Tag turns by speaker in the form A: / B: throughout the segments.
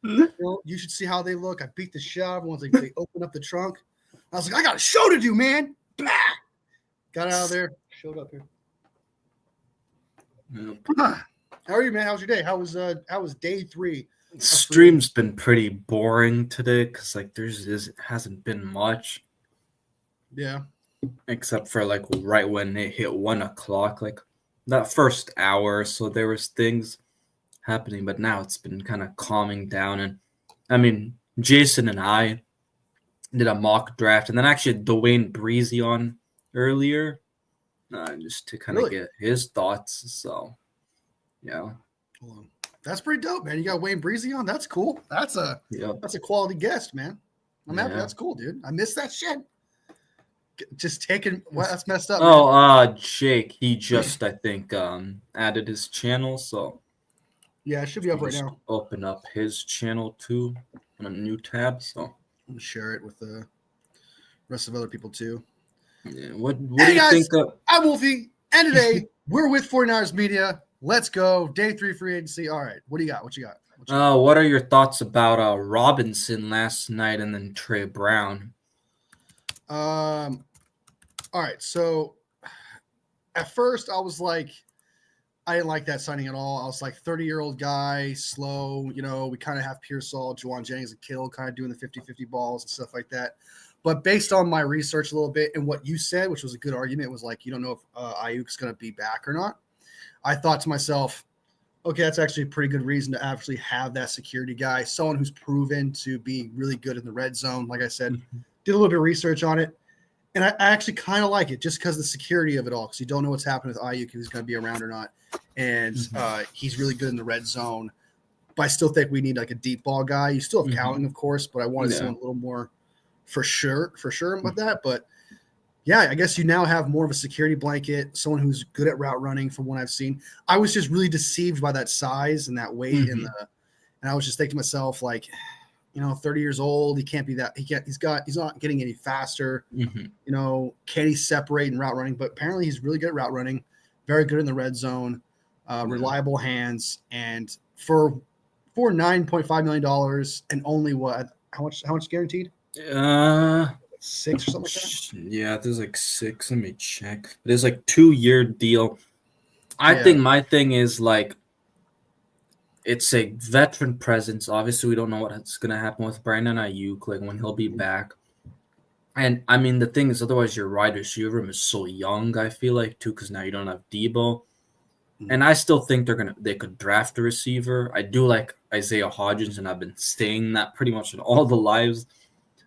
A: You should see how they look. I beat the shit out of them once they open up the trunk. I was like, I got a show to do, man. Bah! Got out of there. Showed up here. How are you, man? How's your day? How was day 3?
B: Stream's been pretty boring today because like hasn't been much.
A: Yeah.
B: Except for like right when it hit 1:00, like that first hour, so there was things happening, but now it's been kind of calming down. And I mean, Jason and I did a mock draft, and then actually Dwayne Breezy on earlier, just to kind of get his thoughts. So, yeah.
A: That's pretty dope, man. You got Wayne Breezy on. That's cool. That's a quality guest, man. I'm happy. That's cool, dude. I missed that shit. Just taking that's messed up.
B: Oh, Jake, he just I think added his channel, so
A: yeah, it should be up right now.
B: Open up his channel too on a new tab, so
A: I'm gonna share it with the rest of other people too.
B: Yeah, what do you think of?
A: I'm Wolfie, and today we're with 49ermedia. Let's go. Day 3 free agency. All right, what do you got? What you got?
B: What are your thoughts about Robinson last night and then Trey Brown?
A: All right. So at first I was like, I didn't like that signing at all. I was like 30-year-old guy, slow. You know, we kind of have Pearsall, Juwan Jennings, and Kittle kind of doing the 50-50 balls and stuff like that. But based on my research a little bit and what you said, which was a good argument, was like, you don't know if Ayuk's going to be back or not. I thought to myself, okay, that's actually a pretty good reason to actually have that security guy, someone who's proven to be really good in the red zone. Like I said, did a little bit of research on it. And I actually kind of like it just because of the security of it all, because you don't know what's happening with Ayuk, if he's going to be around or not. And he's really good in the red zone. But I still think we need like a deep ball guy. You still have Cowling, of course, but I wanted someone a little more for sure with that. But yeah, I guess you now have more of a security blanket, someone who's good at route running from what I've seen. I was just really deceived by that size and that weight and I was just thinking to myself, like, 30 years old, he can't be that. He's not getting any faster. Can he separate in route running? But apparently he's really good at route running, very good in the red zone, reliable hands. And for $9.5 million and only how much guaranteed? 6 or something like that?
B: Yeah, there's like 6. Let me check. There's like 2-year deal. I think my thing is like, it's a veteran presence. Obviously, we don't know what's going to happen with Brandon Ayuk, like when he'll be back. And I mean, the thing is, otherwise your wide receiver room is so young, I feel like, too, because now you don't have Debo. And I still think they could draft a receiver. I do like Isaiah Hodgins, and I've been saying that pretty much in all the lives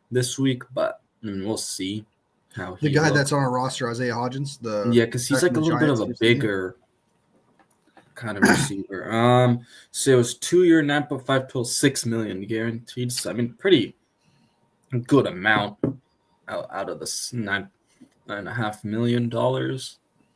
B: this week, but we'll see how
A: the guy that's on our roster, Isaiah Hodgins.
B: Because he's like a little bit of a bigger kind of receiver. So it was 2-year, 9.5 to $6 million guaranteed. So I mean, pretty good amount out of the $9.5 million.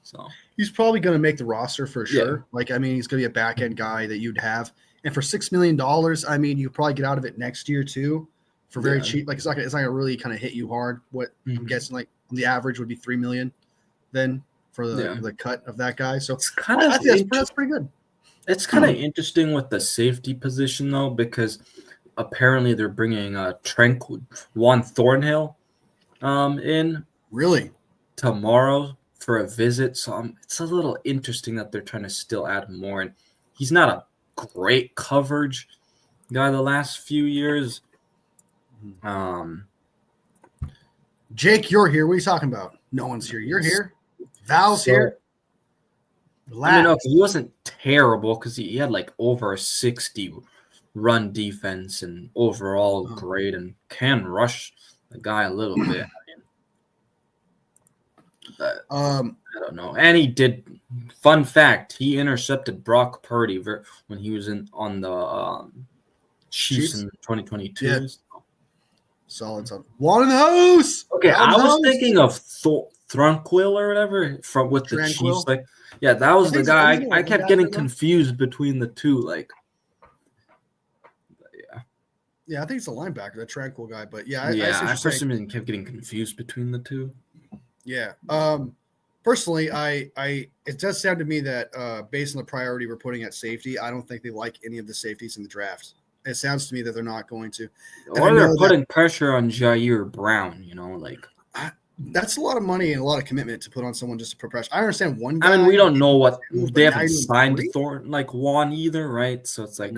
B: So
A: he's probably going to make the roster for sure. Yeah. Like, I mean, he's going to be a back end guy that you'd have, and for $6 million, I mean, you probably get out of it next year too, for very cheap. Like, it's not gonna really kind of hit you hard. What I'm guessing, like the average would be $3 million then for the cut of that guy. So
B: it's kind of
A: that's pretty good.
B: It's kind of interesting with the safety position though, because apparently they're bringing Juan Thornhill in tomorrow for a visit. So it's a little interesting that they're trying to still add more. And he's not a great coverage guy the last few years.
A: Jake, you're here. What are you talking about? No one's here. You're here. Val's here.
B: Relax. I mean, he wasn't terrible because he had like over a 60 run defense and overall great and can rush the guy a little bit. But I don't know. And he did. Fun fact: he intercepted Brock Purdy when he was on the Chiefs in 2022.
A: Yeah. Solid. One in the house.
B: Okay, I was thinking of Thronquil or whatever with the Chiefs. Like, yeah, that was the guy. I kept getting confused between the two. Like,
A: yeah, I think it's a linebacker, the Tranquil guy. But yeah,
B: I for some reason kept getting confused between the two.
A: Yeah. Personally, it does sound to me that based on the priority we're putting at safety, I don't think they like any of the safeties in the draft. It sounds to me that they're not going to. And
B: Or they're putting pressure on Jair Brown, like.
A: That's a lot of money and a lot of commitment to put on someone just to put pressure. I understand one guy.
B: I mean, we don't know what they haven't
A: now
B: signed Thornton like Juan either, right? So it's like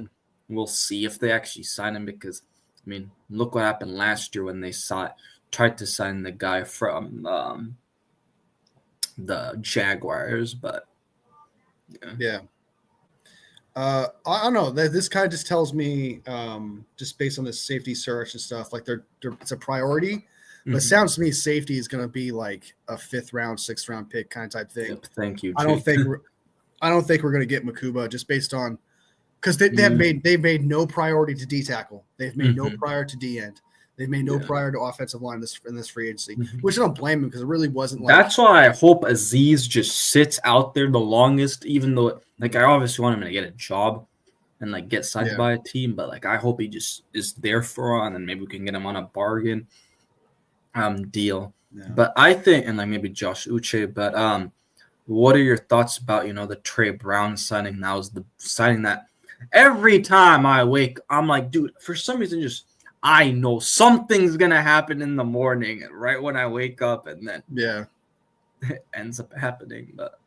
B: we'll see if they actually sign him because, I mean, look what happened last year when they tried to sign the guy from the Jaguars, but
A: yeah. I don't know. This kind of just tells me, just based on this safety search and stuff, like it's a priority. But it sounds to me safety is going to be like a 5th round, 6th round pick kind of type thing.
B: Yep, thank you.
A: I don't think we're going to get Makuba just based on because they've made no priority to D tackle. They've made no prior to D end. They've made no prior to offensive line in this free agency, which I don't blame them because it really wasn't.
B: That's why I hope Aziz just sits out there the longest, even though like I obviously want him to get a job and like get signed by a team, but like I hope he just is there for on, and maybe we can get him on a bargain deal. Yeah. But I think, and like maybe Josh Uche, but what are your thoughts about the Trey Brown signing? That was the signing that every time I wake, I'm like, dude, for some reason, just I know something's gonna happen in the morning, right when I wake up, and then it ends up happening. But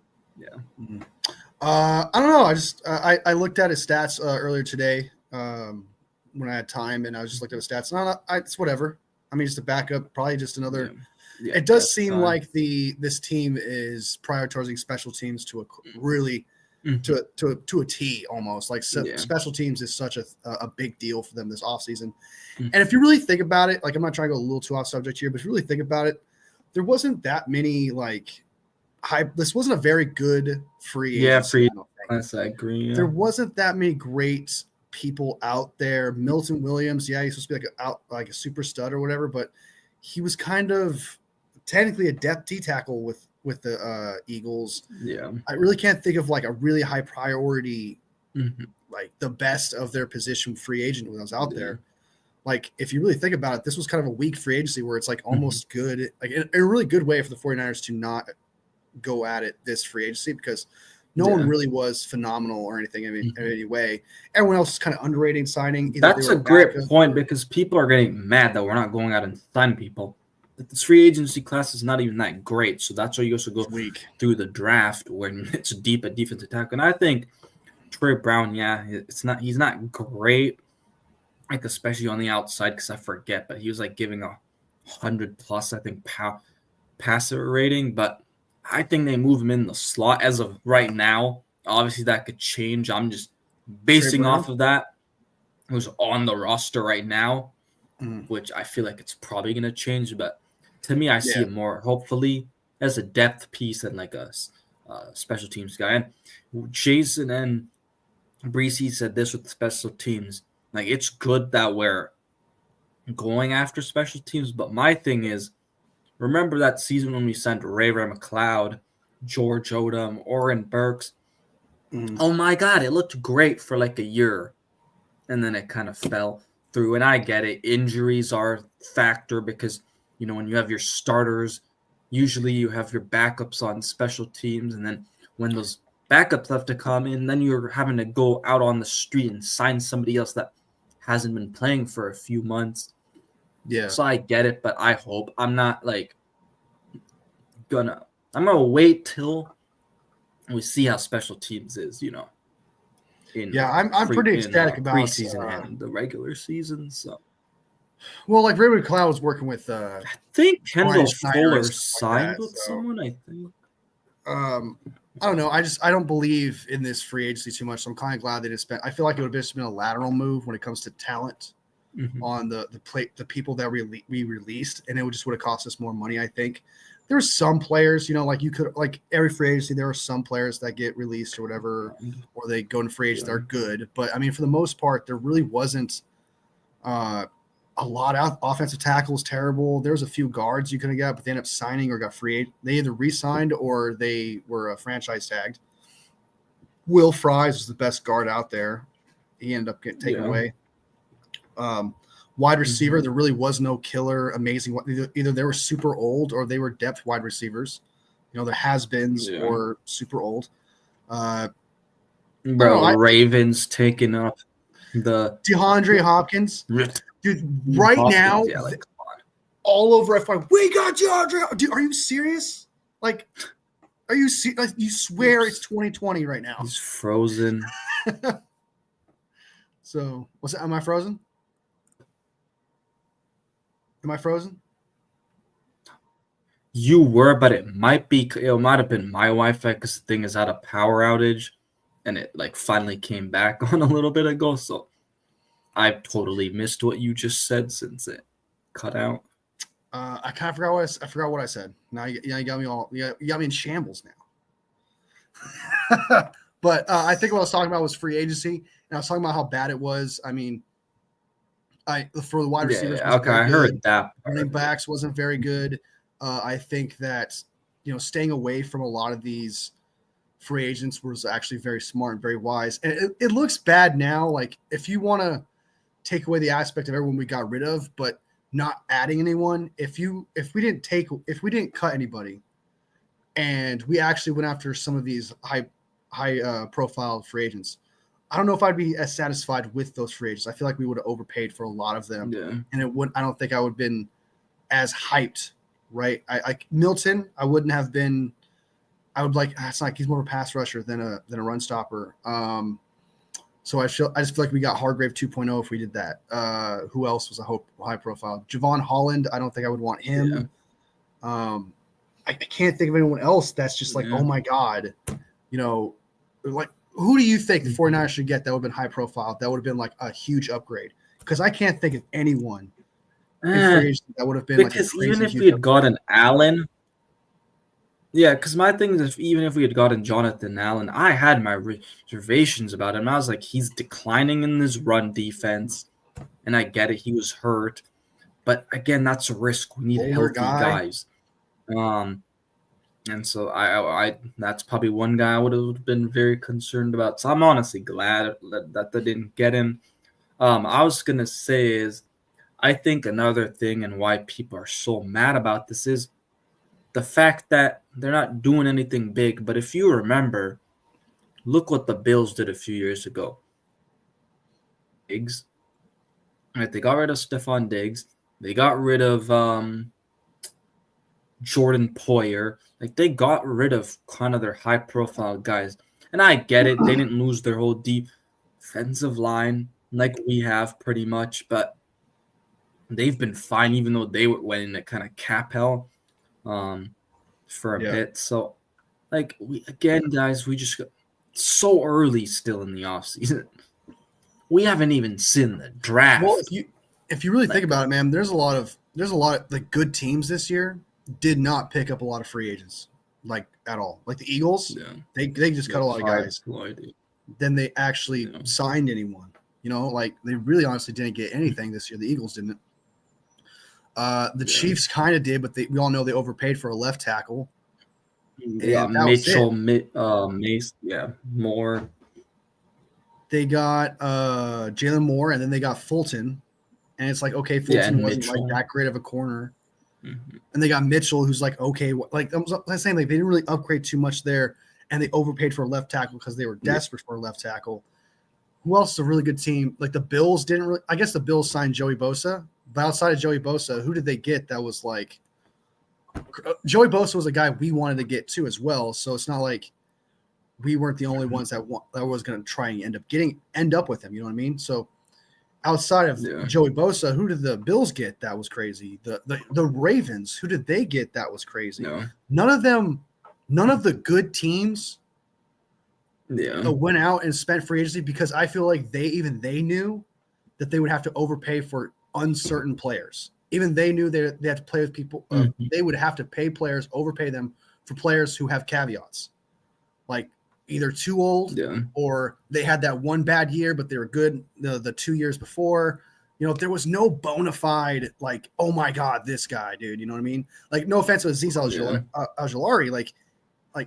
A: I don't know. I just I looked at his stats earlier today when I had time, and I was just looking at his stats. No, it's whatever. I mean, just a backup, probably just another. Yeah, it does seem like this team is prioritizing special teams to a really to a T almost. Like special teams is such a big deal for them this offseason. And if you really think about it, like I'm not trying to go a little too off subject here, but if you really think about it, there wasn't that many like this wasn't a very good free agency.
B: I agree. Yeah.
A: There wasn't that many great people out there. Milton Williams, he's supposed to be like a super stud or whatever, but he was kind of technically a depth D tackle with the Eagles.
B: Yeah,
A: I really can't think of like a really high priority, like the best of their position free agent when I was out there. Like if you really think about it, this was kind of a weak free agency where it's like almost good, like in a really good way for the 49ers to not go at it this free agency because no one really was phenomenal or anything in any way. Everyone else is kind of underrating signing.
B: That's a great point because people are getting mad that we're not going out and signing people. This free agency class is not even that great, so that's why you also go through the draft when it's deep at defensive tackle. And I think Trey Brown, he's not great, like especially on the outside because I forget, but he was like giving 100+, I think, passer rating, but I think they move him in the slot as of right now. Obviously, that could change. I'm just basing off of that. Who's on the roster right now, which I feel like it's probably going to change. But to me, I see it more, hopefully, as a depth piece than like a special teams guy. And Jason and Breesy said this with special teams. Like, it's good that we're going after special teams. But my thing is, remember that season when we signed Ray McLeod, George Odom, Oren Burks? Oh, my God. It looked great for like a year. And then it kind of fell through. And I get it. Injuries are a factor because, when you have your starters, usually you have your backups on special teams. And then when those backups have to come in, then you're having to go out on the street and sign somebody else that hasn't been playing for a few months.
A: Yeah.
B: So I get it, but I hope I'm not like I'm gonna wait till we see how special teams is,
A: I'm pretty ecstatic about
B: preseason and the regular season. So,
A: well, like Ray McLeod was working with
B: I think Kendall Fuller signed with someone. I think.
A: I don't know. I don't believe in this free agency too much. So I'm kind of glad they just spent. I feel like it would have just been a lateral move when it comes to talent. On the people that we released, and it would have cost us more money. I think there were some players, like you could like every free agency, there are some players that get released or whatever, or they go into free agency. They're good, but I mean, for the most part, there really wasn't a lot out. Offensive tackle is terrible. There's a few guards you could have got, but they ended up signing or got free. They either re-signed or they were franchise tagged. Will Fries was the best guard out there. He ended up getting taken away. Wide receiver, there really was no killer, amazing. Either they were super old or they were depth wide receivers. The has-beens or super old.
B: Ravens taking up The
A: DeAndre Hopkins, dude. Right
B: Hopkins,
A: now,
B: yeah, like come on.
A: all over F1, we got DeAndre. Dude, are you serious? Like, are you like, you swear it's 2020 right now?
B: He's frozen.
A: So, what's that? Am I frozen? Am I frozen?
B: You were, but it might have been my Wi-Fi because the thing is had a power outage, and it like finally came back on a little bit ago. So I totally missed what you just said since it cut out.
A: I kind of forgot what I said. Now you got me all. You got me in shambles now. But I think what I was talking about was free agency, and I was talking about how bad it was. I mean, for the wide receivers,
B: Yeah, okay, I heard that.
A: Running backs wasn't very good. I think that staying away from a lot of these free agents was actually very smart and very wise. And it looks bad now. Like if you want to take away the aspect of everyone we got rid of, but not adding anyone. If we didn't cut anybody, and we actually went after some of these high profile free agents, I don't know if I'd be as satisfied with those free agents. I feel like we would have overpaid for a lot of them, and I don't think I would have been as hyped. Right? Milton, I wouldn't have been. I would like. It's like he's more of a pass rusher than a run stopper. So I just feel like we got Hargrave 2.0 if we did that. Who else was a high profile? Javon Holland. I don't think I would want him. Yeah. I can't think of anyone else that's just like, oh my God, like who do you think the 49ers should get that would have been high profile? That would have been like a huge upgrade. Because I can't think of anyone that would have been
B: because
A: like
B: even if we had gotten Allen. Yeah, because my thing is, even if we had gotten Jonathan Allen, I had my reservations about him. I was like, he's declining in this run defense, and I get it, he was hurt, but again, that's a risk. We need healthy guys, and so I that's probably one guy I would have been very concerned about. So I'm honestly glad that they didn't get him. I was gonna say is, I think another thing and why people are so mad about this is the fact that they're not doing anything big. But if you remember, look what the Bills did a few years ago. Diggs. Right, they got rid of Stephon Diggs. They got rid of Jordan Poyer. Like they got rid of kind of their high-profile guys. And I get it. They didn't lose their whole defensive line like we have pretty much. But they've been fine, even though they went into kind of cap hell. For a bit. So, like, guys, we just got so early still in the offseason. We haven't even seen the draft.
A: Well, if you really think about it, man, there's a lot of the good teams this year did not pick up a lot of free agents, like at all. Like the Eagles, they just cut a lot of guys. Then they actually signed anyone. Like they really honestly didn't get anything this year. The Eagles didn't. The Chiefs kind of did, but we all know they overpaid for a left tackle.
B: Yeah, Mitchell, Mace, Moore.
A: They got Jalen Moore, and then they got Fulton, and it's like okay, Fulton wasn't like that great of a corner, and they got Mitchell, who's like okay, like I'm saying, like they didn't really upgrade too much there, and they overpaid for a left tackle because they were desperate for a left tackle. Who else is a really good team? Like the Bills didn't really. I guess the Bills signed Joey Bosa. But outside of Joey Bosa, who did they get that was like Joey Bosa was a guy we wanted to get too as well. So it's not like we weren't the only ones that was going to try and end up with him. You know what I mean? So outside of Joey Bosa, who did the Bills get that was crazy? The Ravens, who did they get that was crazy? No. None of the good teams went out and spent free agency because I feel like they knew that they would have to overpay for uncertain players. Even they knew they had to play with people. They would have to pay players, overpay them for players who have caveats, like either too old or they had that one bad year, but they were good the 2 years before. There was no bona fide like, oh my God, this guy, dude. You know what I mean? Like, no offense to Azeez Ojulari, like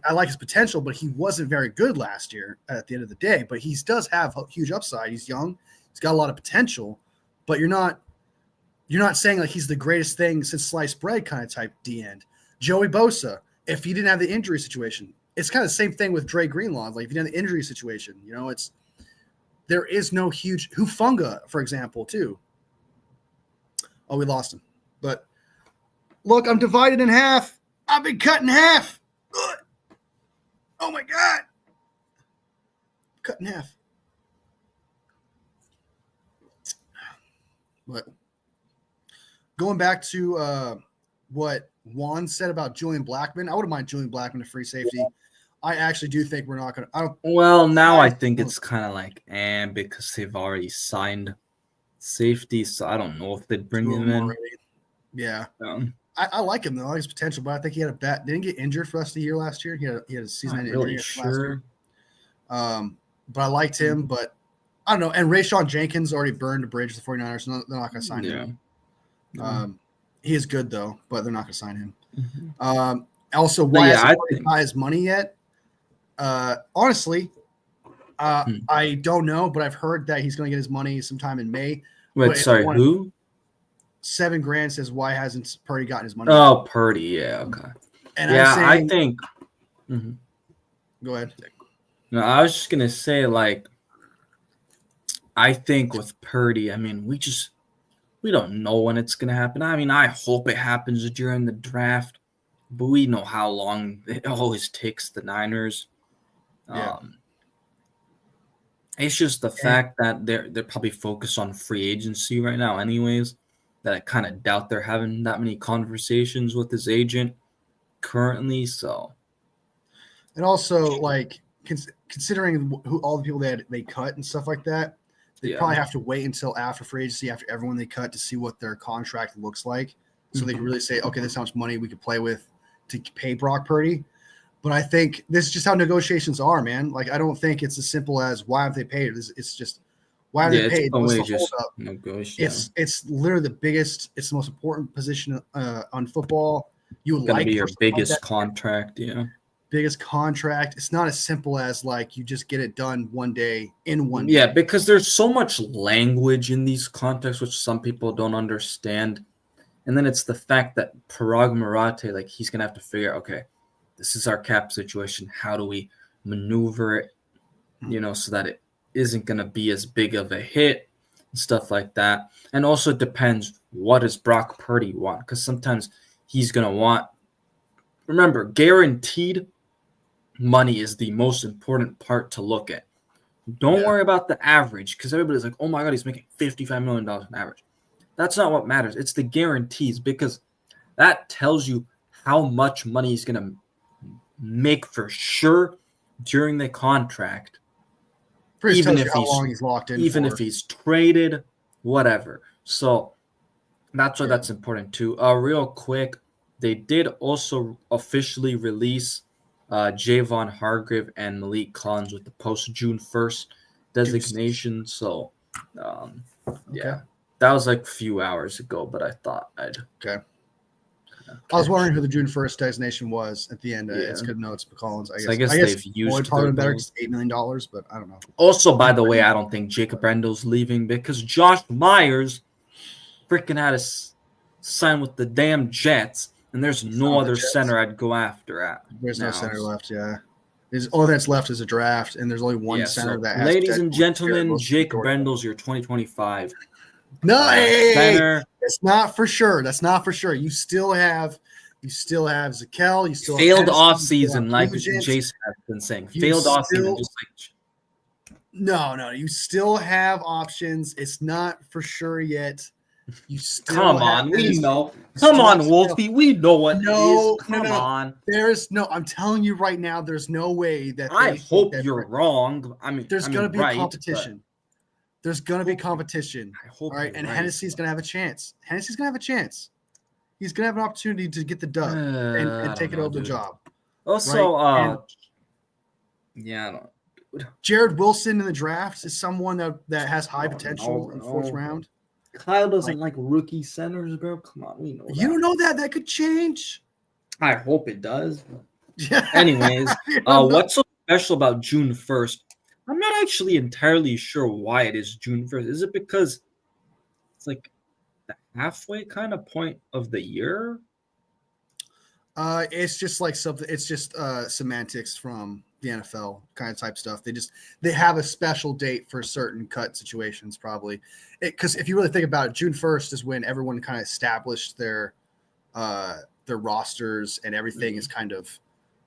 A: I like his potential, but he wasn't very good last year at the end of the day. But he does have a huge upside. He's young. He's got a lot of potential, but you're not saying like he's the greatest thing since sliced bread kind of type D end. Joey Bosa, if he didn't have the injury situation, it's kind of the same thing with Dre Greenlaw. Like if he didn't have the injury situation, there is no huge Hufunga, for example, too. Oh, we lost him. But look, I'm divided in half. I've been cut in half. Ugh. Oh my God. Cut in half. But going back to what Juan said about Julian Blackmon, I wouldn't mind Julian Blackmon a free safety. I actually do think we're not going to.
B: Well, now I think it's kind of like, because they've already signed safety, so I don't know if they'd bring him in.
A: Already. Yeah. I like him, though. I like his potential, but I think he had a bad – didn't get injured for the rest of the year last year. He had a season-ending injury last year. But I liked him, but I don't know. And Rayshon Jenkins already burned a bridge with the 49ers, so they're not going to sign him. He is good, though, but they're not going to sign him. Mm-hmm. Also, why hasn't he got his money yet? Honestly, I don't know, but I've heard that he's going to get his money sometime in May.
B: Wait, sorry, who?
A: $7,000 says why hasn't Purdy gotten his money?
B: Oh, yet? Purdy, yeah, okay.
A: And
B: yeah, I think.
A: Mm-hmm. Go ahead.
B: No, I was just gonna say, like, I think with Purdy, I mean, we don't know when it's gonna happen. I mean, I hope it happens during the draft, but we know how long it always takes the Niners.
A: Yeah.
B: It's just the fact that they're probably focused on free agency right now, anyways. That I kind of doubt they're having that many conversations with his agent currently. So,
A: and also like considering who all the people they cut and stuff like that, they probably have to wait until after free agency, after everyone they cut, to see what their contract looks like, so they can really say, okay, this is how much money we could play with to pay Brock Purdy. But I think this is just how negotiations are, man. Like, I don't think it's as simple as why have they paid? It's just why have they paid? What's the holdup? It's literally the biggest. It's the most important position on football. You would like
B: be your biggest contract,
A: biggest contract. It's not as simple as like you just get it done one day in one
B: day. Yeah,
A: day.
B: because there's so much language in these contracts which some people don't understand. And then it's the fact that Parag Marathe, like, he's gonna have to figure, okay, this is our cap situation. How do we maneuver it, so that it isn't gonna be as big of a hit and stuff like that. And also it depends, what does Brock Purdy want? Because sometimes he's gonna want, remember, guaranteed money is the most important part to look at. Don't worry about the average, because everybody's like, oh my God, he's making $55 million on average. That's not what matters. It's the guarantees, because that tells you how much money he's going to make for sure during the contract.
A: Even if how long he's locked in
B: even
A: for.
B: If he's traded, whatever. So that's why that's important too. Real quick, they did also officially release Javon Hargrave and Malik Collins with the post-June 1st designation. So, yeah, that was like a few hours ago, but I thought I'd.
A: Okay. I was wondering who the June 1st designation was at the end. It's good notes, Collins. I guess
B: they've used
A: probably better because $8 million, but I don't know.
B: Also, by the way, I don't think Jacob Rendel's leaving because Josh Myers freaking had to sign with the damn Jets, and there's no other center I'd go after.
A: There's no center left, all that's left is a draft, and there's only one center that has.
B: Ladies and gentlemen, Jacob Rendel's your 2025.
A: No, hey, that's not for sure. That's not for sure. You still have Zakel. You still
B: failed off season, like Jason has been saying. Failed off season, just like.
A: No. You still have options. It's not for sure yet. You still
B: come on, we know. Come on, Wolfie, we know what it is. Come on.
A: There's no. I'm telling you right now. There's no way that.
B: I hope you're wrong.
A: There's gonna be competition. There's going to be competition.
B: I hope.
A: All right. And Hennessy's going to have a chance. He's going to have an opportunity to get the dub and take it over the job.
B: Also,
A: right?
B: I don't.
A: Jared Wilson in the draft is someone that has high potential in fourth round.
B: Kyle doesn't like rookie centers, bro. Come on, we know that.
A: You don't know that. That could change.
B: I hope it does. Anyways, what's so special about June 1st? I'm not actually entirely sure why it is June 1st. Is it because it's like the halfway kind of point of the year?
A: It's just like something. It's just semantics from the NFL kind of type stuff. They have a special date for certain cut situations, probably. Because if you really think about it, June 1st is when everyone kind of established their rosters, and everything is kind of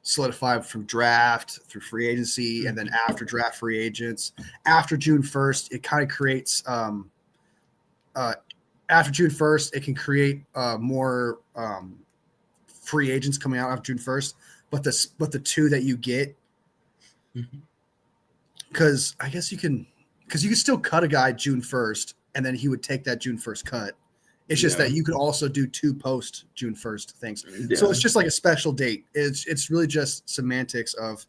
A: solidified from draft through free agency, and then after draft free agents. After June 1st, it kind of creates after June 1st, it can create more free agents coming out after June 1st. But the two that you get, because I guess you can still cut a guy June 1st, and then he would take that June 1st cut. It's just that you could also do 2 post June 1st things. Yeah. So it's just like a special date. It's really just semantics of,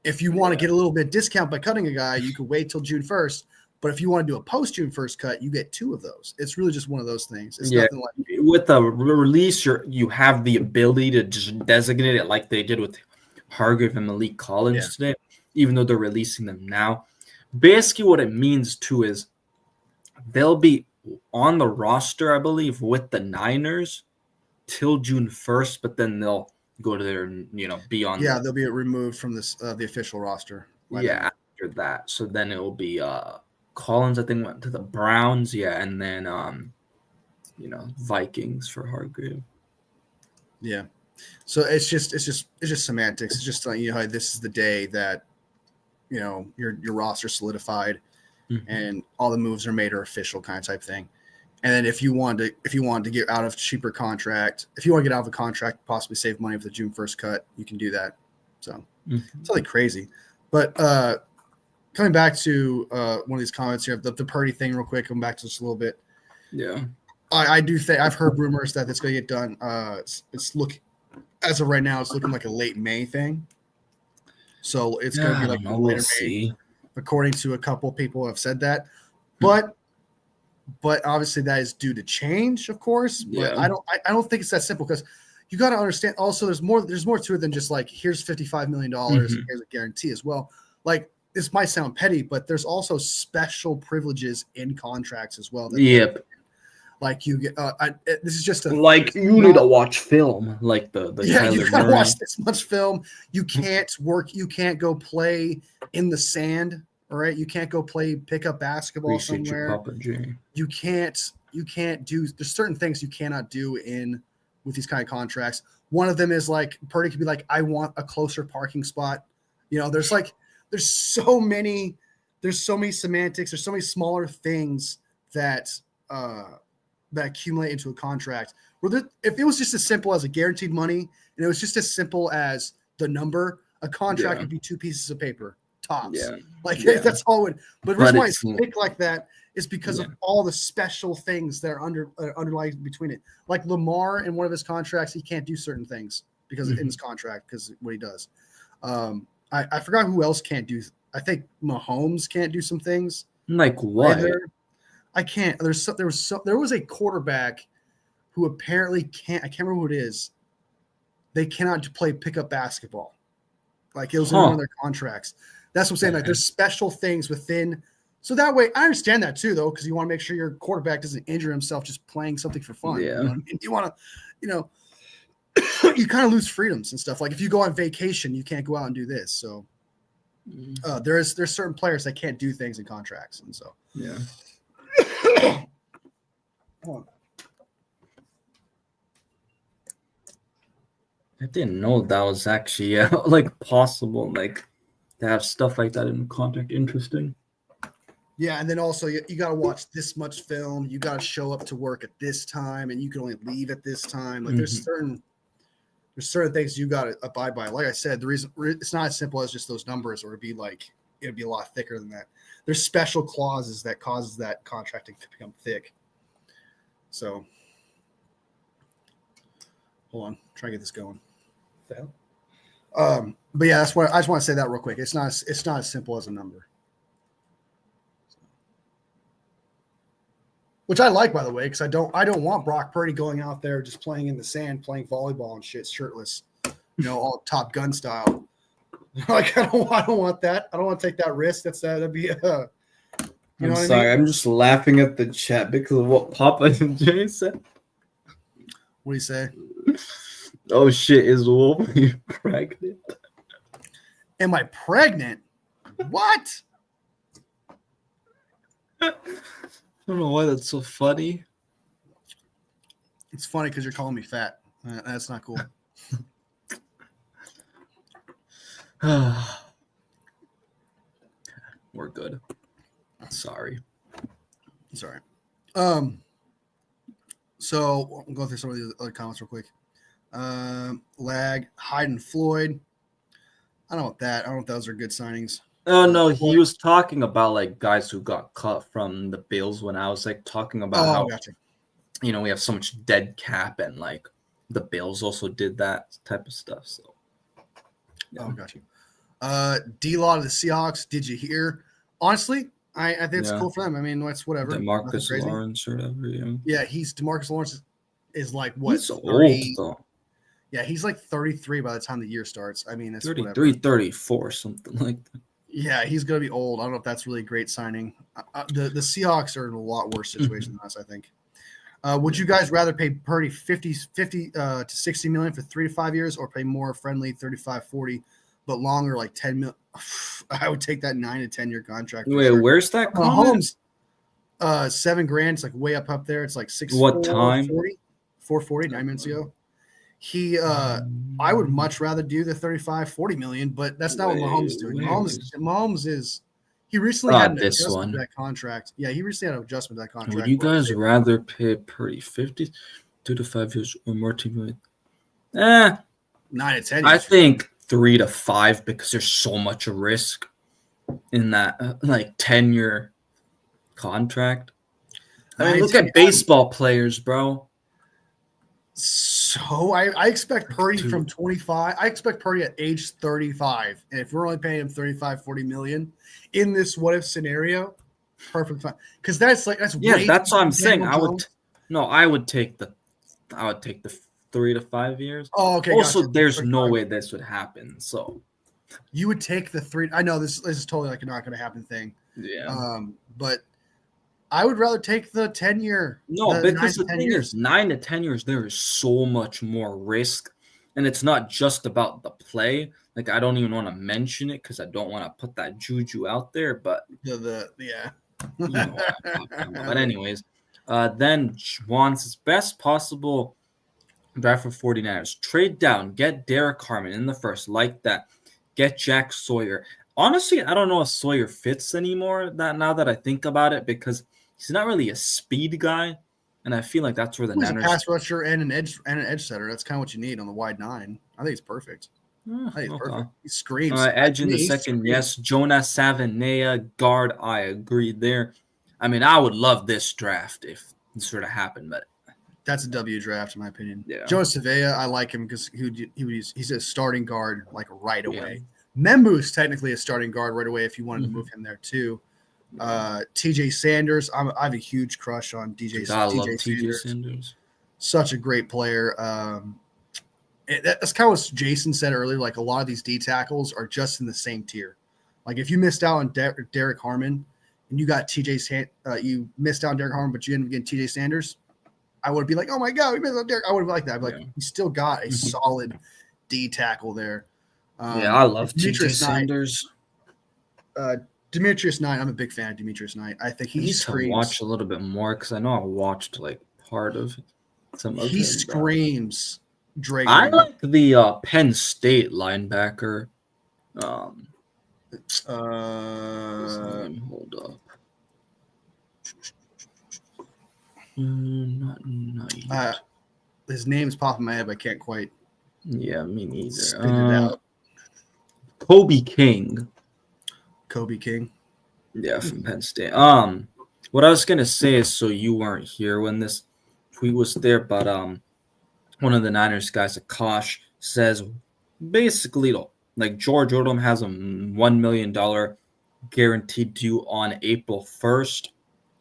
A: if you want to get a little bit discount by cutting a guy, you could wait till June 1st. But if you want to do a post June 1st cut, you get 2 of those. It's really just one of those things. It's nothing like
B: with the release, you have the ability to just designate it like they did with Hargrave and Malik Collins today, even though they're releasing them now. Basically, what it means too is they'll be on the roster, I believe, with the Niners till June 1st, but then they'll go to their, be on.
A: Yeah, they'll be removed from this the official roster.
B: After that. So then it will be Collins, I think, went to the Browns, and then Vikings for Hargrave.
A: Yeah. So it's just semantics. It's just like, this is the day that your roster solidified, and all the moves are made or official kind of type thing. And then if you want to get out of cheaper contract, if you want to get out of a contract, possibly save money with the June 1st cut, you can do that. So it's really crazy. But coming back to one of these comments here, the Purdy thing real quick, coming back to this a little bit.
B: Yeah.
A: I do think I've heard rumors that it's going to get done. As of right now, it's looking like a late May thing. So it's going to be like later May, according to a couple of people who have said that. But obviously that is due to change, of course. But I don't think it's that simple, because you got to understand also there's more to it than just like, here's $55 million and here's a guarantee as well. Like, this might sound petty, but there's also special privileges in contracts as well. Like you get, this is just
B: you need to watch film, like the
A: you gotta watch this much film. You can't work. You can't go play in the sand. All right, you can't go pick up basketball somewhere. You can't do. There's certain things you cannot do with these kind of contracts. One of them is like, Purdy could be like, I want a closer parking spot. There's so many semantics. There's so many smaller things that accumulate into a contract. If it was just as simple as a guaranteed money, and it was just as simple as the number, a contract would be 2 pieces of paper tops. That's all. But the reason why it's thick like that is because of all the special things that are underlying between it. Like Lamar, in one of his contracts, he can't do certain things because in his contract, because what he does. I forgot who else can't do. I think Mahomes can't do some things.
B: Like what?
A: I can't. There was a quarterback who apparently can't. I can't remember who it is. They cannot play pickup basketball. Like, it was in one of their contracts. That's what I'm saying. Like, there's special things within. So that way, I understand that too, though, because you want to make sure your quarterback doesn't injure himself just playing something for fun.
B: Yeah.
A: You want to, you kind of lose freedoms and stuff. Like, if you go on vacation, you can't go out and do this. So there's certain players that can't do things in contracts, and so
B: I didn't know that was actually possible, like, to have stuff like that in the contract. Interesting.
A: Yeah, and then also you got to watch this much film. You got to show up to work at this time, and you can only leave at this time. Like, there's certain things you got to abide by. Like I said, the reason it's not as simple as just those numbers, or it'd be a lot thicker than that. There's special clauses that causes that contracting to become thick. So, hold on, try to get this going. But yeah, that's what I just want to say that real quick. It's not as simple as a number. Which I like, by the way, because I don't want Brock Purdy going out there just playing in the sand, playing volleyball and shit, shirtless, all Top Gun style. Like, I don't want that. I don't want to take that risk. That'd be
B: I'm sorry. I'm just laughing at the chat because of what Papa and Jay said.
A: What do you say?
B: Oh shit! Is Wolfie pregnant?
A: Am I pregnant? What?
B: I don't know why that's so funny.
A: It's funny because you're calling me fat. That's not cool.
B: We're good. Sorry.
A: Sorry. So I'm going through some of the other comments real quick. Lag, Hyde and Floyd. I don't know what that. I don't know if those are good signings.
B: Oh no, he was talking about like guys who got cut from the Bills when I was like talking about how
A: gotcha.
B: We have so much dead cap and like the Bills also did that type of stuff. So
A: yeah. Gotcha. D-Law to the Seahawks. Did you hear? Honestly, I think it's cool for them. I mean, that's whatever.
B: DeMarcus Lawrence or whatever.
A: Yeah, DeMarcus Lawrence is like what?
B: He's 30, old though.
A: Yeah, he's like 33 by the time the year starts. I mean, it's
B: 33, 34, something like that.
A: Yeah, he's going to be old. I don't know if that's really a great signing. The Seahawks are in a lot worse situation than us, I think. Would you guys rather pay Purdy 50 to 60 million for 3 to 5 years or pay more friendly 35, 40, but longer like 10 million? I would take that 9 to 10 year contract.
B: Wait, sure. Where's that
A: Mahomes, $7,000. It's like way up there. It's like 6.
B: What time?
A: 4:40, 9 minutes ago. I would much rather do the 35, 40 million, but that's not what Mahomes is doing. Mahomes is he recently had an adjustment to that contract. Yeah, he recently had an adjustment to that contract.
B: Would you guys rather pay Purdy 50, 2 to 5 years or more to
A: 9 to 10 years.
B: I think 3 to 5 because there's so much risk in that like 10-year contract. I mean, look at baseball players, bro.
A: So I expect Purdy from 25. I expect Purdy at age 35. And if we're only paying him 35, 40 million in this what if scenario, perfect fine. Because that's what I'm
B: saying. I would take the 3 to 5 years.
A: Oh, okay.
B: Also, there's no way this would happen. So
A: you would take the 3. I know this is totally like a not gonna happen thing.
B: Yeah.
A: But I would rather take the 10-year.
B: No, because the thing is, 9 to 10 years, there is so much more risk. And it's not just about the play. Like, I don't even want to mention it because I don't want to put that juju out there. But,
A: yeah.
B: You know, but anyways, then wants his best possible draft for 49ers. Trade down. Get Derek Harmon in the first. Like that. Get Jack Sawyer. Honestly, I don't know if Sawyer fits anymore now that I think about it because he's not really a speed guy, and I feel like that's where the Niners.
A: A pass rusher and an edge setter. That's kind of what you need on the wide 9. I think it's perfect. I think it's perfect. He screams.
B: Edge in the second, yes. Jonah Savanea, guard. I agree there. I mean, I would love this draft if it sort of happened, but
A: that's a W draft in my opinion.
B: Yeah.
A: Jonah Savanea, I like him because he's a starting guard like right away. Membu's technically a starting guard right away if you wanted to move him there too. TJ Sanders, I have a huge crush on DJ Sanders. Such a great player. That's kind of what Jason said earlier. Like a lot of these D tackles are just in the same tier. Like if you missed out on Derek Harmon and you got you missed out on Derek Harmon, but you ended up getting TJ Sanders, I would be like, oh my god, we missed out Derek. I would be like that. I'd be like, you still got a solid D tackle there.
B: I love TJ Sanders.
A: Demetrius Knight, I'm a big fan of Demetrius Knight. I think he screams.
B: To watch a little bit more because I know I watched like part of some of.
A: He screams. Drake.
B: I like the Penn State linebacker.
A: Hold
B: up. Not yet.
A: His name's popping in my head, but I can't quite.
B: Yeah, me neither.
A: Spit it out.
B: Kobe King. Yeah, from Penn State. What I was gonna say is, so you weren't here when this tweet was there, but one of the Niners guys, Akash, says basically like George Odom has a $1 million guaranteed due on April 1st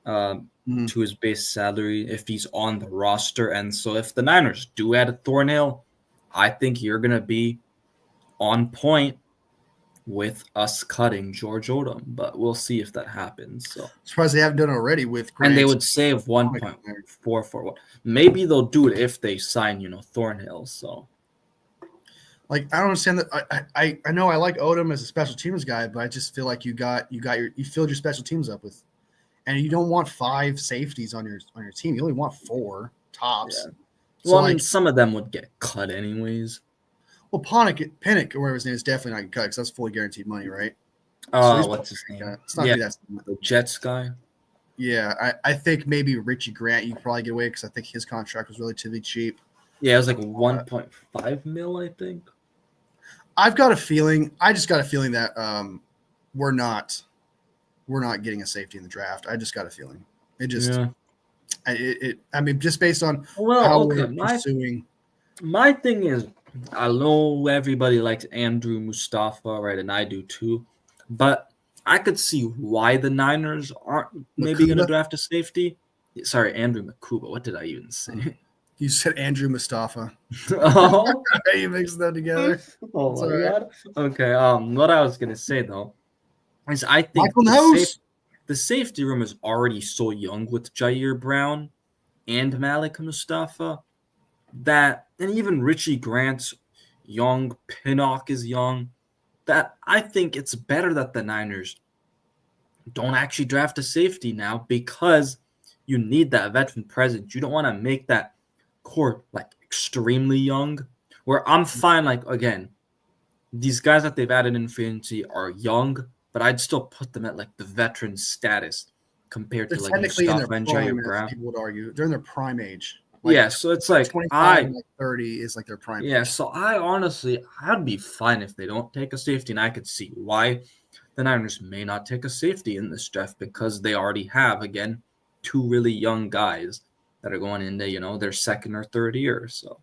B: to his base salary if he's on the roster, and so if the Niners do add a Thornhill, I think you're gonna be on point with us cutting George Odom, but we'll see if that happens. So
A: surprised they haven't done it already with Grant.
B: And they would save 1.441. Maybe they'll do it if they sign, Thornhill. So
A: Like I don't understand that. I know I like Odom as a special teams guy, but I just feel like you filled your special teams up with, and you don't want 5 safeties on your team. You only want 4 tops.
B: Yeah.
A: So
B: Well, I
A: like,
B: mean, some of them would get cut anyways.
A: well, Pinnock or whatever his name is definitely not getting cut because that's fully guaranteed money, right? So he's
B: What's his
A: not
B: name?
A: it's not
B: Yeah,
A: gonna be that.
B: the Jets guy.
A: Yeah, I think maybe Richie Grant you could probably get away because I think his contract was relatively cheap.
B: Yeah, it was like 1.5 mil, I think.
A: I've got a feeling. I just got a feeling that we're not getting a safety in the draft. I just got a feeling. It just
B: Yeah.
A: I mean, just based on
B: Well,
A: how
B: okay.
A: we're pursuing.
B: My thing is, I know everybody likes Andrew Mustafa, right? And I do too. But I could see why the Niners aren't maybe going to
A: Makuba,
B: draft a safety. Sorry, Andrew Makuba. What did I even say?
A: you said Andrew Mustafa.
B: Oh,
A: You mixed them together.
B: oh
A: It's
B: my
A: all right.
B: god. Okay. What I was gonna say though is I think
A: Michael Nose.
B: the safety room is already so young with Jair Brown and Malik Mustafa that, and even Richie Grant's young, Pinnock is young, that I think it's better that the Niners don't actually draft a safety now because you need that veteran presence. You don't want to make that core like extremely young. Where I'm fine, like again, these guys that they've added in free agency are young, but I'd still put them at like the veteran status compared
A: They're
B: to like
A: technically in their
B: Mustafa and
A: prime,
B: Jair
A: as
B: Brown.
A: people would argue. They're in their prime age. Like
B: Yeah, so it's like
A: 25 and like 30 is like their prime
B: yeah,
A: age.
B: so I'd be fine if they don't take a safety, and I could see why the Niners may not take a safety in this draft because they already have again 2 really young guys that are going into their second or third year. So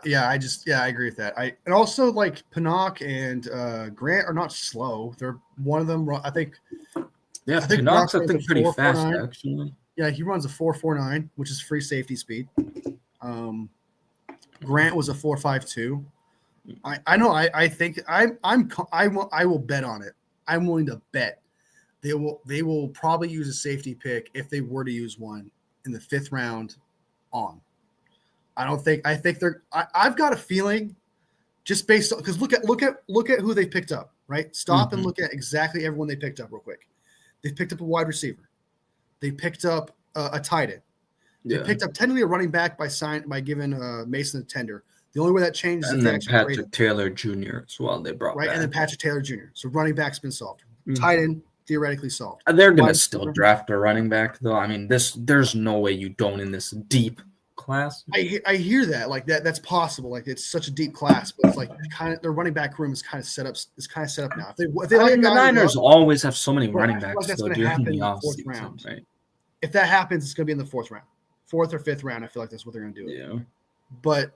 A: Yeah, I agree with that. And also like Pinnock and Grant are not slow. They're one of them.
B: yeah,
A: I think
B: Pinnock's
A: Pinnock
B: I
A: runs a
B: think pretty fast
A: 4.49.
B: actually.
A: Yeah, he runs a 4.49, which is free safety speed. Grant was a 4.52. I know. I think I will bet on it. I'm willing to bet they will probably use a safety pick if they were to use one in the 5th round on. I think I've got a feeling just based on because look at who they picked up, right? Stop and look at exactly everyone they picked up real quick. They picked up a wide receiver. They picked up a tight end. They picked up technically a running back by giving Mason a tender. The only way that changes
B: And
A: is they
B: then
A: actually
B: Patrick Taylor Jr. as well. They brought
A: right,
B: back.
A: and then Patrick Taylor Jr. So running back's been solved. Tight end theoretically solved.
B: They're gonna still draft a running back though. I mean, there's no way you don't in this deep class.
A: I hear that like that's possible. Like it's such a deep class, but it's like their running back room is kind of set up now. If they
B: I
A: like
B: mean,
A: a
B: the
A: guy
B: Niners always have so many running
A: like
B: backs
A: that's
B: though
A: going to
B: during
A: happen
B: the
A: in the 4th
B: offseason,
A: round.
B: right?
A: If that happens, it's going to be in the 4th round, 4th or 5th round. I feel like that's what they're going to do.
B: Yeah.
A: But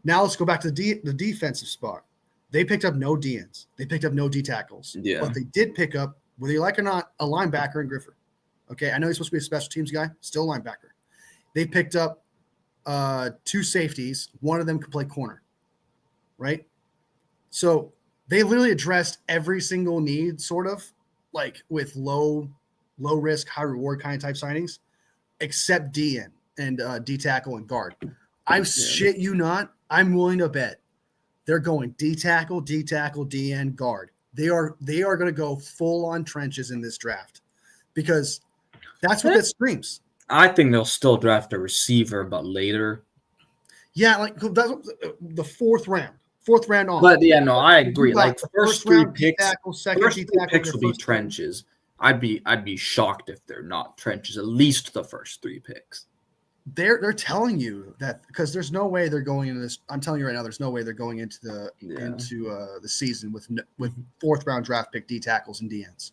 A: now let's go back to the defensive spot. They picked up no DNs. They picked up no D tackles.
B: Yeah.
A: But they did pick up, whether you like or not, a linebacker in Griffin. Okay, I know he's supposed to be a special teams guy, still a linebacker. They picked up 2 safeties. One of them could play corner, right? So they literally addressed every single need, sort of like with low risk, high reward kind of type signings, except DN and D tackle and guard. Shit you not. I'm willing to bet they're going D tackle, DN, guard. They are going to go full on trenches in this draft because that's what that screams.
B: I think they'll still draft a receiver, but later.
A: Yeah, like that's the 4th round on.
B: But yeah, no, I agree. Like
A: the
B: first 3 picks,
A: tackle,
B: first 3 picks will be trenches. I'd be shocked if they're not trenches. At least the first 3 picks.
A: They're telling you that because there's no way they're going into this. I'm telling you right now, there's no way they're going into the season with 4th round draft pick D tackles and DNs.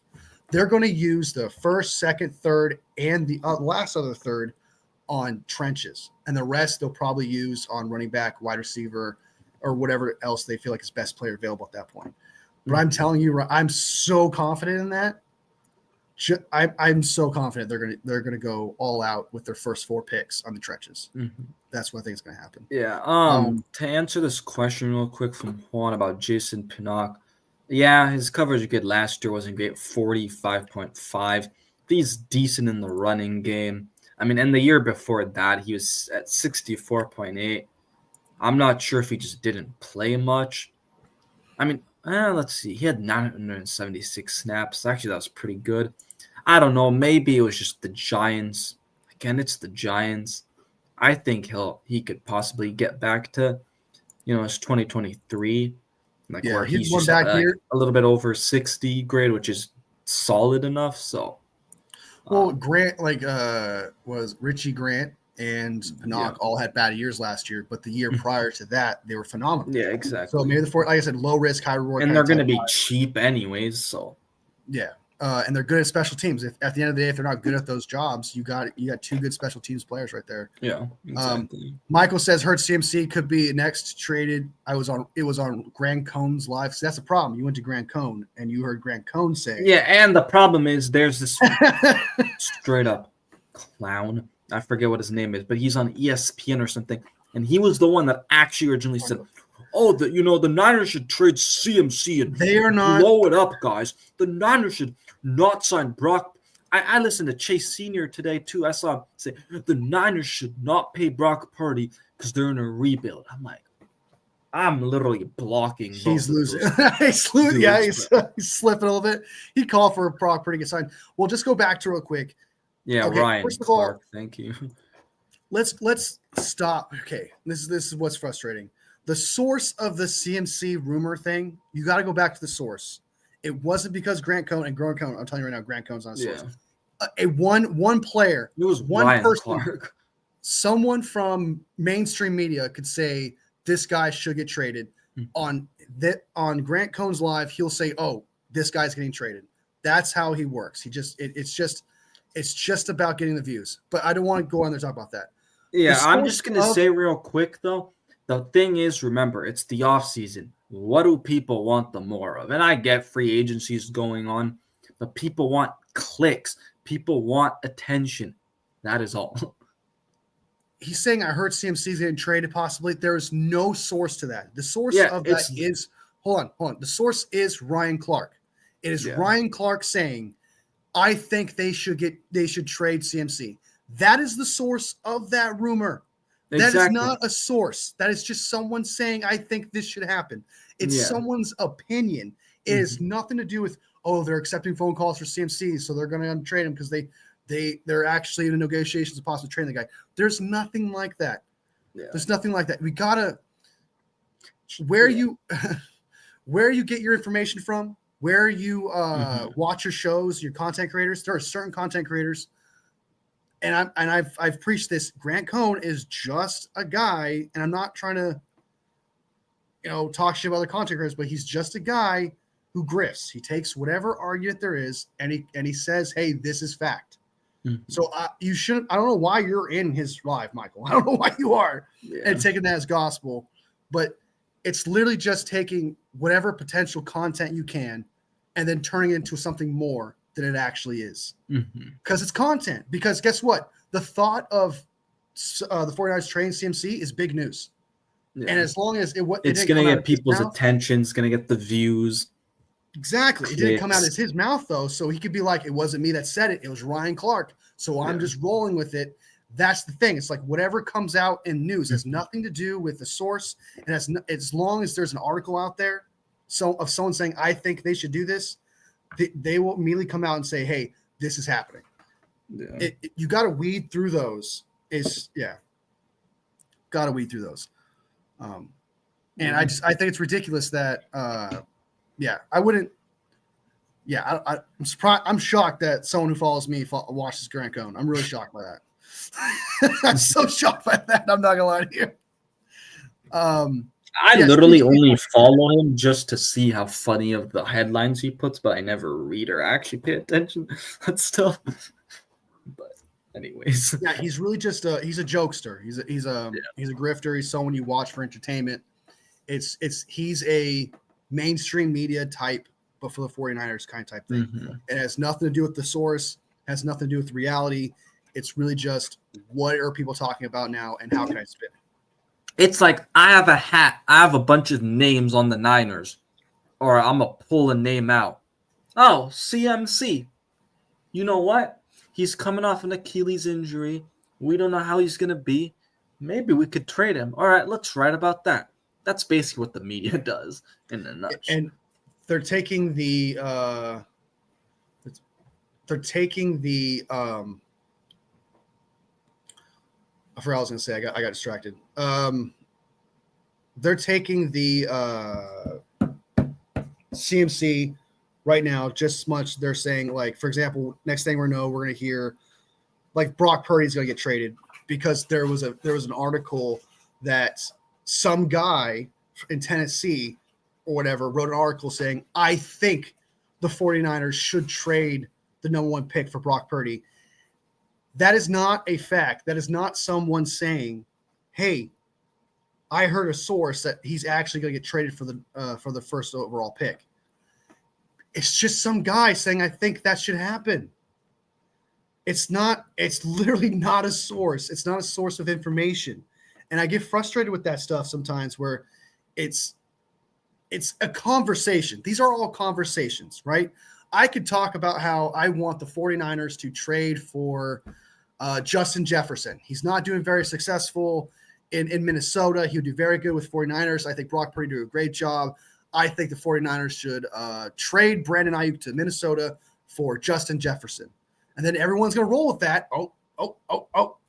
A: They're going to use the 1st, 2nd, 3rd, and the last other 3rd on trenches, and the rest they'll probably use on running back, wide receiver, or whatever else they feel like is best player available at that point. But I'm telling you, I'm so confident in that. I'm so confident they're gonna go all out with their first 4 picks on the trenches. That's what I think is gonna happen.
B: Yeah. To answer this question real quick from Juan about Jason Pinnock, yeah, his coverage you get last year wasn't great, 45.5. He's decent in the running game. I mean, and the year before that, he was at 64.8. I'm not sure if he just didn't play much. I mean, let's see. He had 976 snaps. Actually, that was pretty good. I don't know. Maybe it was just the Giants. Again, it's the Giants. I think he could possibly get back to, his 2023, where
A: he's
B: he's
A: one
B: just
A: back here.
B: a little bit over 60 grade, which is solid enough. So,
A: well, Grant was Richie Grant and Pinnock all had bad years last year, but the year prior to that, they were phenomenal.
B: Yeah, exactly.
A: So maybe like I said, low risk, high reward.
B: And they're going to be cheap anyways. So
A: yeah. And they're good at special teams. If at the end of the day, if they're not good at those jobs, you got two good special teams players right there.
B: Yeah, exactly.
A: Michael says Hurt CMC could be next traded. It was on Grant Cohn's live. So that's the problem. You went to Grant Cohn and you heard Grant Cohn say,
B: yeah. And the problem is there's this straight up clown. I forget what his name is, but he's on ESPN or something, and he was the one that actually originally said, "Oh, the Niners should trade CMC and
A: they are not
B: blow it up, guys. The Niners should not sign Brock." I listened to Chase Sr. today too. I saw him say the Niners should not pay Brock Purdy because they're in a rebuild. I'm like, I'm literally blocking.
A: He's losing. He's losing. Yeah, he's slipping a little bit. He called for a Brock Purdy to get signed. Well, just go back to real quick.
B: Yeah, okay, Ryan Clark, thank you.
A: Let's stop. Okay, this is what's frustrating. The source of the CMC rumor thing, you got to go back to the source. It wasn't because Grant Cohn and Grant Cohn. I'm telling you right now, Grant Cohn's not a source. Yeah. One player.
B: It was
A: one
B: Ryan
A: person.
B: Clark.
A: Someone from mainstream media could say this guy should get traded. On Grant Cohn's live, he'll say, "Oh, this guy's getting traded." That's how he works. It's just about getting the views. But I don't want to go on there and talk about that.
B: Yeah, I'm just going to say real quick, though, the thing is, remember, it's the offseason. What do people want the more of? And I get free agencies going on, but people want clicks. People want attention. That is all.
A: He's saying I heard CMC's getting traded possibly. There is no source to that. The source of that is – hold on. The source is Ryan Clark. It is Ryan Clark saying – I think they should trade CMC. That is the source of that rumor. Exactly. That is not a source. That is just someone saying, I think this should happen. It's someone's opinion. It has nothing to do with, they're accepting phone calls for CMC, so they're going to trade him because they're actually in the negotiations of possibly trading the guy. There's nothing like that. Yeah. There's nothing like that. We got to where you get your information from, where you watch your shows, your content creators. There are certain content creators, and I've preached this. Grant Cohn is just a guy, and I'm not trying to, talk shit about other content creators, but he's just a guy who grifts. He takes whatever argument there is, and he says, "Hey, this is fact." Mm-hmm. So you shouldn't. I don't know why you're in his live, Michael. I don't know why you are and taking that as gospel, but it's literally just taking whatever potential content you can and then turning it into something more than it actually is. Because it's content. Because guess what? The thought of the 49ers trading CMC is big news. Yeah. And as long as it's
B: going to get people's attention, it's going to get the views.
A: Exactly. It didn't come out of his mouth, though, so he could be like, it wasn't me that said it. It was Ryan Clark. So I'm just rolling with it. That's the thing. It's like whatever comes out in news has nothing to do with the source. And as long as there's an article out there of someone saying, I think they should do this, they will immediately come out and say, hey, this is happening. Yeah. You got to weed through those. Got to weed through those. And I think it's ridiculous that, I wouldn't. Yeah, I'm surprised. I'm shocked that someone who follows me watches Grant Cohn. I'm really shocked by that. I'm so shocked by that. I'm not gonna lie to you.
B: I literally only follow him just to see how funny of the headlines he puts, but I never read or actually pay attention to that stuff. But anyways,
A: yeah, he's really just he's a jokester. He's a grifter. He's someone you watch for entertainment. He's a mainstream media type, but for the 49ers kind of type thing. It has nothing to do with the source, has nothing to do with reality. It's really just what are people talking about now and how can I spin it?
B: It's like I have a hat. I have a bunch of names on the Niners, or I'm going to pull a name out. Oh, CMC. You know what? He's coming off an Achilles injury. We don't know how he's going to be. maybe we could trade him. All right, let's write about that. That's basically what the media does in a nutshell.
A: And they're taking the I forgot what I was gonna say. I got distracted. They're taking the CMC right now just as much. They're saying, like, for example, next thing we're gonna hear like Brock Purdy's gonna get traded because there was an article that some guy in Tennessee or whatever wrote an article saying, I think the 49ers should trade the number 1 pick for Brock Purdy. That is not a fact. That is not someone saying, hey, I heard a source that he's actually going to get traded for the first overall pick. It's just some guy saying, I think that should happen. It's literally not a source. It's not a source of information. And I get frustrated with that stuff sometimes where it's a conversation. These are all conversations, right? I could talk about how I want the 49ers to trade for Justin Jefferson. He's not doing very successful in Minnesota. He would do very good with 49ers. I think Brock Purdy do a great job. I think the 49ers should trade Brandon Ayuk to Minnesota for Justin Jefferson. And then everyone's going to roll with that. Oh,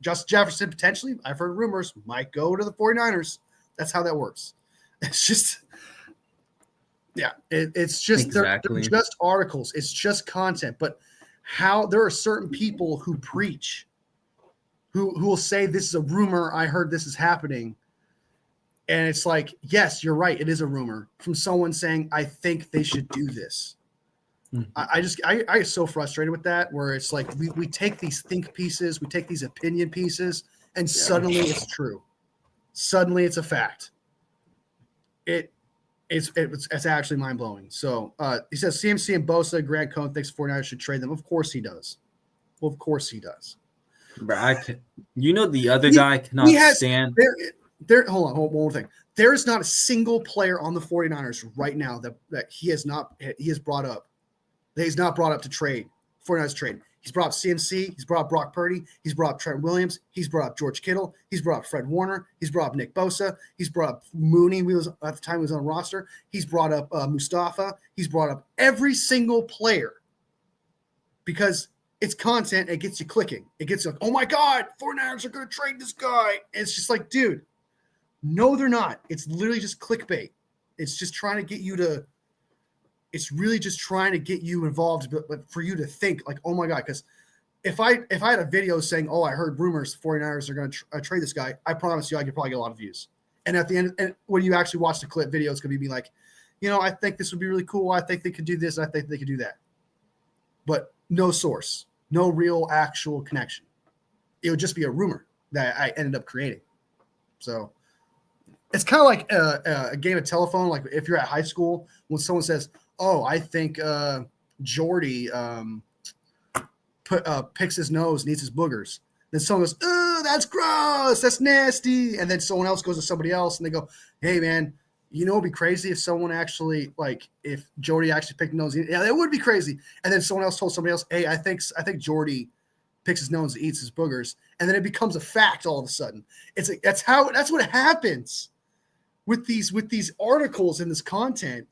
A: Justin Jefferson potentially, I've heard rumors, might go to the 49ers. That's how that works. It's just, yeah, it's just,
B: Exactly.
A: they're just articles. It's just content. But how there are certain people who preach, who will say this is a rumor. I heard this is happening. And it's like, yes, you're right. It is a rumor from someone saying, I think they should do this.
B: Mm-hmm.
A: I get so frustrated with that, where it's like we take these think pieces, we take these opinion pieces, and suddenly it's true. Suddenly it's a fact. It's actually mind blowing. So he says CMC and Bosa, Grant Cohn thinks 49ers should trade them. Of course he does. Well, of course he does.
B: But the other guy cannot stand.
A: Hold on, one more thing. There is not a single player on the 49ers right now that he has brought up. That he's not brought up to trade. 49ers trade. He's brought up CMC. He's brought up Brock Purdy. He's brought up Trent Williams. He's brought up George Kittle. He's brought up Fred Warner. He's brought up Nick Bosa. He's brought up Mooney. At the time he was on the roster. He's brought up Mustafa. He's brought up every single player because it's content. It gets you clicking. It gets you like, oh my God, 49ers are going to trade this guy. And it's just like, dude, no, they're not. It's literally just clickbait. It's just trying to get you to. It's really just trying to get you involved, but for you to think like, oh my God, because if I had a video saying, oh, I heard rumors 49ers are going to trade this guy, I promise you I could probably get a lot of views. And at the end, and when you actually watch the clip video, it's going to be like, I think this would be really cool. I think they could do this. I think they could do that. But no source, no real actual connection. It would just be a rumor that I ended up creating. So it's kind of like a game of telephone. Like if you're at high school, when someone says, oh, I think Jordy picks his nose, needs his boogers. Then someone goes, oh, that's gross. That's nasty. And then someone else goes to somebody else and they go, hey, man, it'd be crazy if someone actually, like, if Jordy actually picked the nose. Yeah, that would be crazy. And then someone else told somebody else, hey, I think Jordy picks his nose and eats his boogers. And then it becomes a fact all of a sudden. It's like, that's what happens with these articles and this content.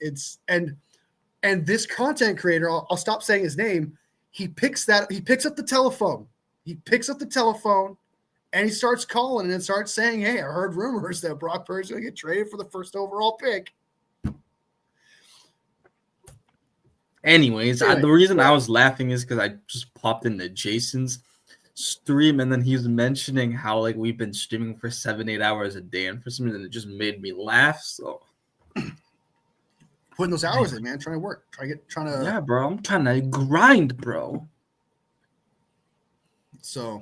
A: And this content creator, I'll stop saying his name. He picks up the telephone. And he starts calling and starts saying, hey, I heard rumors that Brock Purdy's going to get traded for the first overall pick.
B: Anyways, the reason I was laughing is because I just popped into Jason's stream and then he was mentioning how like we've been streaming for 7-8 hours a day, and for some reason it just made me laugh. So
A: putting those hours in, man, trying to work,
B: yeah, bro, I'm trying to grind, bro.
A: So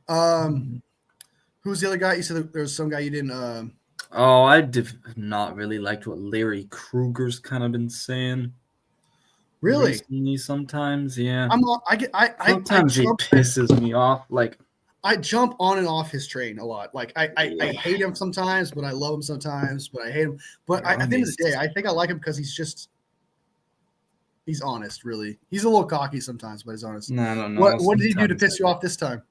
A: who's the other guy? You said there was some guy you didn't
B: I did not really liked what Larry Kruger's kind of been saying.
A: Really?
B: Recently, sometimes, yeah.
A: Sometimes
B: he pisses me off. Like,
A: I jump on and off his train a lot. Like I hate him sometimes, but I love him sometimes, but I hate him. But at the end of the day, I think I like him because he's honest, really. He's a little cocky sometimes, but he's honest.
B: No.
A: What did he do to piss you off this time?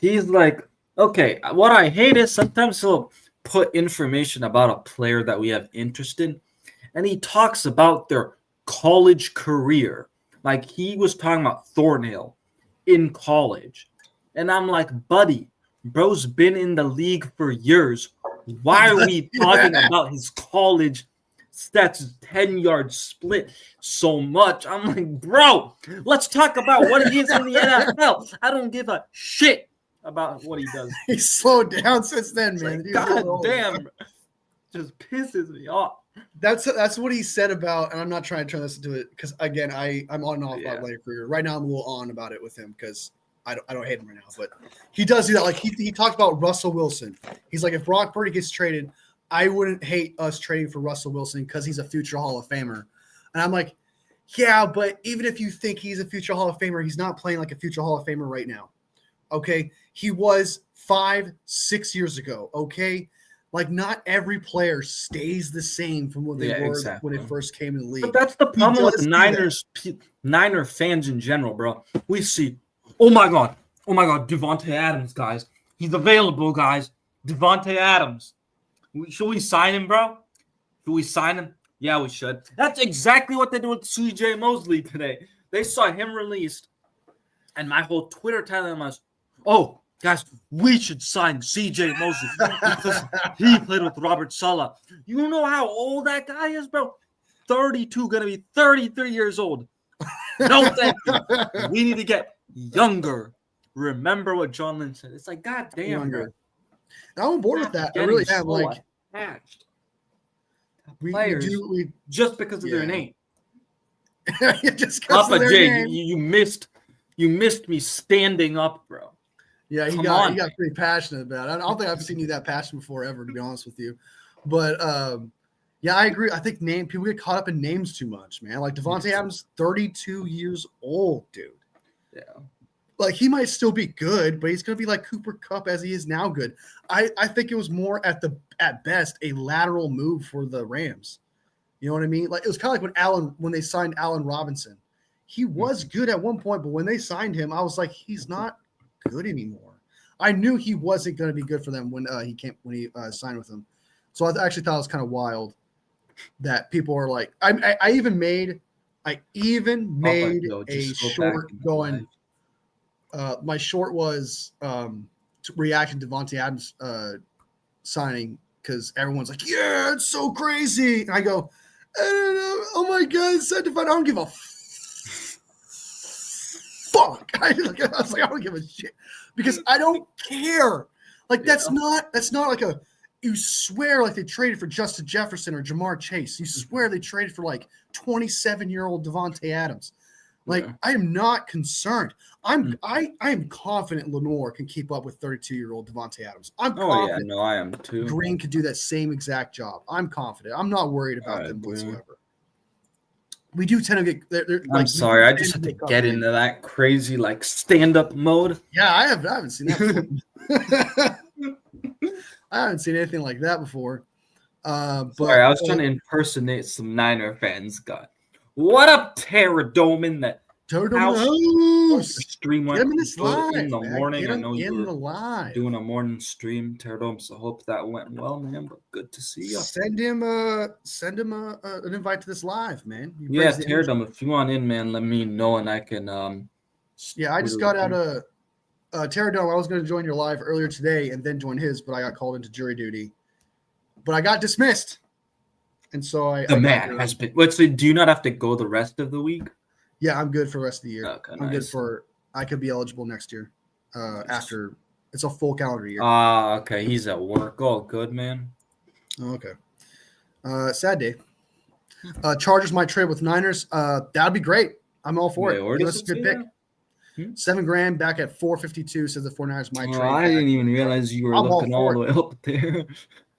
B: He's like, Okay, what I hate is sometimes he'll put information about a player that we have interest in, and he talks about their college career. Like he was talking about Thornhill in college. And I'm like, buddy, bro's been in the league for years. Why are we talking about his college stats, 10-yard split so much? I'm like, bro, let's talk about what he is in the NFL. I don't give a shit about what he does.
A: He's slowed down since then,
B: It's
A: man.
B: like, God damn, just pisses me off.
A: That's what he said about, and I'm not trying to turn this into it because again, I'm on and off about Larry Krueger. Right now, I'm a little on about it with him because I don't hate him right now, but he does do that. Like he talked about Russell Wilson. He's like, if Brock Purdy gets traded, I wouldn't hate us trading for Russell Wilson because he's a future Hall of Famer. And I'm like, yeah, but even if you think he's a future Hall of Famer, he's not playing like a future Hall of Famer right now. Okay, he was 5-6 years ago. Okay. Like, not every player stays the same from what they were when it first came in the league.
B: But that's the problem with the Niner fans in general, bro. We see, oh my God, Devontae Adams, guys. He's available, guys. Devontae Adams. Should we sign him, bro? Should we sign him? Yeah, we should. That's exactly what they did with C.J. Mosley today. They saw him released, and my whole Twitter timeline was, oh, guys, we should sign C.J. Mosley because he played with Robert Saleh. You know how old that guy is, bro? 32, going to be 33 years old. No, thank you. We need to get younger. Remember what John Lynch said. It's like, God damn,
A: younger. I'm on board with that. I really am. Like,
B: attached.
A: We
B: just because of their name.
A: Just Papa J, name.
B: You missed me standing up, bro.
A: Yeah, he got pretty passionate about it. I don't think I've seen you that passionate before ever, to be honest with you. But yeah, I agree. I think people get caught up in names too much, man. Like Devontae Adams, 32 years old, dude.
B: Yeah.
A: Like he might still be good, but he's gonna be like Cooper Kupp as he is now good. I think it was more at best a lateral move for the Rams. You know what I mean? Like it was kind of like when they signed Allen Robinson. He was good at one point, but when they signed him, I was like, he's not good anymore. I knew he wasn't going to be good for them when he signed with them. So I actually thought it was kind of wild that people are like, I even made a short going. My short was reaction to Devontae Adams signing because everyone's like, yeah, it's so crazy. And I go, oh my God, it's so divine. I don't give a fuck. I was like, I don't give a shit because I don't care. Like that's not like you swear like they traded for Justin Jefferson or Jamar Chase. You swear they traded for like 27-year-old Devontae Adams. Like I am not concerned. I am confident Lenore can keep up with 32-year-old Devontae Adams. I'm confident.
B: I am too.
A: Green could do that same exact job. I'm confident. I'm not worried about them whatsoever. We do tend to get.
B: I'm sorry, I just had to get into that crazy like stand-up mode.
A: Yeah, I haven't seen that before. I haven't seen anything like that before. But
B: sorry, I was trying to impersonate some Niner fans. God, what up, Terradome in the house? Stream went in the morning. I know you were doing a morning stream, Terradome. So hope that went well, man. But good to see you.
A: Send him an invite to this live, man.
B: Yeah, Terradome, if you want in, man, let me know and I can.
A: Yeah, I just got out of Terradome. I was going to join your live earlier today and then join his, but I got called into jury duty. But I got dismissed, and so
B: man has been. Wait, so do you not have to go the rest of the week?
A: Yeah, I'm good for the rest of the year.
B: Okay,
A: I'm good for. I could be eligible next year. After it's a full calendar year.
B: Okay. He's at work. Oh, good, man.
A: Okay. Sad day. Chargers might trade with Niners. That'd be great. I'm all for it. That's a good pick. $7,000 back at 452 says the 49ers might trade.
B: I didn't even realize you were looking all the way up there.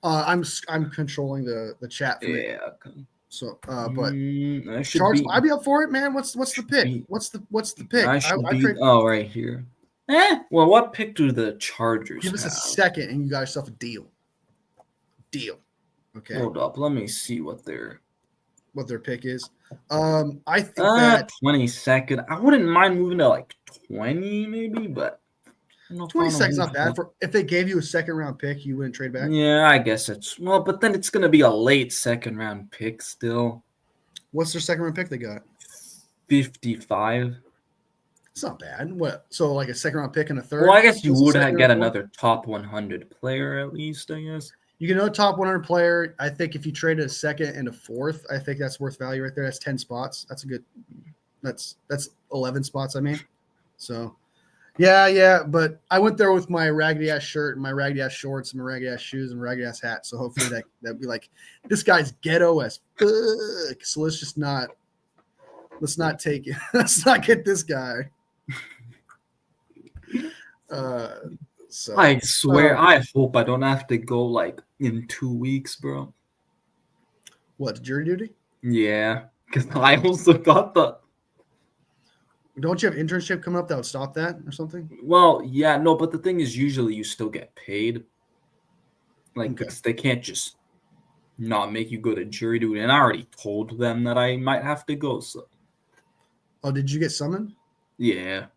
A: I'm controlling the chat for me.
B: Yeah. Okay.
A: So, but Chargers, I'd be up for it, man. What's the pick? What's the pick?
B: Right here. Well, what pick do the Chargers
A: give us a second, and you got yourself a deal. Okay.
B: Hold up. Let me see what their
A: pick is. I think that
B: 22nd. I wouldn't mind moving to like 20, maybe, but
A: 20 seconds not bad. For if they gave you a second round pick, you wouldn't trade back.
B: Yeah, I guess but then it's gonna be a late second round pick still.
A: What's their second round pick they got?
B: 55.
A: It's not bad. What? So like a second round pick and a third?
B: Well, I guess you would get
A: fourth?
B: another top 100 player at least, I guess.
A: You get another top 100 player. I think if you traded a second and a fourth, I think that's worth value right there. That's 10 spots. That's a good. That's 11 spots. I mean, so yeah. But I went there with my raggedy ass shirt and my raggedy ass shorts and my raggedy ass shoes and my raggedy ass hat. So hopefully that'd be like, this guy's ghetto as fuck. So let's not take it. Let's not get this guy. So
B: I swear, I hope I don't have to go like in 2 weeks, bro.
A: What, jury duty?
B: Yeah, because I also got the.
A: Don't you have internship coming up that would stop that or something?
B: Well, yeah, no, but the thing is, usually you still get paid. Like, because they can't just not make you go to jury duty. And I already told them that I might have to go. So.
A: Oh, did you get summoned?
B: Yeah.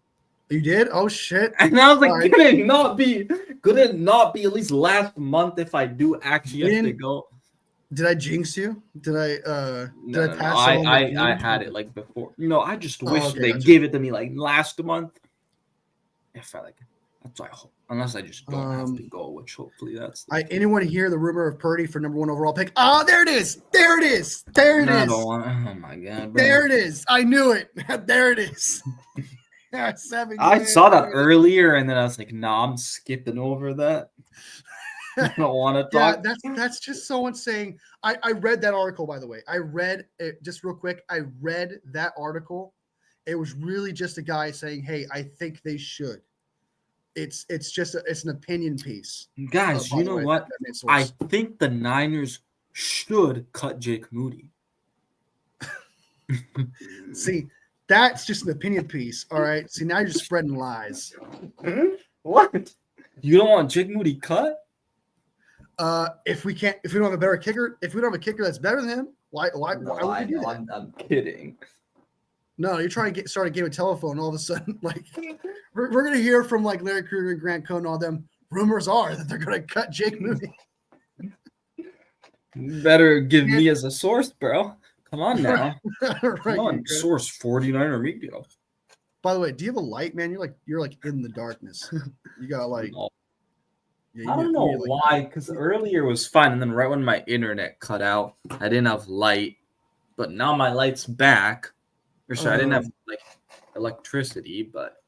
A: You did? Oh shit!
B: And I was like, could it not be at least last month if I do actually have to go?
A: Did I jinx you? Did I pass?
B: I had it like before. I just wish they
A: gotcha.
B: gave it to me like last month. If I like, that's what I hope. Unless I just don't have to go, which hopefully that's.
A: Anyone hear the rumor of Purdy for #1 overall pick? Oh, there it is! There it is! There it is!
B: Oh my god!
A: Bro. There it is! I knew it! There it is! 7
B: I saw that earlier, and then I was like, "Nah, I'm skipping over that. I don't want to talk."
A: Yeah, that's just someone saying. I read that article, by the way. I read it just real quick. I read that article. It was really just a guy saying, "Hey, I think they should." It's just it's an opinion piece.
B: Guys, you know what? I think the Niners should cut Jake Moody.
A: See. That's just an opinion piece. All right. See, now you're just spreading lies.
B: What? You don't want Jake Moody cut?
A: If we don't have a better kicker, if we don't have a kicker that's better than him, why would we do that?
B: I'm kidding.
A: No, you're trying to start a game of telephone. All of a sudden, like we're gonna hear from like Larry Krueger and Grant Cohn. All them rumors are that they're gonna cut Jake Moody.
B: Better give me as a source, bro. Come on now.
A: Right,
B: come on, source 49ermedia.
A: By the way, do you have a light, man? You're like in the darkness. You got like.
B: No.
A: Yeah,
B: I don't know why, because earlier was fine, and then right when my internet cut out, I didn't have light, but now my light's back. Or sorry, I didn't have like electricity, but.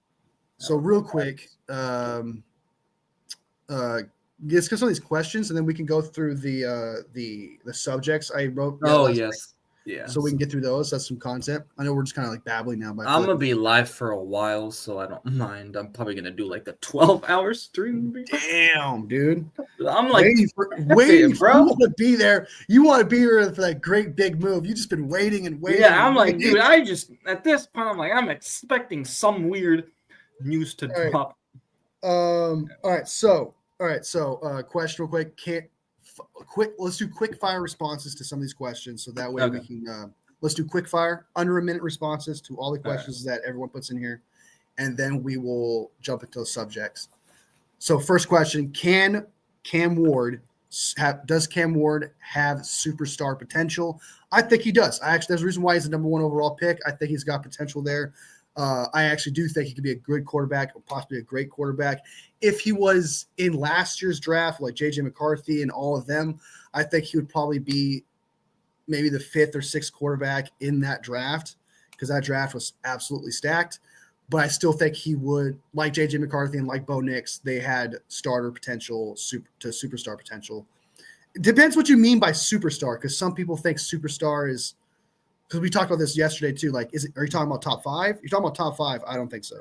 A: So real quick, let's get some of these questions, and then we can go through the subjects I wrote.
B: Oh yes.
A: Week.
B: Yeah.
A: So we can get through those. That's some content. I know we're just kind of like babbling now. But
B: I'm going to be live for a while, so I don't mind. I'm probably going to do like a 12-hour stream.
A: Damn, dude.
B: I'm like,
A: waiting for bro. You want to be there. You want to be here for that great big move. You've just been waiting and waiting.
B: Yeah, I'm like, dude, at this point, I'm expecting some weird news to drop.
A: All right. So, question real quick. Let's do quick fire responses to some of these questions, so that way we can let's do quick fire under a minute responses to all the questions that everyone puts in here, and then we will jump into the subjects. So first question: does Cam Ward have superstar potential? I think he does. There's a reason why he's the #1 overall pick. I think he's got potential there. I actually do think he could be a good quarterback, or possibly a great quarterback. If he was in last year's draft, like J.J. McCarthy and all of them, I think he would probably be maybe the 5th or 6th quarterback in that draft, because that draft was absolutely stacked. But I still think he would, like J.J. McCarthy and like Bo Nix, they had starter potential to superstar potential. It depends what you mean by superstar, because some people think superstar is – because we talked about this yesterday too. Like, are you talking about top 5? You're talking about top 5? I don't think so.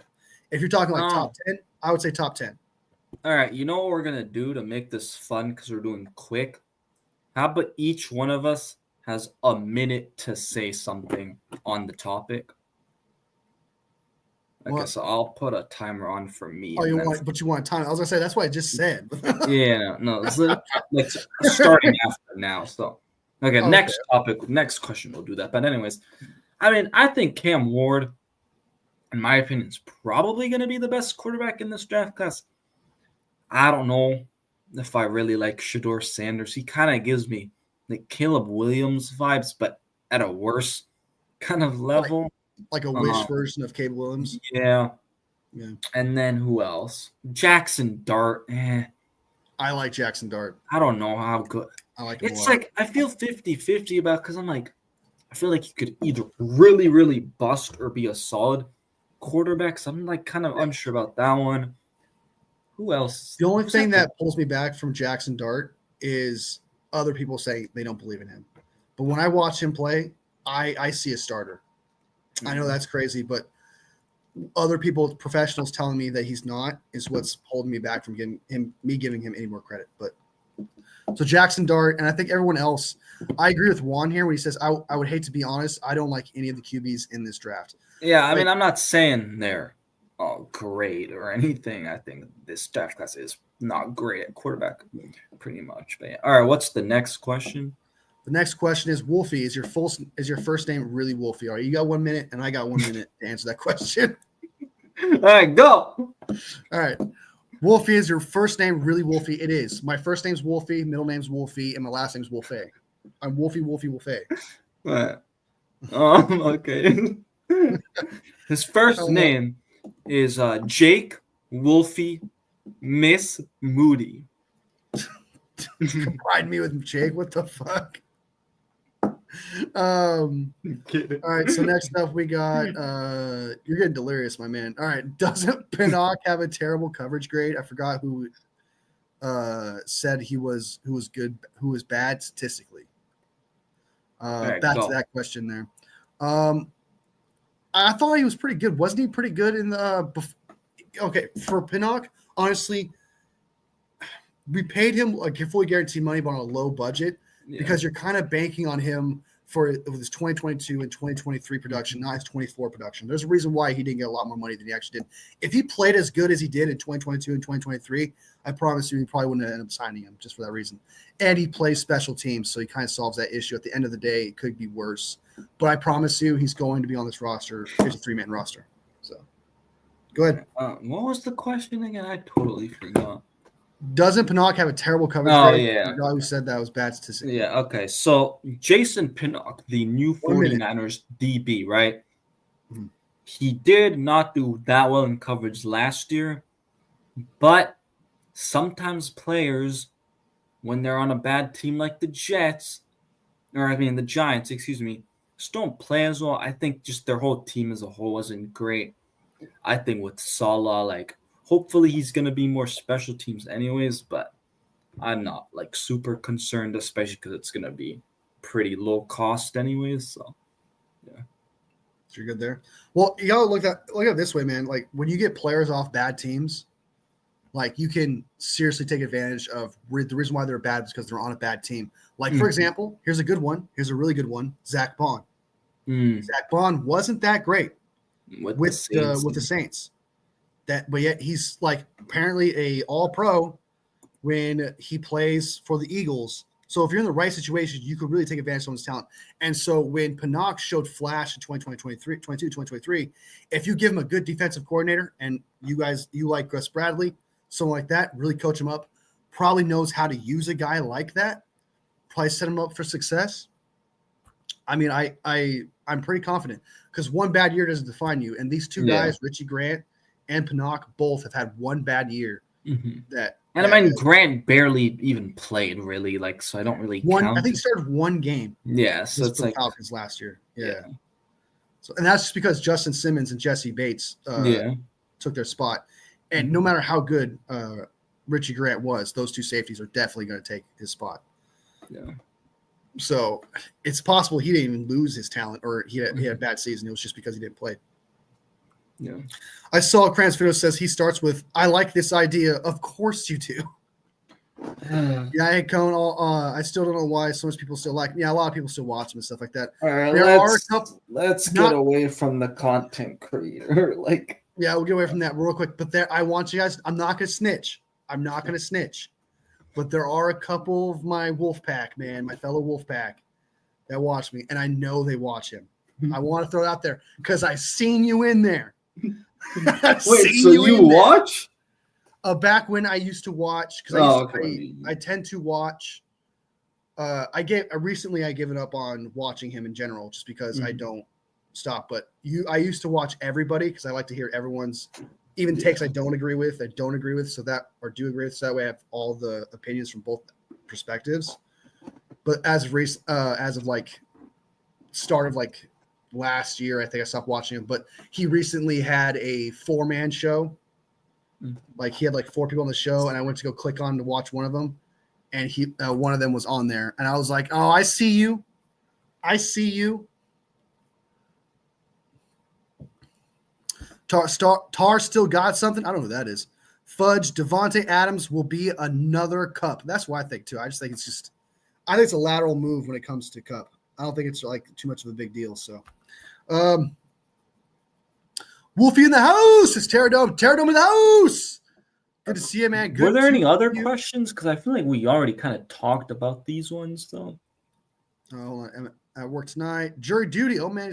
A: If you're talking like top 10, I would say top 10.
B: All right. You know what we're going to do to make this fun, because we're doing quick? How about each one of us has a minute to say something on the topic? I guess I'll put a timer on for me.
A: Oh, you want a time? I was going to say, that's what I just said.
B: Yeah, no. It's like starting after now, so. Okay, next topic, next question, we'll do that. But anyways, I think Cam Ward, in my opinion, is probably going to be the best quarterback in this draft class. I don't know if I really like Shador Sanders. He kind of gives me like Caleb Williams vibes, but at a worse kind of level.
A: Like a wish version of Caleb Williams.
B: Yeah.
A: Yeah.
B: And then who else? Jackson Dart.
A: I like Jackson Dart.
B: I don't know how good.
A: I like him
B: It's
A: a lot.
B: like I feel 50-50 about because I'm like, I feel like he could either really, really bust or be a solid quarterback. So I'm like kind of unsure about that one. Who else?
A: The only thing that pulls me back from Jackson Dart is other people say they don't believe in him. But when I watch him play, I see a starter. I know that's crazy, but other people, professionals telling me that he's not is what's holding me back from giving him any more credit. But so Jackson Dart, and I think everyone else, I agree with Juan here when he says, I would hate to be honest, I don't like any of the QBs in this draft.
B: Yeah, I mean, I'm not saying they're great or anything. I think this draft class is not great at quarterback, pretty much. But yeah. All right, what's the next question?
A: The next question is Wolfie. Is your first name really Wolfie? All right, you got 1 minute, and I got 1 minute to answer that question.
B: All right, go.
A: All right. Wolfie, is your first name really Wolfie? It is. My first name's Wolfie, middle name's Wolfie, and my last name's Wolfie. I'm Wolfie.
B: Right. Okay. His first name is Jake Wolfie Miss Moody.
A: Provide me with Jake. What the fuck? All right, so next up we got you're getting delirious, my man. All right, doesn't Pinnock have a terrible coverage grade? I forgot who said who was good, who was bad statistically. Back to that question there. I thought he was pretty good. Wasn't he pretty good in the okay, for Pinnock, honestly, we paid him like fully guaranteed money but on a low budget. Yeah. Because you're kind of banking on him for his 2022 and 2023 production, not his 24 production. There's a reason why he didn't get a lot more money than he actually did. If he played as good as he did in 2022 and 2023, I promise you he probably wouldn't end up signing him just for that reason. And he plays special teams, so he kind of solves that issue. At the end of the day, it could be worse. But I promise you he's going to be on this roster, 53-man roster. So go ahead.
B: What was the question again? I totally forgot.
A: Doesn't Pinnock have a terrible coverage grade? Yeah. The guy who said that was bad statistics.
B: Yeah, okay. So Jason Pinnock, the new 49ers DB, right? Mm-hmm. He did not do that well in coverage last year, but sometimes players, when they're on a bad team like the Giants, just don't play as well. I think just their whole team as a whole wasn't great. I think with Salah, hopefully he's going to be more special teams anyways, but I'm not super concerned, especially because it's going to be pretty low cost anyways. So, yeah.
A: So you're good there. Well, you got to look at it this way, man. When you get players off bad teams, you can seriously take advantage of the reason why they're bad is because they're on a bad team. For example, here's a good one. Here's a really good one. Zach Bond. Zach Bond wasn't that great with the Saints. But yet he's apparently a all-pro when he plays for the Eagles. So if you're in the right situation, you could really take advantage of someone's talent. And so when Pinnock showed flash in 2023, if you give him a good defensive coordinator and you like Gus Bradley, someone like that, really coach him up, probably knows how to use a guy like that, probably set him up for success. I mean, I'm pretty confident because one bad year doesn't define you. And these two guys, Richie Grant and Pinnock, both have had one bad year.
B: Mm-hmm. Grant barely even played really, so I don't really count.
A: I think he started one game.
B: Yeah, so it's
A: Falcons last year. Yeah. So and that's just because Justin Simmons and Jesse Bates took their spot. And no matter how good Richie Grant was, those two safeties are definitely going to take his spot. Yeah. So it's possible he didn't even lose his talent or he had a bad season. It was just because he didn't play. Yeah. I saw Kranz video says he starts with, I like this idea. Of course you do. Yeah, hey, Cone, I still don't know why so much people still like him. Yeah, a lot of people still watch him and stuff like that.
B: All right, let's get away from the content creator.
A: Yeah, we'll get away from that real quick. But I want you guys, I'm not going to snitch. But there are a couple of my Wolfpack, man, my fellow Wolfpack that watch me, and I know they watch him. I want to throw it out there because I've seen you in there.
B: Wait, so you watch?
A: Back when I used to watch, because I tend to watch. I recently given up on watching him in general just because I don't stop. But I used to watch everybody because I like to hear everyone's even takes I don't agree with, so that or do agree with. So that way I have all the opinions from both perspectives. But as of like start of like last year, I think I stopped watching him. But he recently had a 4-man show. Like he had like 4 people on the show, and I went to go click on to watch one of them, and one of them was on there, and I was like, "Oh, I see you. Tar still got something. I don't know who that is. Fudge Devontae Adams will be another Cup. That's what I think too. I just think it's a lateral move when it comes to Cup. I don't think it's like too much of a big deal. So, Wolfie in the house. It's Terradome in the house. Good to see you, man. Good.
B: Were there any other questions? Because I feel like we already kind of talked about these ones, though.
A: Oh, hold on. At work tonight. Jury duty. Oh, man.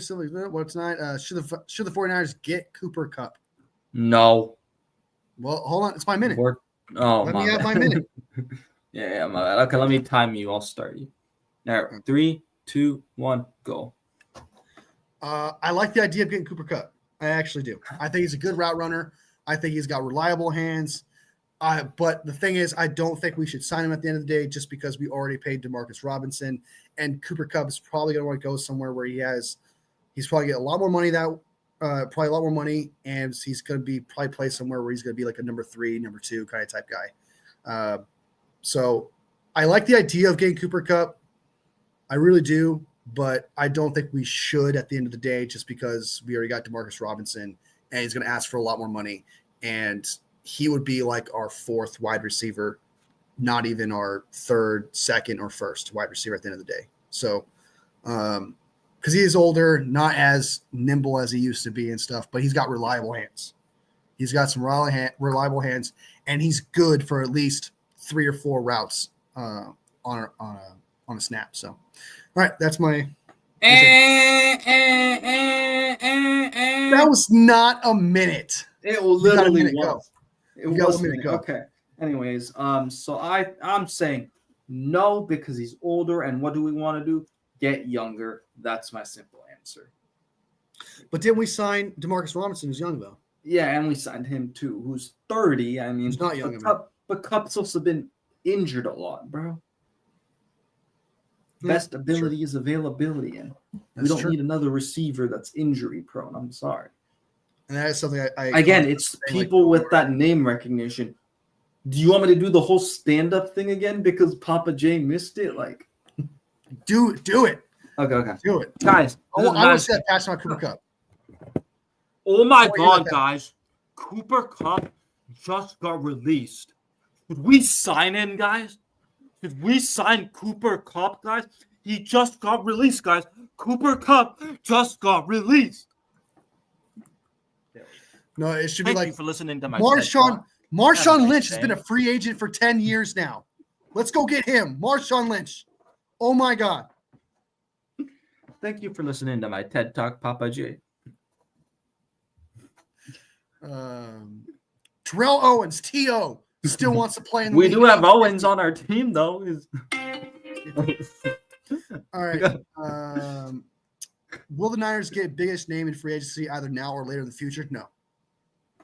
A: What tonight? Should the 49ers get Cooper Kupp?
B: No.
A: Well, hold on. It's my minute.
B: Let
A: me have my minute.
B: Yeah, my bad. Okay, let me time you. I'll start you. All right. 3, 2, 1, go.
A: I like the idea of getting Cooper Kupp. I actually do. I think he's a good route runner. I think he's got reliable hands. But the thing is, I don't think we should sign him at the end of the day just because we already paid Demarcus Robinson, and Cooper Kupp is probably going to want to go somewhere where he's probably get a lot more money and he's going to be probably play somewhere where he's going to be like a number 3, number 2 kind of type guy. So I like the idea of getting Cooper Kupp. I really do, but I don't think we should at the end of the day just because we already got Demarcus Robinson and he's going to ask for a lot more money, and he would be like our 4th wide receiver, not even our 3rd, 2nd, or 1st wide receiver at the end of the day. So, because he is older, not as nimble as he used to be and stuff, but he's got reliable hands. He's got some reliable hands, and he's good for at least 3 or 4 routes on a snap. So, all right, that's my. That was not a minute.
B: It literally was.
A: Go.
B: It was okay. Anyways, so I'm saying no because he's older, and what do we want to do? Get younger. That's my simple answer.
A: But didn't we sign Demarcus Robinson, who's young though?
B: Yeah, and we signed him too, who's 30. I mean,
A: he's not young.
B: But Kupp's also been injured a lot, bro. Best ability is availability, and we don't need another receiver that's injury prone. I'm sorry.
A: And that is something
B: it's people with that name recognition. Do you want me to do the whole stand-up thing again because Papa J missed it? Like,
A: do it.
B: Okay.
A: Do it,
B: guys.
A: I want to see that pass on Cooper Kupp.
B: Oh my God, guys! Cooper Kupp just got released. Should we sign him, guys? Should we sign Cooper Kupp, guys? He just got released, guys. Cooper Kupp just got released.
A: No, it should
B: Thank
A: be like
B: you for listening to my
A: Marshawn Lynch has been a free agent for 10 years now. Let's go get him. Marshawn Lynch. Oh my God.
B: Thank you for listening to my TED Talk, Papa J.
A: Terrell Owens, T.O. still wants to play in the
B: league. We do have
A: 50.
B: Owens on our team, though.
A: All right. Will the Niners get biggest name in free agency either now or later in the future? No.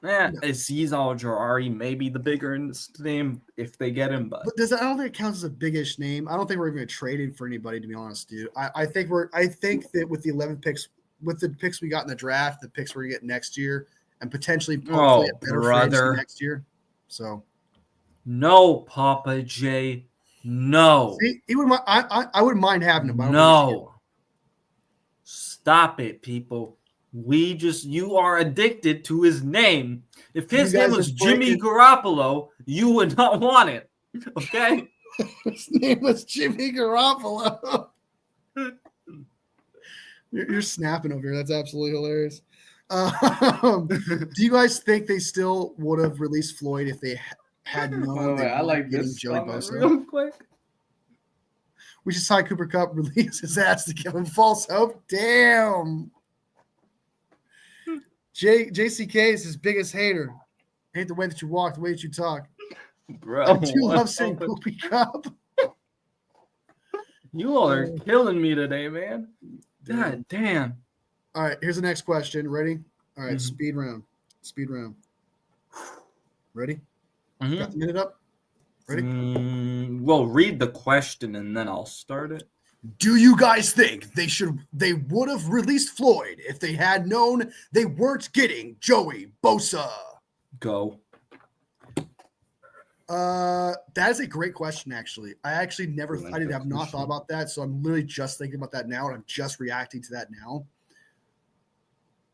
B: Yeah, Azeez Al-Jurari may be the bigger name if they get him, but
A: I don't think it counts as a biggish name. I don't think we're even going to trade him for anybody, to be honest, dude. I think that with the 11 picks, with the picks we got in the draft, the picks we're going to get next year, and potentially hopefully a better free agency next year. So,
B: no, Papa J, no.
A: See, I wouldn't mind having him.
B: No, stop it, people. You are addicted to his name. If his name was Jimmy Garoppolo, you would not want it. Okay?
A: His name was Jimmy Garoppolo. You're snapping over here. That's absolutely hilarious. Do you guys think they still would have released Floyd if they had known
B: I like this
A: Joey Bosa?
B: Real quick.
A: We should sign Cooper Kupp, release his ass to give him false hope. Damn. JCK is his biggest hater. hate the way that you walk, the way that you talk.
B: Bro,
A: I do love saying poopy cup.
B: You all are killing me today, man. God damn.
A: All right, here's the next question. Ready? All right,
B: Mhm.
A: speed round. Speed round. Ready?
B: Mhm.
A: Got the minute up? Ready?
B: Well, read the question and then I'll start it.
A: Do you guys think they would have released Floyd if they had known they weren't getting Joey Bosa?
B: Go.
A: That is a great question, actually. I actually have not thought about that, so I'm literally just thinking about that now, and I'm just reacting to that now.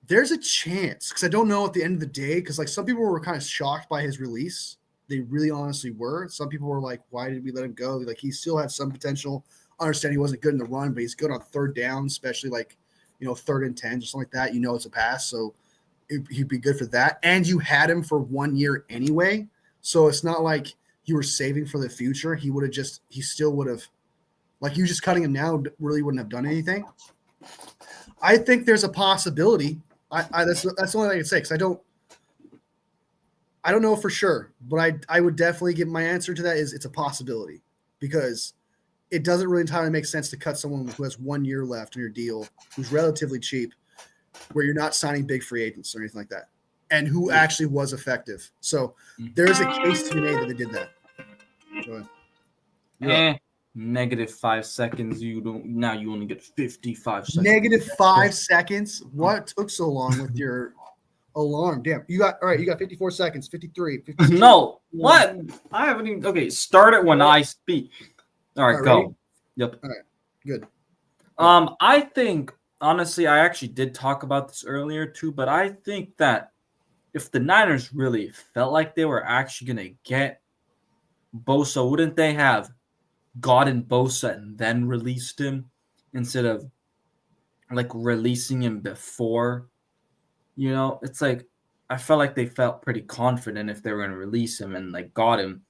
A: There's a chance, because I don't know at the end of the day, because like some people were kind of shocked by his release. They really honestly were. Some people were like, why did we let him go? Like, he still had some potential. I understand he wasn't good in the run, but he's good on third down, especially like, 3rd and 10, just like that. It's a pass, so he'd be good for that. And you had him for 1 year anyway, so it's not like you were saving for the future. He still would have, like, you just cutting him now really wouldn't have done anything. I think there's a possibility. That's the only thing I can say, because I don't know for sure, but I would definitely give my answer to that is it's a possibility, because it doesn't really entirely make sense to cut someone who has 1 year left on your deal, who's relatively cheap, where you're not signing big free agents or anything like that, and who actually was effective. So there's a case to be made that they did that. Go ahead.
B: -5 seconds. You only get 55 seconds.
A: -5 seconds. What took so long with your alarm? Damn. You got 54 seconds, 53, 52.
B: No. What? I haven't even. Okay, start it when I speak. All right, go.
A: Ready?
B: Yep.
A: All right. Good.
B: I think, honestly, I actually did talk about this earlier too, but I think that if the Niners really felt like they were actually going to get Bosa, wouldn't they have gotten Bosa and then released him instead of like releasing him before? It's like I felt like they felt pretty confident if they were going to release him and like got him.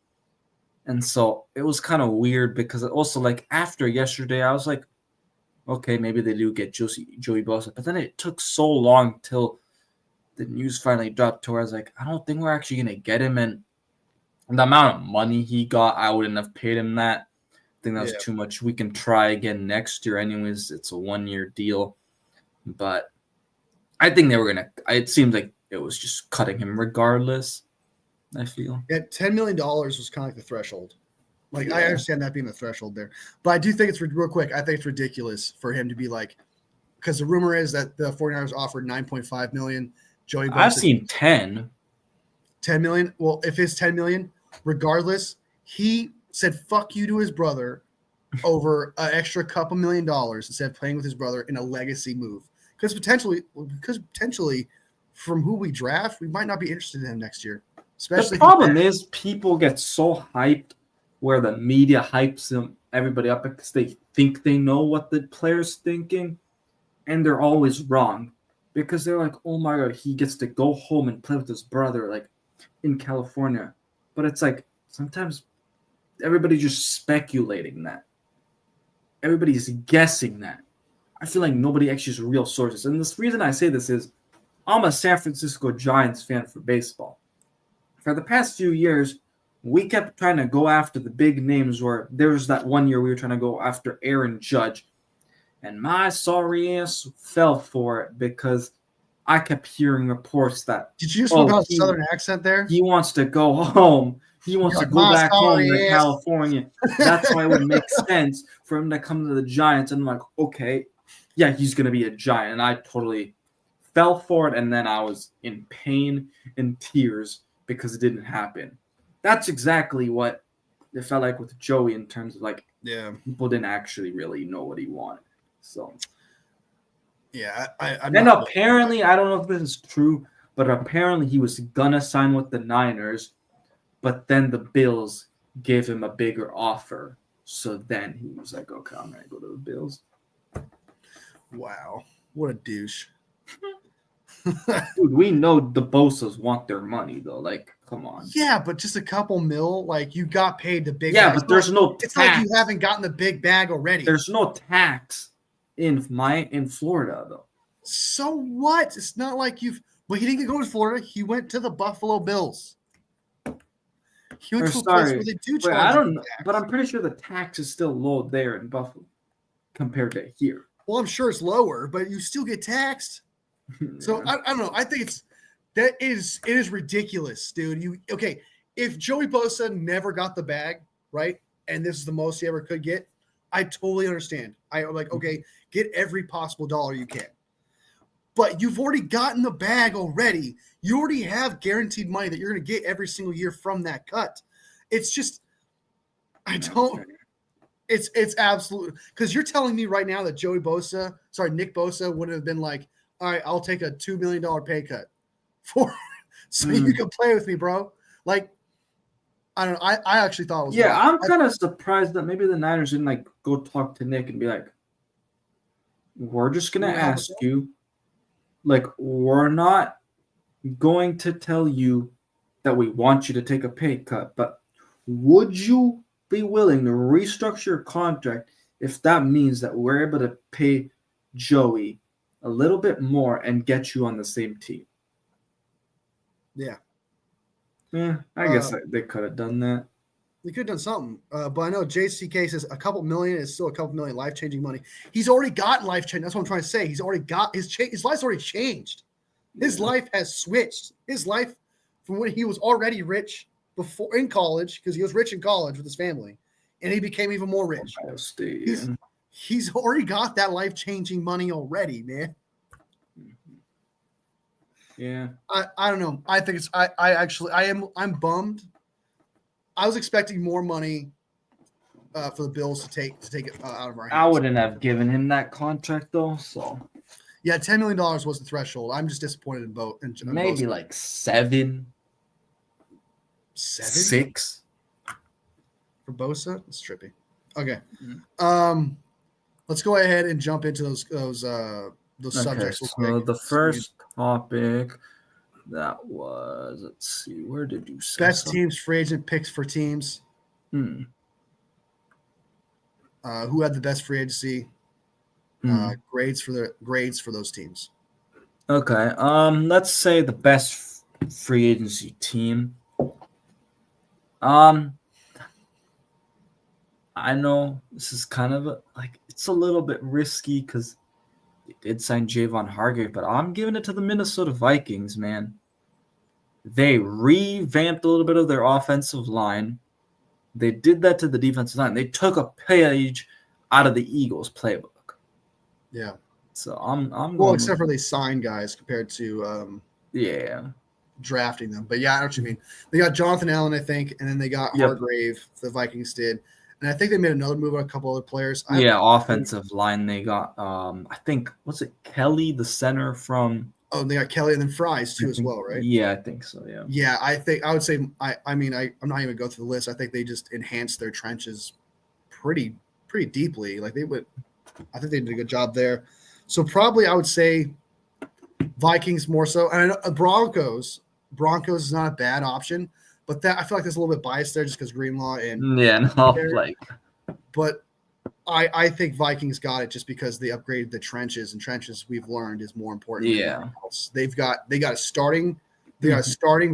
B: And so it was kind of weird, because also like after yesterday, I was like, okay, maybe they do get Joey Bosa. But then it took so long till the news finally dropped to where I was like, I don't think we're actually going to get him. And the amount of money he got, I wouldn't have paid him that. I think that was too much. We can try again next year anyways. It's a 1-year deal. But I think they were going to – it seemed like it was just cutting him regardless, I feel.
A: Yeah, $10 million was kind of like the threshold. Like, I understand that being the threshold there. But I do think it's – real quick, I think it's ridiculous for him to be like – because the rumor is that the 49ers offered $9.5 million. Joey Bosa,
B: I've seen 10.
A: $10 million? Well, if it's $10 million, regardless, he said fuck you to his brother over an extra couple $1 million instead of playing with his brother in a legacy move. Because potentially, from who we draft, we might not be interested in him next year. Especially
B: the problem is people get so hyped where the media hypes them, everybody up, because they think they know what the player's thinking, and they're always wrong. Because they're like, oh my God, he gets to go home and play with his brother, like in California. But it's like sometimes everybody's just speculating that. Everybody's guessing that. I feel like nobody actually has real sources. And the reason I say this is I'm a San Francisco Giants fan for baseball. For the past few years, we kept trying to go after the big names, where there was that 1 year we were trying to go after Aaron Judge. And my sorry ass fell for it, because I kept hearing reports that
A: did you just look out a southern accent there?
B: He wants to go home. He wants to go back home to California. That's why it would make sense for him to come to the Giants. And I'm like, okay, yeah, he's going to be a Giant. And I totally fell for it. And then I was in pain and tears because it didn't happen. That's exactly what it felt like with Joey, in terms of like, people didn't actually really know what he wanted. So,
A: yeah,
B: apparently, I don't know if this is true, but apparently he was gonna sign with the Niners, but then the Bills gave him a bigger offer. So then he was like, okay, I'm gonna go to the Bills.
A: Wow, what a douche.
B: Dude, we know the Bosas want their money though. Like, come on.
A: Yeah, but just a couple mil, like you got paid the big.
B: Yeah, but there's no tax.
A: It's like you haven't gotten the big bag already.
B: There's no tax in Florida though.
A: So what? It's not like you've. But he didn't go to Florida. He went to the Buffalo Bills. You went
B: Or
A: to a place where
B: sorry,
A: they do
B: wait,
A: charge
B: I
A: you
B: don't know,
A: tax.
B: but I'm pretty sure the tax is still low there in Buffalo compared to here.
A: Well, I'm sure it's lower, but you still get taxed. So
B: Yeah.
A: I don't know. I think it is ridiculous, dude. If Joey Bosa never got the bag, right, and this is the most he ever could get, I totally understand. I'm like, okay, get every possible dollar you can. But you've already gotten the bag already. You already have guaranteed money that you're going to get every single year from that cut. It's just, I don't. It's absolutely because you're telling me right now that Nick Bosa would have been like, all right, I'll take a $2 million pay cut for so you can play with me, bro. Like, I don't know. I actually thought it was
B: Yeah,
A: wild.
B: I'm kind of surprised that maybe the Niners didn't like go talk to Nick and be like, we're just gonna ask you, like, we're not going to tell you that we want you to take a pay cut, but would you be willing to restructure your contract if that means that we're able to pay Joey a little bit more and get you on the same team?
A: Yeah.
B: Yeah, I guess they could have done that.
A: They could have done something. But I know JCK says a couple million is still a couple million life-changing money. He's already gotten life-changing. That's what I'm trying to say. He's already got his life's already changed. His life has switched. His life from when he was already rich before in college, because he was rich in college with his family, and he became even more rich.
B: Ohio State,
A: He's already got that life-changing money already, man.
B: Yeah.
A: I don't know. I think I'm bummed. I was expecting more money for the Bills to take it out of our hands.
B: I wouldn't have given him that contract though. So
A: yeah, $10 million was the threshold. I'm just disappointed in both.
B: Maybe like 7, 6
A: for Bosa. It's trippy. Okay, let's go ahead and jump into those subjects.
B: So the first topic that was, let's see, where did you say
A: best teams, free agent picks for teams? Who had the best free agency? Grades for those teams.
B: Okay. Let's say the best free agency team. I know this is kind of it's a little bit risky because they did sign Javon Hargrave, but I'm giving it to the Minnesota Vikings, man. They revamped a little bit of their offensive line. They did that to the defensive line. They took a page out of the Eagles playbook.
A: Yeah.
B: So I'm
A: well, except for they signed guys compared to drafting them. But yeah, I know what you mean. They got Jonathan Allen, I think, and then they got Hargrave. The Vikings did, and I think they made another move on a couple other players.
B: Offensive line. They got I think what's it, Kelly, the center from.
A: Oh, they got Kelly and then Fries too, as well, right?
B: Yeah, I think so. Yeah.
A: Yeah, I would say I'm not even go through the list. I think they just enhanced their trenches pretty deeply. I think they did a good job there. So probably I would say Vikings more so. And Broncos is not a bad option, but that I feel like there's a little bit biased there just because Greenlaw and But I think Vikings got it just because they upgraded the trenches, and trenches we've learned is more important than anything else. They got a starting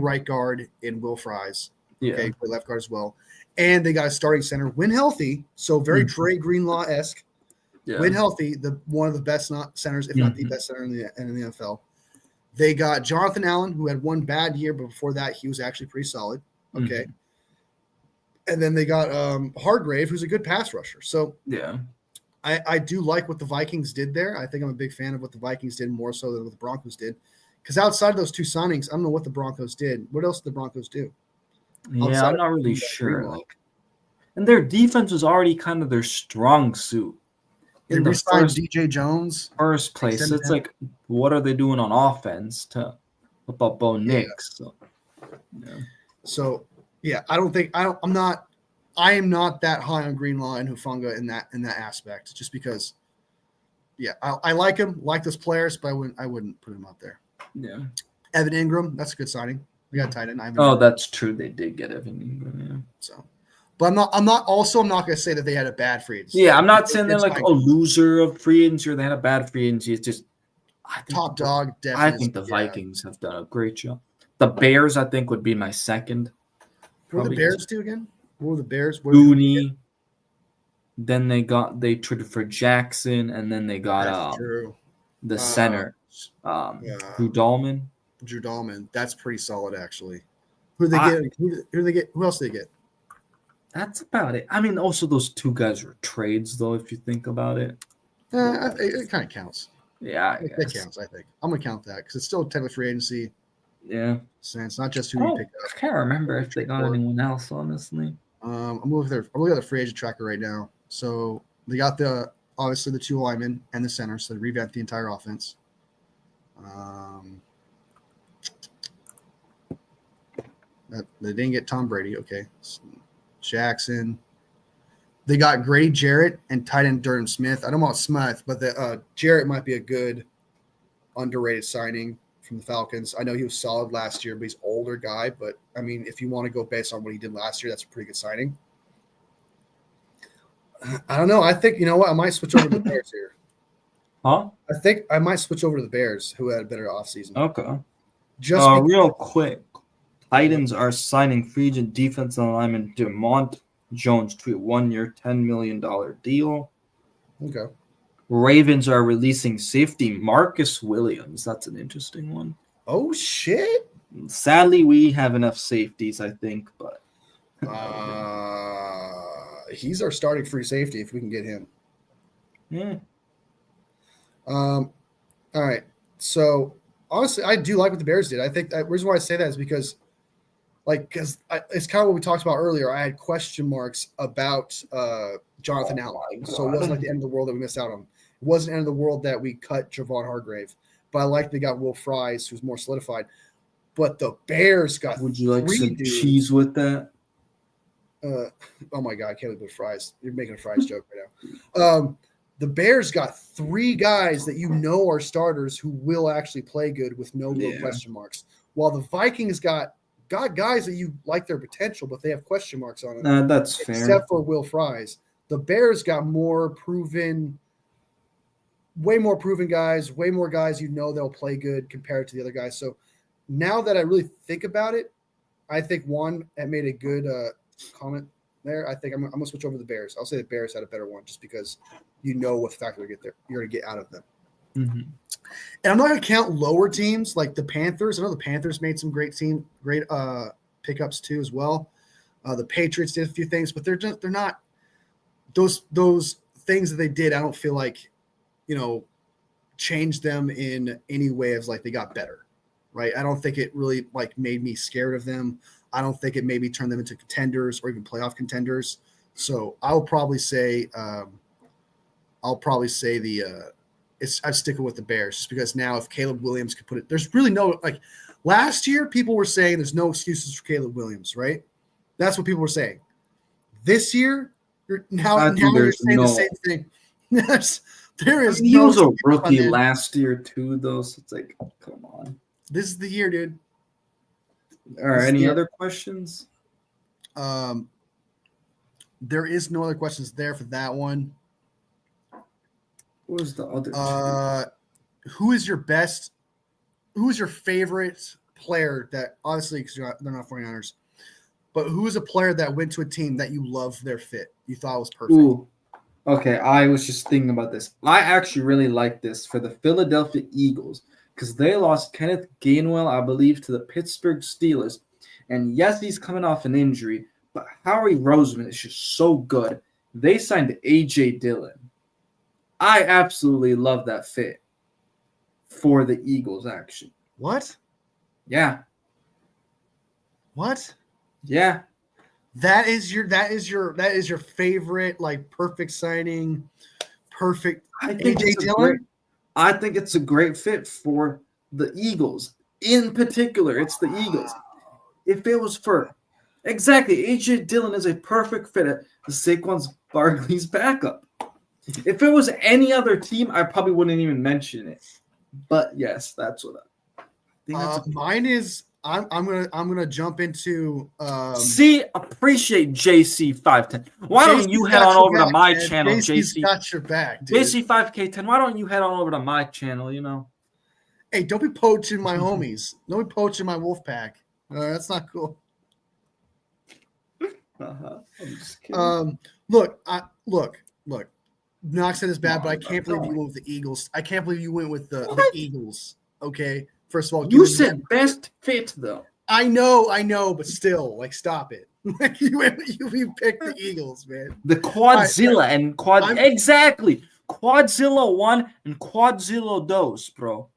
A: right guard in Will Fries. Okay, play left guard as well. And they got a starting center when healthy, so very Dre Greenlaw-esque. Yeah. When healthy, one of the best centers, if not the best center in the NFL. They got Jonathan Allen, who had one bad year, but before that, he was actually pretty solid. Okay. And then they got Hargrave, who's a good pass rusher. So I do like what the Vikings did there. I think I'm a big fan of what the Vikings did more so than what the Broncos did. Because outside of those two signings, I don't know what the Broncos did. What else did the Broncos do?
B: Yeah, I'm not really sure. And their defense was already kind of their strong suit.
A: In the first DJ Jones.
B: First place. It's like, what are they doing on offense to whip up Bo Nix?
A: So I am not that high on Greenlaw and Hufanga in that aspect, just because I like him, like those players, but I wouldn't put him out there.
B: Yeah.
A: Evan Ingram, that's a good signing. We got tight end.
B: That's true. They did get Evan Ingram, yeah.
A: So but I'm not going to say that they had a bad free agency.
B: Yeah, I'm not saying they're like a loser of free agency or they had a bad free agency. It's just
A: top dog. Definitely.
B: I think the Vikings have done a great job. The Bears, I think, would be my second.
A: What did
B: Probably
A: the Bears do again? What were the Bears?
B: Booney. Then they traded for Jackson, and then they got
A: That's true.
B: the center, Drew Dahlman.
A: Drew Dahlman. That's pretty solid, actually. Who they get? Who they get? Who else did they get?
B: That's about it. I mean, also those two guys were trades, though, if you think about it.
A: It kind of counts.
B: Yeah,
A: it counts. I think I'm gonna count that because it's still technically free agency.
B: Yeah,
A: so it's not just who you pick up.
B: I can't remember if they got anyone else, honestly.
A: I'm looking at the free agent tracker right now. So they got obviously the 2 linemen and the center, so they revamped the entire offense. They didn't get Tom Brady. Okay, so Jackson. They got Grady Jarrett and tight end Durham Smith. I don't want Smith, but Jarrett might be a good underrated signing from the Falcons. I know he was solid last year, but he's an older guy. But, I mean, if you want to go based on what he did last year, that's a pretty good signing. I don't know. I think, you know what? I might switch over to the Bears here.
B: Huh?
A: I think I might switch over to the Bears, who had a better offseason.
B: Okay.
A: Just
B: real quick. Titans are signing free agent defensive lineman DeMont Jones to a 1-year, $10 million deal.
A: Okay.
B: Ravens are releasing safety Marcus Williams. That's an interesting one.
A: Oh, shit.
B: Sadly, we have enough safeties, I think, but
A: he's our starting free safety if we can get him.
B: Yeah.
A: All right. So, honestly, I do like what the Bears did. I think the reason why I say that is because it's kind of what we talked about earlier. I had question marks about Jonathan Allen. So it wasn't like the end of the world that we missed out on. It wasn't the end of the world that we cut Javon Hargrave. But I like they got Will Fries, who's more solidified. But the Bears got
B: Would you like some cheese with that?
A: Oh, my God. I can't believe Fries. You're making a Fries joke right now. The Bears got 3 guys that you know are starters who will actually play good with no real question marks. While the Vikings got guys that you like their potential, but they have question marks on them.
B: That's fair.
A: Except for Will Fries. The Bears got way more proven guys, way more guys you know they'll play good compared to the other guys. So now that I really think about it, I think Juan had made a good comment there. I think I'm going to switch over to the Bears. I'll say the Bears had a better one just because you know what factor you're going to get out of them.
B: Mm-hmm.
A: And I'm not going to count lower teams like the Panthers. I know the Panthers made some great pickups too as well. The Patriots did a few things, but they're not those things that they did. I don't feel like, changed them in any way as like they got better, right? I don't think it really like made me scared of them. I don't think it maybe turned them into contenders or even playoff contenders. So I'll probably say I'm sticking with the Bears just because now if Caleb Williams could put it, there's really no like last year people were saying there's no excuses for Caleb Williams, right? That's what people were saying. This year, you're saying the same thing. There is.
B: He was a rookie last year too, though. So it's like, come on.
A: This is the year, dude.
B: All right. Any other questions?
A: There is no other questions there for that one.
B: What was the other?
A: Who is your favorite player that obviously because they're not 49ers, but who is a player that went to a team that you loved their fit? You thought was perfect.
B: Ooh. Okay, I was just thinking about this. I actually really like this for the Philadelphia Eagles because they lost Kenneth Gainwell, I believe, to the Pittsburgh Steelers. And yes, he's coming off an injury, but Howie Roseman is just so good. They signed A.J. Dillon. I absolutely love that fit for the Eagles, actually.
A: What?
B: Yeah.
A: What?
B: Yeah.
A: That is your favorite like perfect signing, perfect.
B: I think it's a great fit for the Eagles. In particular, it's the Eagles. If it was for exactly A.J. Dillon is a perfect fit at the Saquon Barkley's backup. If it was any other team, I probably wouldn't even mention it. But yes, that's what I think.
A: Mine is. I'm gonna jump into.
B: Appreciate JC510. Why don't you head on over to my channel, JC?
A: Got your back, dude.
B: JC5K10. Why don't you head on over to my channel?
A: Hey, don't be poaching my homies. Don't be poaching my wolf pack. That's not cool.
B: I'm just kidding.
A: Look. Knox said is bad, but I can't believe you went with the Eagles. I can't believe you went with the Eagles. Okay, first of all,
B: You said best fit though.
A: I know, but still, like, stop it. you picked the Eagles, man.
B: The Quadzilla and exactly. Quadzilla 1 and Quadzilla 2, bro.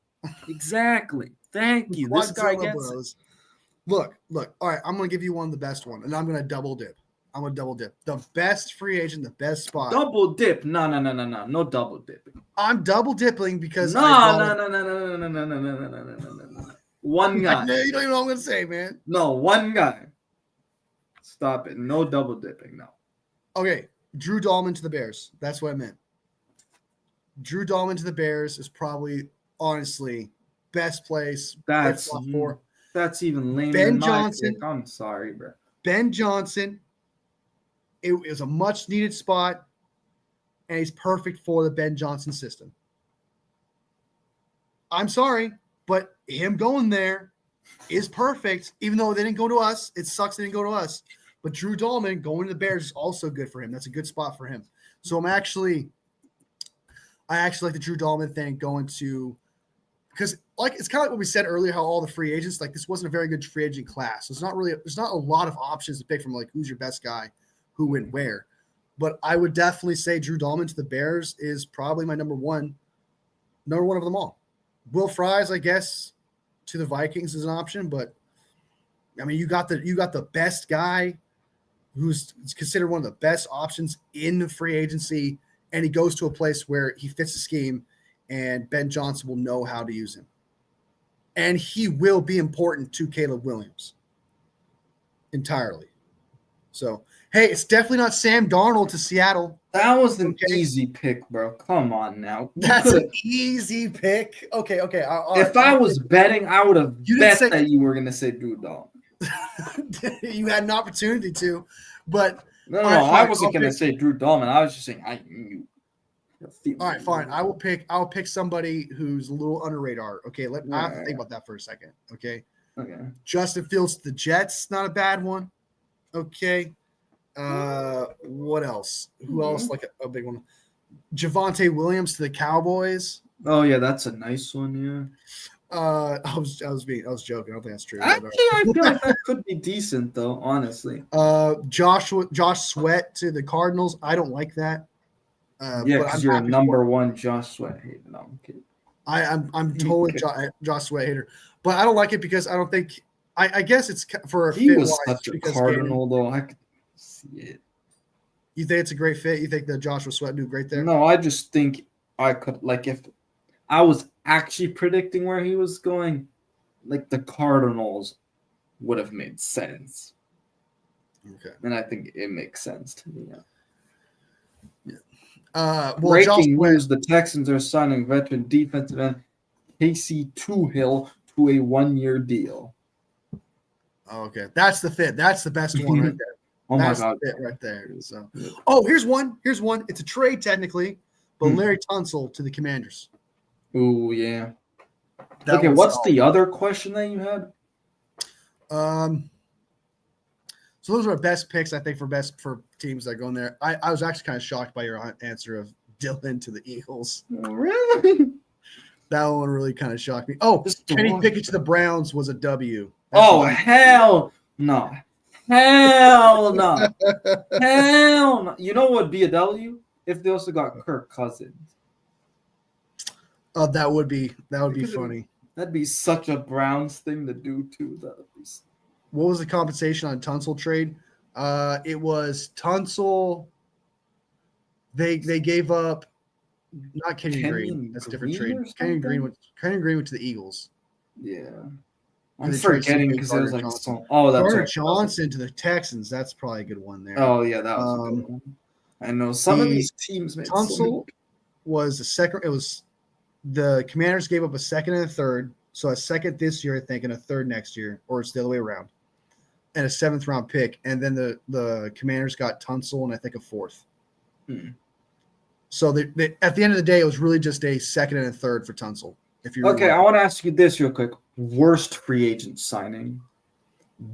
B: Exactly. Thank you. This guy gets it.
A: Look. All right, I'm gonna give you the best one, and I'm gonna double dip. The best free agent, the best spot.
B: Double dip. No double dipping.
A: I'm double dipping because
B: no. One guy.
A: No, you don't even know what I'm gonna say, man.
B: No, one guy. Stop it. No double dipping. No.
A: Okay, Drew Dahlman to the Bears. That's what I meant. Drew Dahlman to the Bears is probably, honestly, best place.
B: That's even lame.
A: Ben Johnson.
B: I'm sorry, bro.
A: Ben Johnson. It was a much needed spot, and he's perfect for the Ben Johnson system. I'm sorry, but him going there is perfect, even though they didn't go to us. It sucks they didn't go to us. But Drew Dahlman going to the Bears is also good for him. That's a good spot for him. So I actually like the Drew Dahlman thing going to, because like it's kind of like what we said earlier, how all the free agents, like, this wasn't a very good free agent class. So there's not a lot of options to pick from, like, who's your best guy, who went where. But I would definitely say Drew Dahlman to the Bears is probably my number one of them all. Will Fries, I guess, to the Vikings is an option, but I mean, you got the best guy who's considered one of the best options in the free agency, and he goes to a place where he fits the scheme, and Ben Johnson will know how to use him. And he will be important to Caleb Williams entirely. So, hey, it's definitely not Sam Darnold to Seattle.
B: That was an easy pick, bro. Come on now.
A: That's an easy pick. Okay.
B: If I was betting, I would have bet that you were going to say Drew Dahlman.
A: You had an opportunity to, but
B: no, I wasn't going to say Drew Dahlman. I was just saying I knew.
A: All right, fine. I'll pick somebody who's a little under radar. Okay, I have to think about that for a second. Okay. Justin Fields to the Jets, not a bad one. Okay. What else? Who else? Like a big one? Javonte Williams to the Cowboys.
B: Oh yeah, that's a nice one. Yeah.
A: I was joking. I don't think that's true.
B: Actually, I feel like that could be decent though. Honestly.
A: Josh Sweat to the Cardinals. I don't like that.
B: Yeah, because you're number one Josh Sweat hater. No, I'm kidding.
A: I'm totally Josh Sweat hater, but I don't like it because I don't think. I guess it's for a
B: he
A: fit
B: was such a Cardinal though. I could see it.
A: You think it's a great fit? You think that Joshua Sweat do great there?
B: No, I just think I could, like, if I was actually predicting where he was going, like, the Cardinals would have made sense.
A: Okay.
B: And I think it makes sense to me.
A: Well,
B: breaking news: the Texans are signing veteran defensive end Casey Toohill to a 1-year deal.
A: Okay, that's the fit. That's the best one right there.
B: Oh
A: that's
B: my God,
A: the fit right there. So, here's one. It's a trade technically, but Larry Tunsil to the Commanders.
B: Ooh, yeah. Okay, what's the other question that you had?
A: So those are our best picks, I think, for teams that go in there. I was actually kind of shocked by your answer of Dylan to the Eagles.
B: Oh, really?
A: That one really kind of shocked me. Oh, Kenny Pickett to the Browns was a W.
B: Hell no. Hell no. Hell no. You know what would be a W? If they also got Kirk Cousins.
A: Oh, that would be funny.
B: That'd be such a Browns thing to do too.
A: What was the compensation on Tunsil trade? It was Tunsil. They gave up not Kenyon Green. That's a different trade. Kenyon Green went to the Eagles.
B: Yeah. I'm forgetting because it was like that's
A: Gardner Johnson to the Texans. That's probably a good one there.
B: Oh yeah, that was a good one. I know some of these teams made
A: Tunsil was the second. It was the Commanders gave up a second and a third. So a second this year, I think, and a third next year, or it's the other way around. And a 7th round pick. And then the Commanders got Tunsil and I think a 4th. So they, at the end of the day, it was really just a second and a third for Tunsil.
B: I want to ask you this real quick. Worst free agent signing?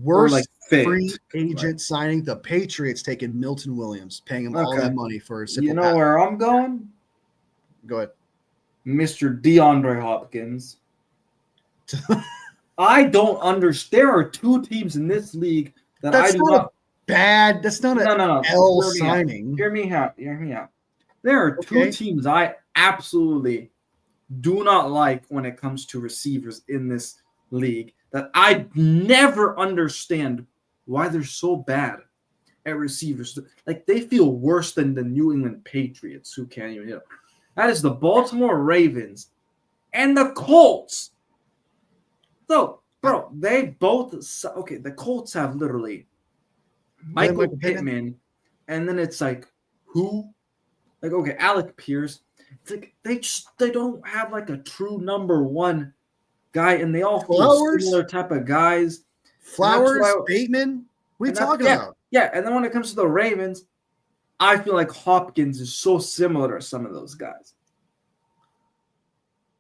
A: Worst free agent signing. The Patriots taking Milton Williams, paying him all that money for a simple.
B: You know where I'm going?
A: Go ahead,
B: Mr. DeAndre Hopkins. I don't understand. There are two teams in this league that I do not.
A: Bad. That's not an L signing.
B: Hear me out. There are two teams I absolutely do not like when it comes to receivers in this league that I never understand why they're so bad at receivers. Like, they feel worse than the New England Patriots, who can't even hit them. That is the Baltimore Ravens and the Colts. So, bro, they both okay. The Colts have literally Michael Pittman, and then it's like, who? Like, okay, Alec Pierce. It's like they don't have like a true number one guy, and they all feel similar type of guys.
A: Flowers, Bateman. What are you talking about?
B: Yeah, and then when it comes to the Ravens, I feel like Hopkins is so similar to some of those guys.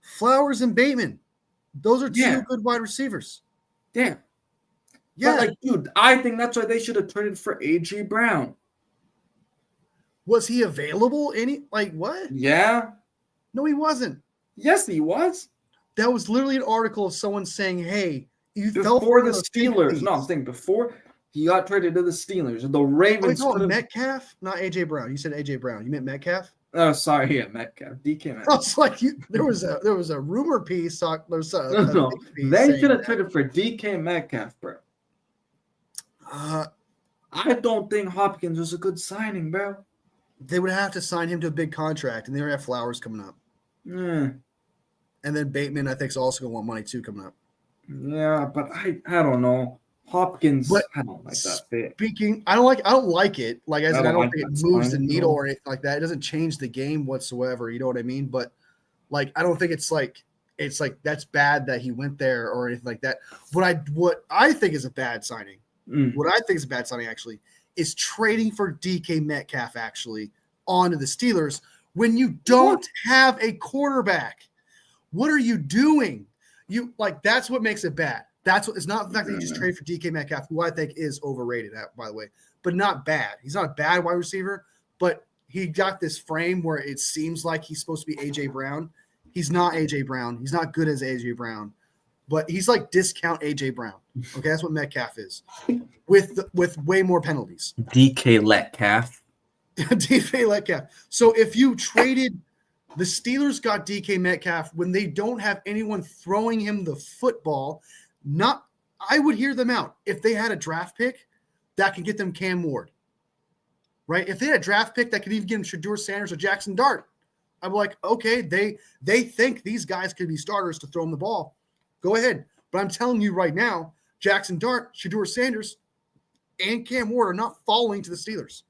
A: Flowers and Bateman. Those are two good wide receivers.
B: Yeah. But, like, dude, I think that's why they should have traded for A.J. Brown.
A: Was he available? What?
B: Yeah.
A: No, he wasn't.
B: Yes, he was.
A: That was literally an article of someone saying, hey, you
B: fell for the Steelers. No, I'm saying before he got traded to the Steelers. The Ravens.
A: Metcalf, not A.J. Brown. You said A.J. Brown. You meant Metcalf?
B: Oh, sorry. Yeah, Metcalf. DK Metcalf.
A: I was like, there was a rumor piece. They
B: should have traded for DK Metcalf, bro. I don't think Hopkins was a good signing, bro.
A: They would have to sign him to a big contract, and they already have Flowers coming up. And then Bateman, I think, is also going to want money too coming up.
B: Yeah, but I don't know. Hopkins, but I don't like that fit.
A: I don't like it. Like I said, I don't think it moves the needle or anything like that. It doesn't change the game whatsoever. You know what I mean? But like, I don't think it's like that's bad that he went there or anything like that. What I think is a bad signing. What I think is a bad signing actually is trading for DK Metcalf actually onto the Steelers when you don't have a quarterback. What are you doing? That's what makes it bad. It's not the fact that you just trade for DK Metcalf, who I think is overrated, by the way, but not bad. He's not a bad wide receiver, but he got this frame where it seems like he's supposed to be A.J. Brown. He's not A.J. Brown. He's not good as A.J. Brown, but he's like discount A.J. Brown. Okay, that's what Metcalf is, with way more penalties.
B: DK Metcalf.
A: DK Metcalf. So if you traded – the Steelers got DK Metcalf when they don't have anyone throwing him the football – I would hear them out if they had a draft pick that could get them Cam Ward, right? If they had a draft pick that could even get them Shedeur Sanders or Jackson Dart, I'm like, okay, they think these guys could be starters to throw them the ball. Go ahead. But I'm telling you right now, Jackson Dart, Shedeur Sanders, and Cam Ward are not falling to the Steelers.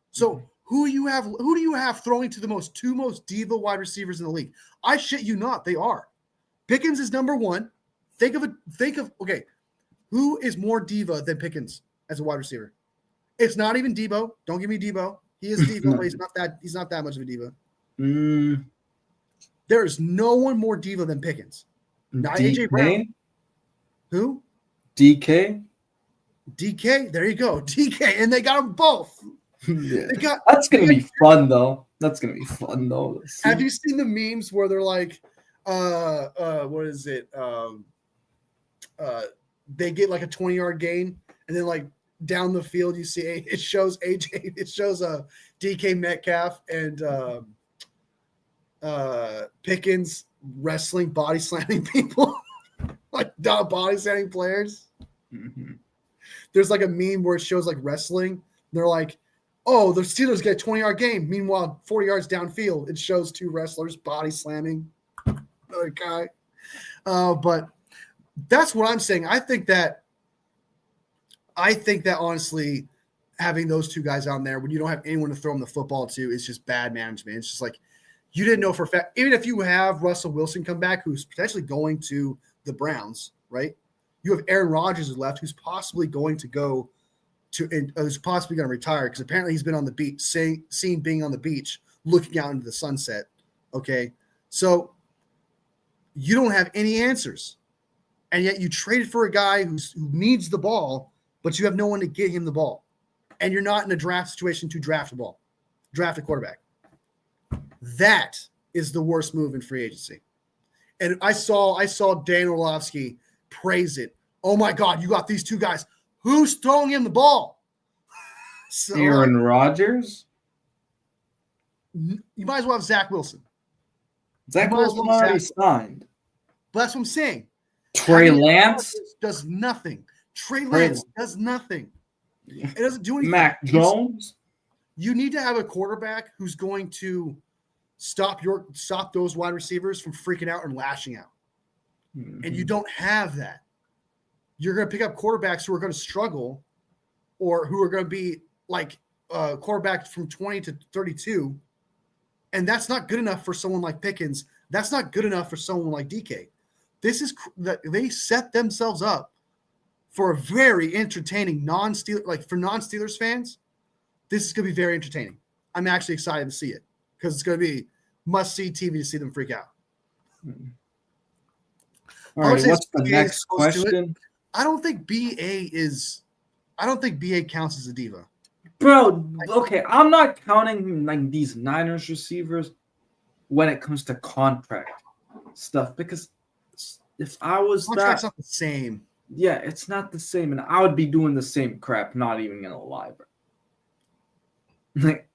A: So who do you have throwing to the two most diva wide receivers in the league? I shit you not, they are. Pickens is number one. Think of okay, who is more diva than Pickens as a wide receiver? It's not even Debo. Don't give me Debo. He is diva, but he's not that much of a diva. There is no one more diva than Pickens. Not AJ Brown. Who?
B: DK.
A: DK. There you go. DK, and they got them both.
B: That's gonna be fun though. Have
A: you seen the memes where they're like, what is it? They get like a 20-yard gain, and then like down the field you see it shows DK Metcalf and Pickens wrestling, body slamming people, like body slamming players. There's like a meme where it shows like wrestling. They're like, oh, the Steelers get a 20-yard gain. Meanwhile, 40 yards downfield, it shows two wrestlers body slamming another guy. But that's what I'm saying. I think that honestly, having those two guys on there when you don't have anyone to throw them the football to is just bad management. It's just like you didn't know for a fact. Even if you have Russell Wilson come back, who's potentially going to the Browns, right? You have Aaron Rodgers who's left, who's possibly going to go to, and who's possibly going to retire because apparently he's been on the beach, seen being on the beach, looking out into the sunset. Okay, so you don't have any answers. And yet you traded for a guy who needs the ball, but you have no one to get him the ball, and you're not in a draft situation to draft a quarterback. That is the worst move in free agency. And I saw Dan Orlovsky praise it. Oh my God, you got these two guys. Who's throwing him the ball? So,
C: Aaron Rodgers?
A: You might as well have Zach Wilson.
C: Zach Wilson already signed.
A: But that's what I'm saying.
C: Trey Lance
A: does nothing. Trey Lance does nothing. It doesn't do anything.
C: Mac Jones?
A: You need to have a quarterback who's going to stop those wide receivers from freaking out and lashing out. Mm-hmm. And you don't have that. You're going to pick up quarterbacks who are going to struggle or who are going to be like quarterbacks from 20 to 32. And that's not good enough for someone like Pickens. That's not good enough for someone like DK. They set themselves up for a very entertaining for non-Steelers fans. This is going to be very entertaining. I'm actually excited to see it because it's going to be must-see TV to see them freak out.
C: All right, what's the next question?
A: I don't think BA counts as a diva.
C: Bro, okay, I'm not counting like these Niners receivers when it comes to contract stuff because if I was
A: contract's not the same.
C: Yeah, it's not the same, and I would be doing the same crap. Not even gonna lie, bro. Like,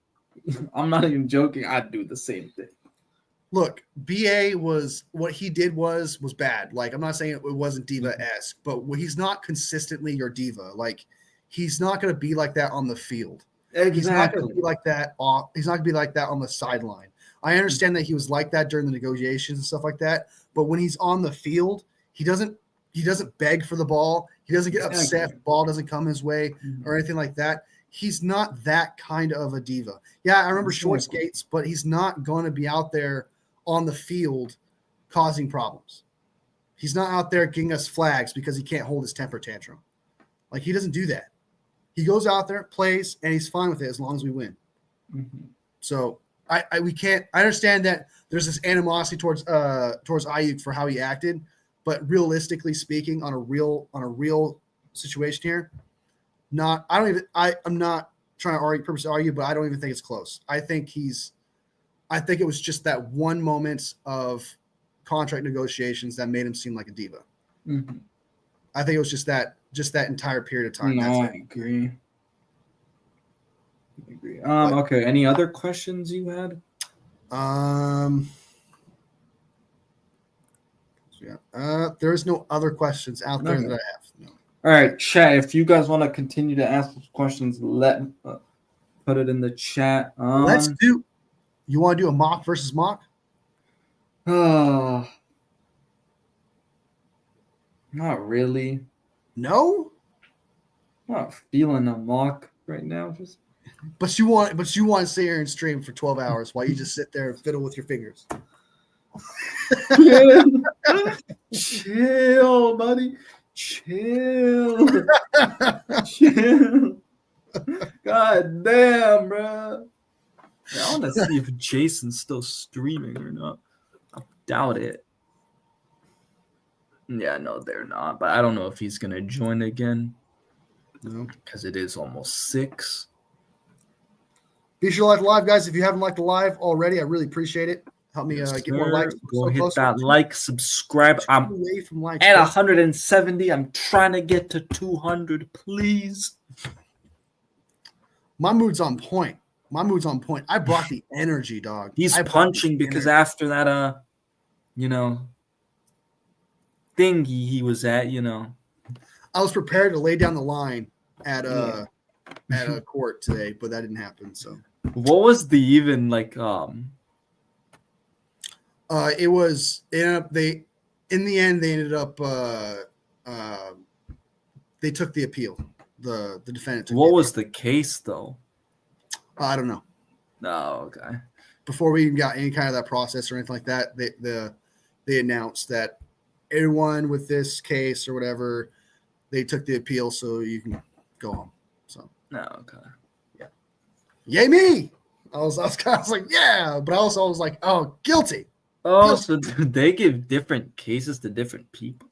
C: I'm not even joking. I'd do the same thing.
A: Look, BA what he did was bad. Like, I'm not saying it wasn't diva-esque, but he's not consistently your diva. Like, he's not going to be like that on the field.
C: Exactly.
A: He's not going to be like that. He's not going to be like that on the sideline. I understand that he was like that during the negotiations and stuff like that, but when he's on the field, he doesn't beg for the ball. He doesn't get upset if the ball doesn't come his way or anything like that. He's not that kind of a diva. Yeah, I remember short skates, but he's not going to be out there on the field causing problems. He's not out there getting us flags because he can't hold his temper tantrum. Like, he doesn't do that. He goes out there, plays, and he's fine with it as long as we win. Mm-hmm. So I understand that there's this animosity towards Ayuk for how he acted, but realistically speaking, on a real situation here, I'm not trying to purposely argue, but I don't even think it's close. I think it was just that one moment of contract negotiations that made him seem like a diva. Mm-hmm. I think it was just that entire period of time.
C: No, I agree. Okay. Any other questions you had?
A: There's no other questions out there that I have. No.
C: All right, chat. If you guys want to continue to ask those questions, put it in the chat.
A: Let's do. You want to do a mock versus mock?
C: Not really.
A: No.
C: I'm not feeling a mock right now.
A: But you want to sit here and stream for 12 hours while you just sit there and fiddle with your fingers.
C: Chill, buddy. Chill. Chill. God damn, bro.
B: Yeah, I want to see if Jason's still streaming or not. I doubt it. Yeah, no, they're not. But I don't know if he's going to join again. No, because it is almost 6.
A: Be sure to like the live, guys. If you haven't liked the live already, I really appreciate it. Help me get more likes.
B: Go hit that like, subscribe. I'm at 170. I'm trying to get to 200, please.
A: My mood's on point. I brought the energy, dog.
B: He's punching because after that, thing he was at,
A: I was prepared to lay down the line at a court today, but that didn't happen. So
B: what was the even like?
A: It was in the end they ended up they took the appeal. The defendant.
B: What was the case though?
A: I don't know.
B: Oh, okay.
A: Before we even got any kind of that process or anything like that, they announced that everyone with this case or whatever, they took the appeal, so you can go home. So.
B: No, okay.
A: Yeah. Yay me! I was like, yeah, but I also was like, oh, guilty.
B: Oh, guilty. So do they give different cases to different people?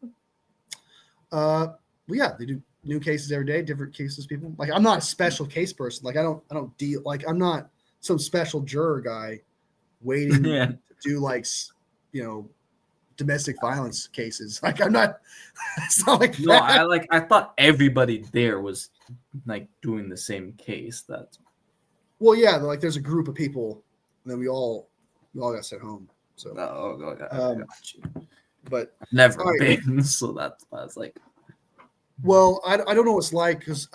A: Well, yeah, they do. new cases every day, different cases, people. Like I'm not a special case person. Like I don't deal. Like I'm not some special juror guy waiting
B: Yeah.
A: to do like domestic violence cases. Like I'm not. It's not like
B: No,
A: that.
B: I thought everybody there was like doing the same case. That's
A: Well, yeah, like there's a group of people, and then we all got sent home. So,
B: I got you.
A: but
B: Never
A: all right.
B: been, so that's why I was like,
A: Well, I don't know what it's like because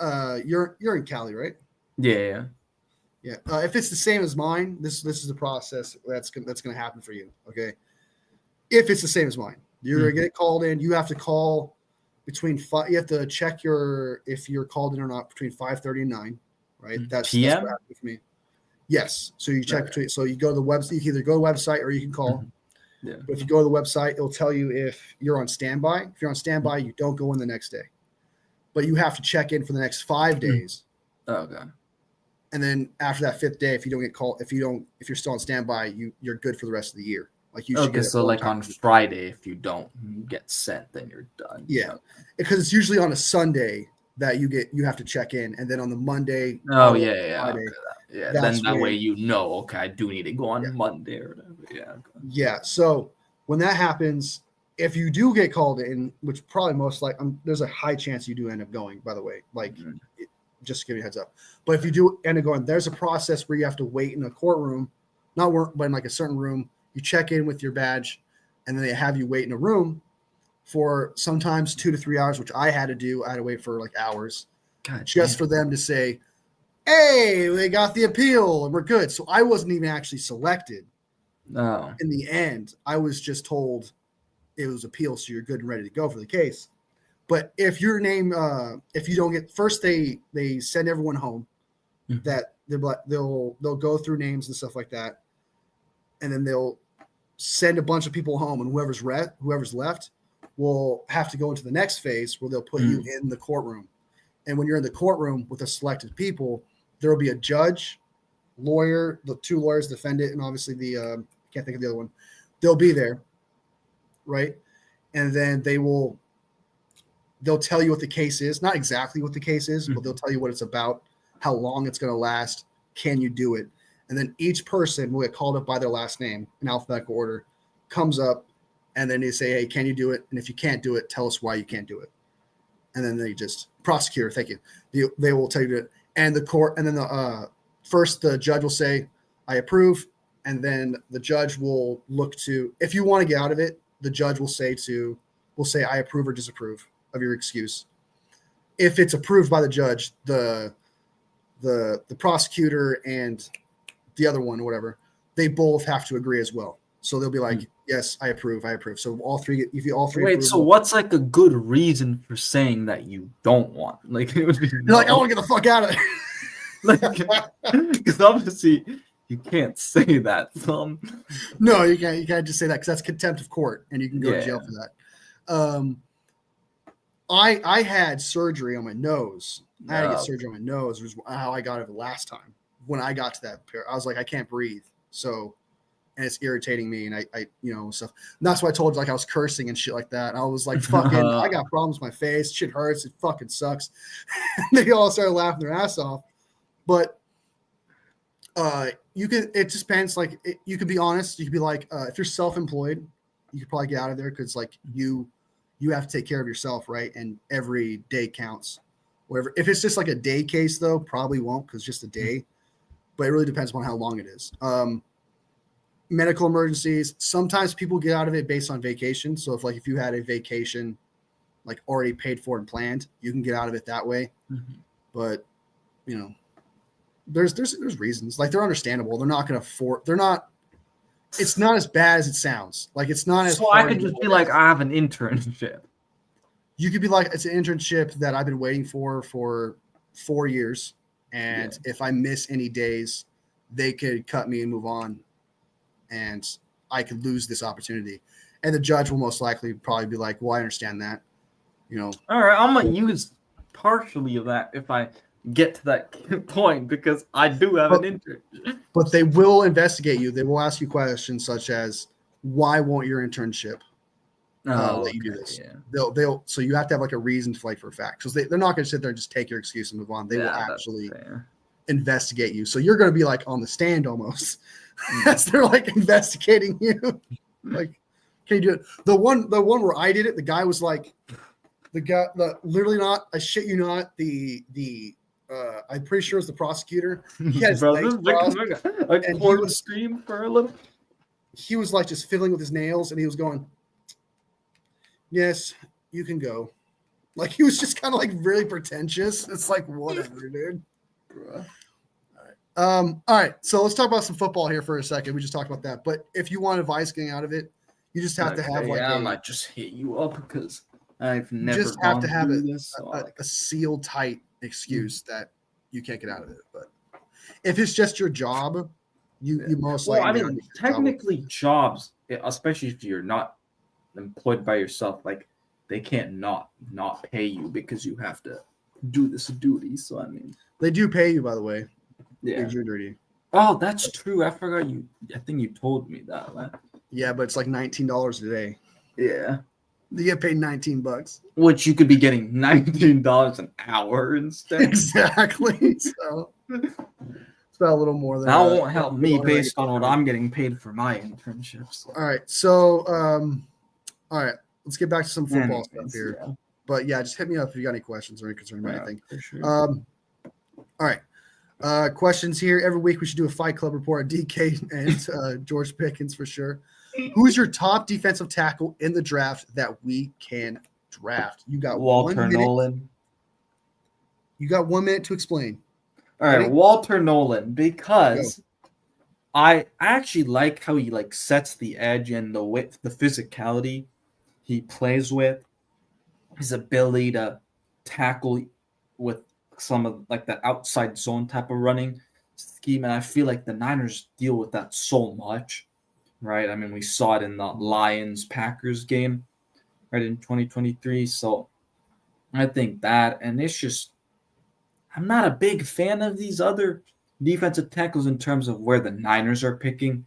A: you're in Cali, right?
B: yeah.
A: Yeah. If it's the same as mine, this is the process that's gonna happen for you. Okay. If it's the same as mine, you're gonna get called in. You have to call between five. You have to check if you're called in or not between 5:30 and 9. Right. That's what happened for me. Yes. So you check between. So you go to the website. You can either go to the website or you can call.
B: Yeah.
A: But if you go to the website, it'll tell you if you're on standby. If you're on standby, you don't go in the next day. But you have to check in for the next 5 days.
B: Okay.
A: And then after that 5th day, if you don't get called, if you're still on standby, you're good for the rest of the year. Like you should
B: Okay,
A: get
B: so like on Friday, if you don't get sent, then you're done.
A: Yeah. Because it's usually on a Sunday that you have to check in, and then on the Monday.
B: Oh yeah.
A: Friday,
B: Okay. Yeah. Then that way you know, okay, I do need to go on Monday or whatever. Yeah. Okay.
A: Yeah. So when that happens, if you do get called in, which probably most there's a high chance you do end up going, by the way, like just to give you a heads up. But if you do end up going, there's a process where you have to wait in a courtroom, not work, but in like a certain room. You check in with your badge, and then they have you wait in a room for sometimes 2 to 3 hours, which I had to do. I had to wait for like hours just for them to say, hey, they got the appeal and we're good. So I wasn't even actually selected.
B: No.
A: In the end, I was just told it was appeal, so you're good and ready to go for the case. But if your name, if you don't get first, they send everyone home. That they'll go through names and stuff like that, and then they'll send a bunch of people home, and whoever's left will have to go into the next phase where they'll put you in the courtroom. And when you're in the courtroom with the selected people, there will be a judge, lawyer, the 2 lawyers, defendant, and obviously the can't think of the other one. They'll be there, right? And then they'll tell you what the case is. Not exactly what the case is, but they'll tell you what it's about, how long it's going to last, can you do it? And then each person will get called up by their last name in alphabetical order, comes up, and then they say, hey, can you do it? And if you can't do it, tell us why you can't do it. And then they just, prosecutor, thank you. They will tell you to, and the court, and then first the judge will say, I approve. And then the judge will look to, if you want to get out of it, the judge will say, I approve or disapprove of your excuse. If it's approved by the judge, the prosecutor and the other one or whatever, they both have to agree as well. So they'll be like, yes, I approve. So all three, if you all three.
B: Wait, so what's like a good reason for saying that you don't want? Like it would be
A: you're like, I want to get the fuck out of there.
B: Like, because obviously you can't say that.
A: No, you can't just say that because that's contempt of court, and you can go to jail for that. I had surgery on my nose. I had to get surgery on my nose. It was how I got it the last time. When I got to that pair, I was like, I can't breathe. So, and it's irritating me, and I stuff. And that's why I told you, like, I was cursing and shit like that. And I was like, fucking, I got problems with my face. Shit hurts. It fucking sucks. And they all started laughing their ass off. But you can. It just depends. Like, you could be honest. You could be like, if you're self-employed, you could probably get out of there because, like, you have to take care of yourself, right? And every day counts. Whatever. If it's just like a day case, though, probably won't because just a day. But it really depends on how long it is. Medical emergencies. Sometimes people get out of it based on vacation. So if you had a vacation, like already paid for and planned, you can get out of it that way. But there's reasons. Like they're understandable. They're not going to They're not. It's not as bad as it sounds. Like it's not as.
B: So I could just be like, I have an internship.
A: You could be like, it's an internship that I've been waiting for 4 years. And if I miss any days, they could cut me and move on. And I could lose this opportunity. And the judge will most likely probably be like, well, I understand that. All
C: right, I'm going to use partially of that if I get to that point because I do have an internship.
A: But they will investigate you. They will ask you questions such as, why won't your internship? let you do this. They'll so you have to have like a reason to like for a fact, because they're not going to sit there and just take your excuse and move on. They will actually investigate you. So you're going to be like on the stand almost as they're like investigating you. Like, can you do it? The one where I did it, the guy was like, literally not, I shit you not, I'm pretty sure it was the prosecutor. He had his legs crossed, and he was
C: scream for a little.
A: He was like just fiddling with his nails, and he was going, "Yes, you can go." Like he was just kind of like really pretentious. It's like whatever, dude. All right. So let's talk about some football here for a second. We just talked about that, but if you want advice getting out of it, you just have to have like
C: I might just hit you up because I've never
A: just have to have
C: a
A: seal tight excuse that you can't get out of it. But if it's just your job, you most likely.
C: I mean, technically, jobs, especially if you're not employed by yourself, like they can't not pay you because you have to do this duty. So I mean,
A: they do pay you, by the way.
C: Yeah.
A: Your duty.
C: Oh, that's true. I forgot you. I think you told me that. Man.
A: Yeah, but it's like $19 a day.
C: Yeah.
A: You get paid $19,
C: which you could be getting $19 an hour instead.
A: Exactly. So it's about a little more than
C: that. Won't help me based on what I'm getting paid for my internships.
A: All right. So, all right. Let's get back to some football stuff here. Yeah. But yeah, just hit me up if you got any questions or any concern about anything.
C: For sure.
A: All right. Questions here. Every week we should do a Fight Club report. DK and George Pickens for sure. Who's your top defensive tackle in the draft that we can draft? You got
C: Walter Nolan.
A: You got 1 minute to explain.
C: All right, Walter Nolan, because I actually like how he like sets the edge and the width, the physicality he plays with, his ability to tackle with some of like the outside zone type of running scheme, and I feel like the Niners deal with that so much. Right, I mean, we saw it in the Lions-Packers game, right, in 2023. So I think that, and it's just, I'm not a big fan of these other defensive tackles in terms of where the Niners are picking,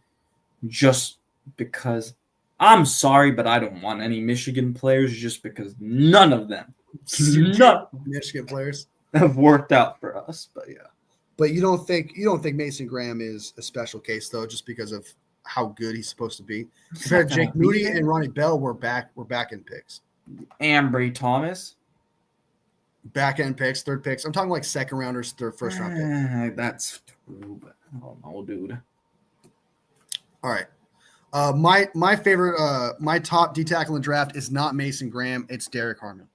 C: just because I'm sorry, but I don't want any Michigan players just because none of them,
A: Michigan players
C: have worked out for us. But yeah,
A: but you don't think Mason Graham is a special case though, just because of how good he's supposed to be. Compared to Jake Moody and Ronnie Bell, we're back end picks.
C: Ambry Thomas.
A: Back end picks, third picks. I'm talking like second rounders, first round picks.
C: That's true, but I don't know, dude.
A: All right. My favorite, my top D tackle in the draft is not Mason Graham. It's Derek Harmon.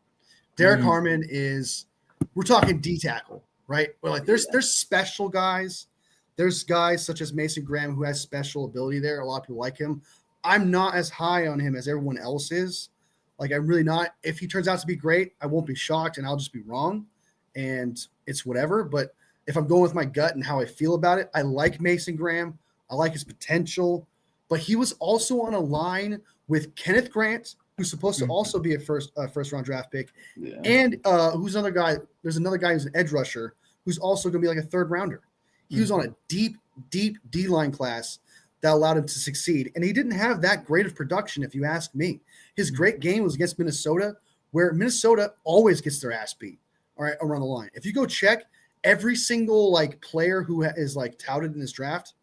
A: Derek Harmon is, we're talking D tackle, right? Well, like there's special guys. There's guys such as Mason Graham who has special ability there. A lot of people like him. I'm not as high on him as everyone else is. Like, I'm really not. If he turns out to be great, I won't be shocked and I'll just be wrong. And it's whatever. But if I'm going with my gut and how I feel about it, I like Mason Graham. I like his potential. But he was also on a line with Kenneth Grant, who's supposed to also be a first round draft pick. Yeah. And who's another guy? There's another guy who's an edge rusher who's also going to be like a third rounder. He was on a deep D-line class that allowed him to succeed. And he didn't have that great of production, if you ask me. His great game was against Minnesota, where Minnesota always gets their ass beat, all right, around the line. If you go check, every single like player who is like touted in this draft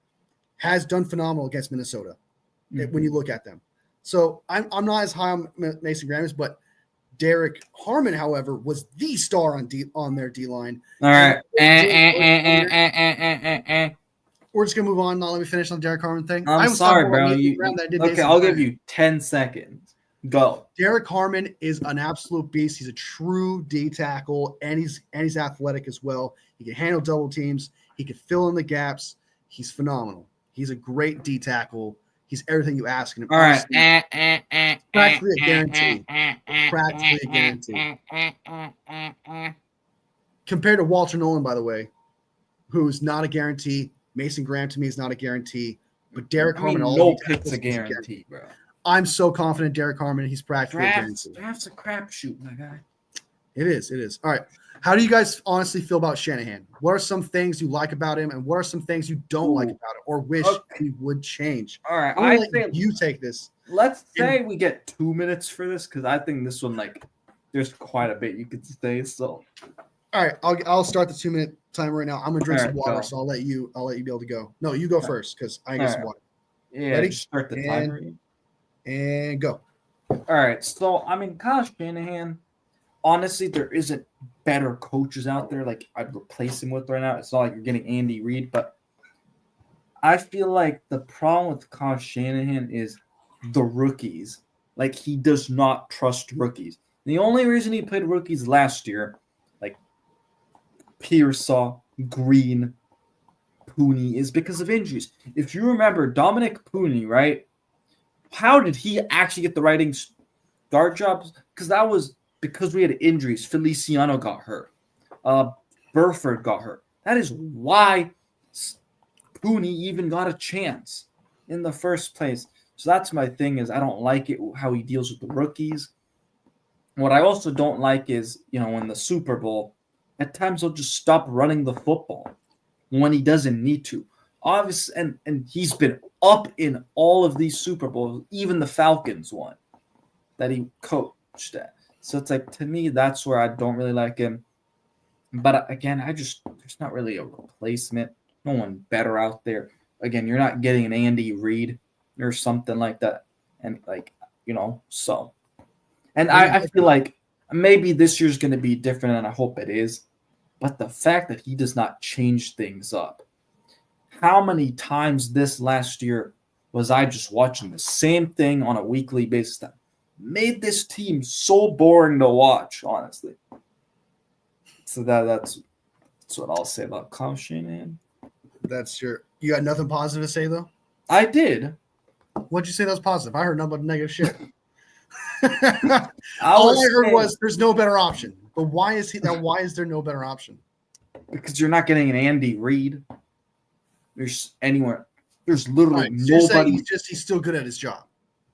A: has done phenomenal against Minnesota when you look at them. So I'm not as high on Mason Graham, but Derek Harmon, however, was the star on their D-line.
C: All right.
A: We're just going to move on. Not let me finish on the Derek Harmon thing.
C: I'm sorry, bro. Okay, I'll give you 10 seconds. Go.
A: Derek Harmon is an absolute beast. He's a true D tackle, and he's athletic as well. He can handle double teams. He can fill in the gaps. He's phenomenal. He's a great D tackle. He's everything you ask him.
C: All right.
A: Practically a guarantee. Practically a guarantee. Compared to Walter Nolan, by the way, who's not a guarantee. Mason Graham to me is not a guarantee. But Derek Harmon,
C: no pick's a guarantee, bro.
A: I'm so confident Derek Harmon, he's practically a guarantee.
C: Draft's a crapshoot, my guy.
A: It is. All right. How do you guys honestly feel about Shanahan? What are some things you like about him, and what are some things you don't like about him? or wish
C: Okay.
A: he would change?
C: All right,
A: I'm gonna
C: I
A: let
C: think
A: you take this.
C: let's say we get 2 minutes for this because I think this one there's quite a bit you could say. So
A: All right, I'll start the 2-minute timer right now. I'm gonna drink
C: All
A: some
C: right,
A: water,
C: go.
A: so I'll let you be able to go. No, you go first because I
C: All
A: get some
C: right.
A: water.
C: Yeah,
A: Ready?
C: just start the
A: And-
C: timer.
A: And go.
C: All right, so I mean, Kyle Shanahan. Honestly, there isn't better coaches out there like I'd replace him with right now. It's not like you're getting Andy Reid, but I feel like the problem with Kyle Shanahan is the rookies. Like he does not trust rookies. The only reason he played rookies last year, like Pearsall, Green, Pooney, is because of injuries. If you remember Dominic Pooney, right? How did he actually get the writing guard jobs? Because that was because we had injuries. Feliciano got hurt. Burford got hurt. That is why Pooney even got a chance in the first place. So that's my thing is I don't like it how he deals with the rookies. What I also don't like is, in the Super Bowl, at times he'll just stop running the football when he doesn't need to. Obviously, and he's been up in all of these Super Bowls, even the Falcons one that he coached at. So it's like, to me, that's where I don't really like him. But again, there's not really a replacement. No one better out there. Again, you're not getting an Andy Reid or something like that. And so. And I feel like maybe this year's going to be different, and I hope it is. But the fact that he does not change things up. How many times this last year was I just watching the same thing on a weekly basis that made this team so boring to watch, honestly. So that's what I'll say about Kyle Shanahan.
A: You got nothing positive to say though?
C: I did.
A: What'd you say that was positive? I heard nothing but negative shit.
C: All
A: All I heard was there's no better option. But why is there no better option?
C: Because you're not getting an Andy Reid. There's literally
A: Right, so
C: nobody.
A: He's still good at his job.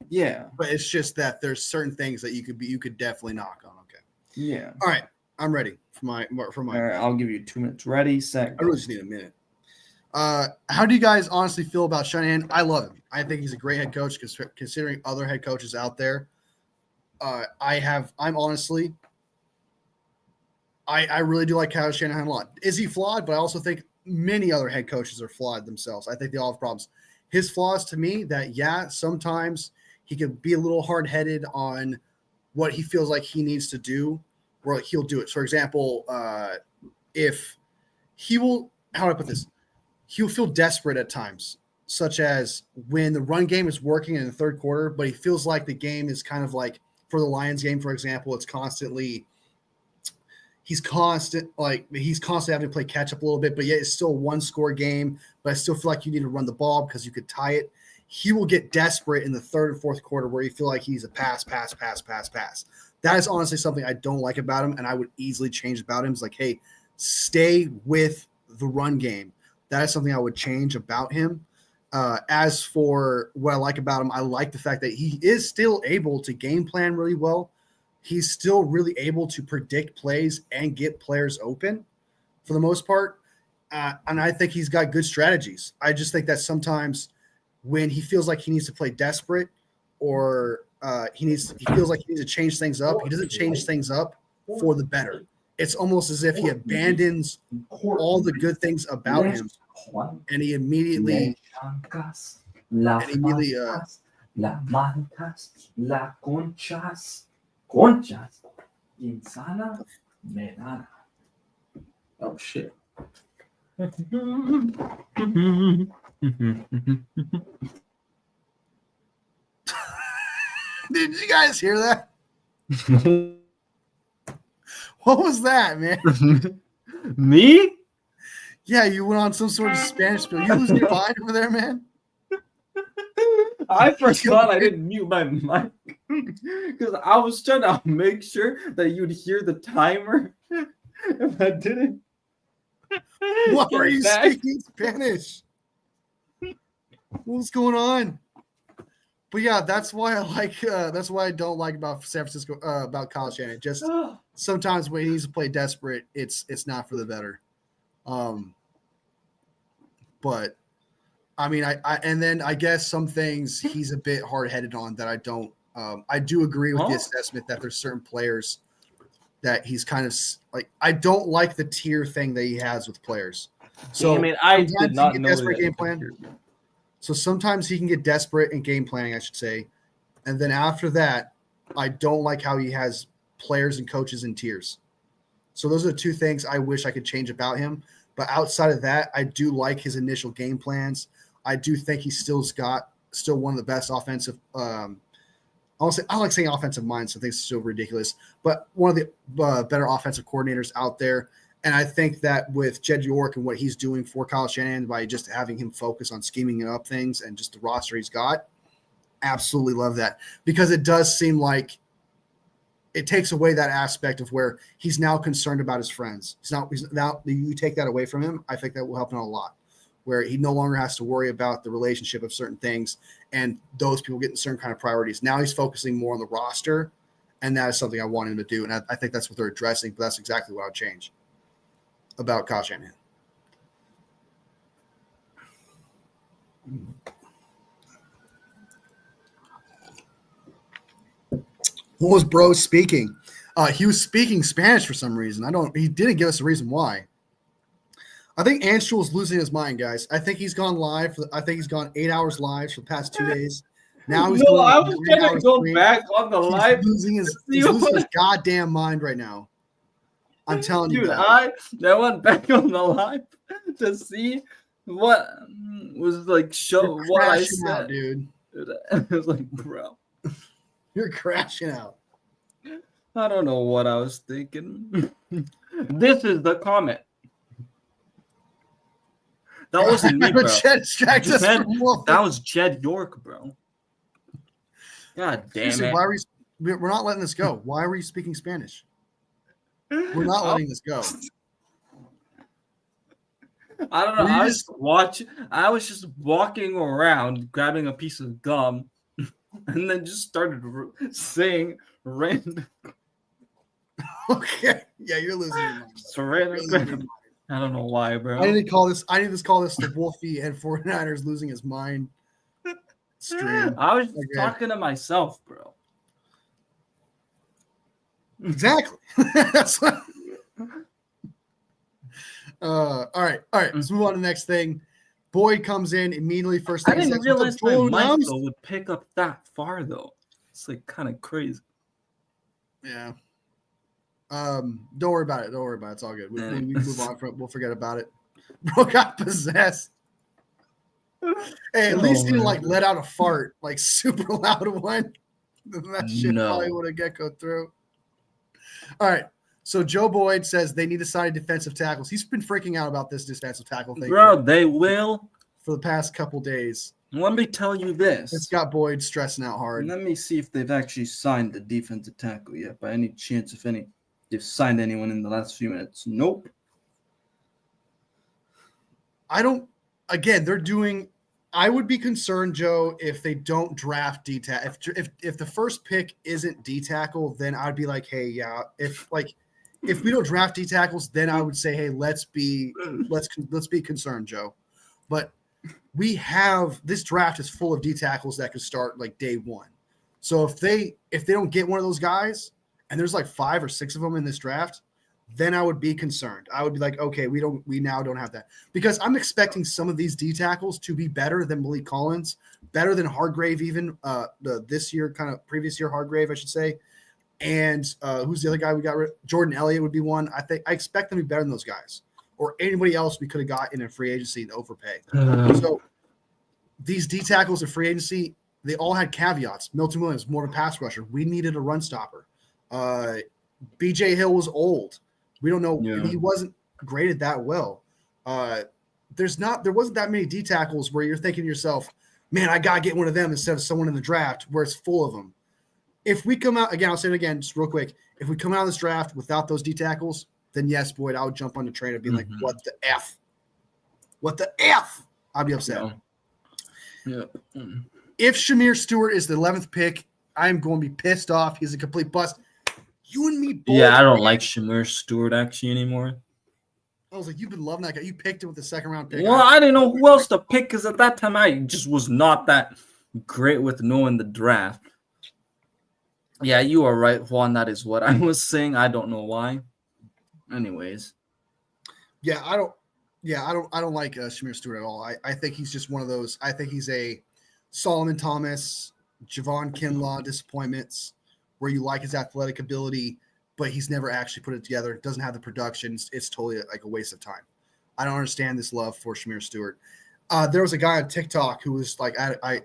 C: Yeah.
A: But it's just that there's certain things that you could definitely knock on. Okay.
C: Yeah.
A: All right. I'm ready for my.
C: All right, I'll give you 2 minutes. Ready, set.
A: I really just need a minute. How do you guys honestly feel about Shanahan? I love him. I think he's a great head coach considering other head coaches out there. I really do like Kyle Shanahan a lot. Is he flawed? But I also think many other head coaches are flawed themselves. I think they all have problems. His flaws to me sometimes he could be a little hard-headed on what he feels like he needs to do, or he'll do it. For example, if he will, how do I put this? He'll feel desperate at times, such as when the run game is working in the third quarter, but he feels like the game is kind of like for the Lions game, for example, he's constantly having to play catch up a little bit, but yet it's still a 1-score game. But I still feel like you need to run the ball because you could tie it. He will get desperate in the third and fourth quarter where you feel like he's a pass. That is honestly something I don't like about him, and I would easily change about him. It's like, hey, stay with the run game. That is something I would change about him. As for what I like about him, I like the fact that he is still able to game plan really well. He's still really able to predict plays and get players open for the most part. And I think he's got good strategies. I just think that sometimes when he feels like he needs to play desperate or he feels like he needs to change things up, he doesn't change things up for the better. It's almost as if he abandons all the good things about him and he immediately
C: la mancas, la conchas, insana, menana. Oh shit.
A: Did you guys hear that? What was that, man?
C: Me?
A: Yeah, you went on some sort of Spanish spiel. You losing your mind over there, man?
C: I first thought I didn't mute my mic because I was trying to make sure that you'd hear the timer. If I didn't,
A: why are you speaking Spanish? What's going on? But yeah, that's why that's why I don't like about San Francisco about Kyle Shanahan. Just sometimes when he needs to play desperate, it's not for the better. But I mean, and then I guess some things he's a bit hard-headed on that I don't. I do agree with the assessment that there's certain players that he's kind of like. I don't like the tier thing that he has with players. So
C: I mean, I did not know
A: desperate
C: that.
A: game plan. So sometimes he can get desperate in game planning, I should say, and then after that, I don't like how he has players and coaches in tiers. So those are the two things I wish I could change about him. But outside of that, I do like his initial game plans. I do think he's still one of the best offensive. I like saying offensive minds. So I think it's still ridiculous, but one of the better offensive coordinators out there. And I think that with Jed York and what he's doing for Kyle Shanahan by just having him focus on scheming up things and just the roster he's got, absolutely love that, because it does seem like it takes away that aspect of where he's now concerned about his friends. He's now you take that away from him. I think that will help him a lot, where he no longer has to worry about the relationship of certain things and those people getting certain kind of priorities. Now he's focusing more on the roster, and that is something I want him to do. And I think that's what they're addressing, but that's exactly what I would change about Kyle Shanahan. What was bro speaking? He was speaking Spanish for some reason. He didn't give us a reason why. I think Anshul is losing his mind, guys. I think he's gone live. I think he's gone 8 hours live for the past 2 days. Now he's going.
C: I was trying to go back on the live.
A: He's losing his goddamn mind right now. I'm telling you,
C: dude. I went back on the live to see what was like. Show what I said,
A: out, dude.
C: I was like, bro,
A: you're crashing out.
C: I don't know what I was thinking. This is the comment. That wasn't me, bro. That was Jed York, bro. God damn it.
A: We're not letting this go. Why were you speaking Spanish? We're not letting this go.
C: I don't know. I was just walking around grabbing a piece of gum and then just started saying random.
A: Okay. Yeah, you're losing your mind.
C: I don't know why, bro.
A: I need to call this the Wolfie and 49ers losing his mind stream.
C: I was talking to myself, bro.
A: Exactly. That's what. All right. Let's move on to the next thing. Boyd comes in immediately. First thing
C: I didn't realize my mic though would pick up that far though. It's like kind of crazy.
A: Yeah. Don't worry about it. It's all good. We move on from it. We'll forget about it. Bro got possessed. Hey, at least he didn't let out a fart, like super loud one. That shit probably would have geckoed through. All right. So Joe Boyd says they need to sign defensive tackles. He's been freaking out about this defensive tackle thing.
C: Bro, they will.
A: For the past couple days.
C: Let me tell you this.
A: It's got Boyd stressing out hard.
C: Let me see if they've actually signed the defensive tackle yet. By any chance, if they've signed anyone in the last few minutes. Nope.
A: They're doing. I would be concerned, Joe, if they don't draft D tackle. If the first pick isn't D tackle, then I'd be like, hey, yeah. If we don't draft D tackles, then I would say, hey, let's be concerned, Joe. But we have this draft is full of D tackles that could start like day one. So if they don't get one of those guys, and there's like 5 or 6 of them in this draft, then I would be concerned. I would be like, okay, we now don't have that, because I'm expecting some of these D tackles to be better than Malik Collins, better than Hargrave, even previous year Hargrave, I should say. And who's the other guy we got? Jordan Elliott would be one. I expect them to be better than those guys or anybody else we could have got in a free agency and overpay. So these D tackles in free agency, they all had caveats. Milton Williams, more of a pass rusher. We needed a run stopper. BJ Hill was old. We don't know.
C: Yeah.
A: He wasn't graded that well. There wasn't that many D tackles where you're thinking to yourself, man, I got to get one of them instead of someone in the draft where it's full of them. If we come out, again, I'll say it again, just real quick. If we come out of this draft without those D tackles, then yes, Boyd, I would jump on the train and be like, what the F? What the F? I'd be upset.
C: Yeah.
A: If Shamir Stewart is the 11th pick, I'm going to be pissed off. He's a complete bust. You and me both.
C: Yeah, I don't like Shamir Stewart actually anymore.
A: I was like, you've been loving that guy. You picked him with the second round pick.
B: Well, I didn't know who else to pick because at that time I just was not that great with knowing the draft. Yeah, you are right, Juan. That is what I was saying. I don't know why. Anyways.
A: Yeah, I don't like Shamir Stewart at all. I think he's just one of those. I think he's a Solomon Thomas, Javon Kinlaw disappointments where you like his athletic ability, but he's never actually put it together. Doesn't have the production. It's totally like a waste of time. I don't understand this love for Shamir Stewart. There was a guy on TikTok who was like,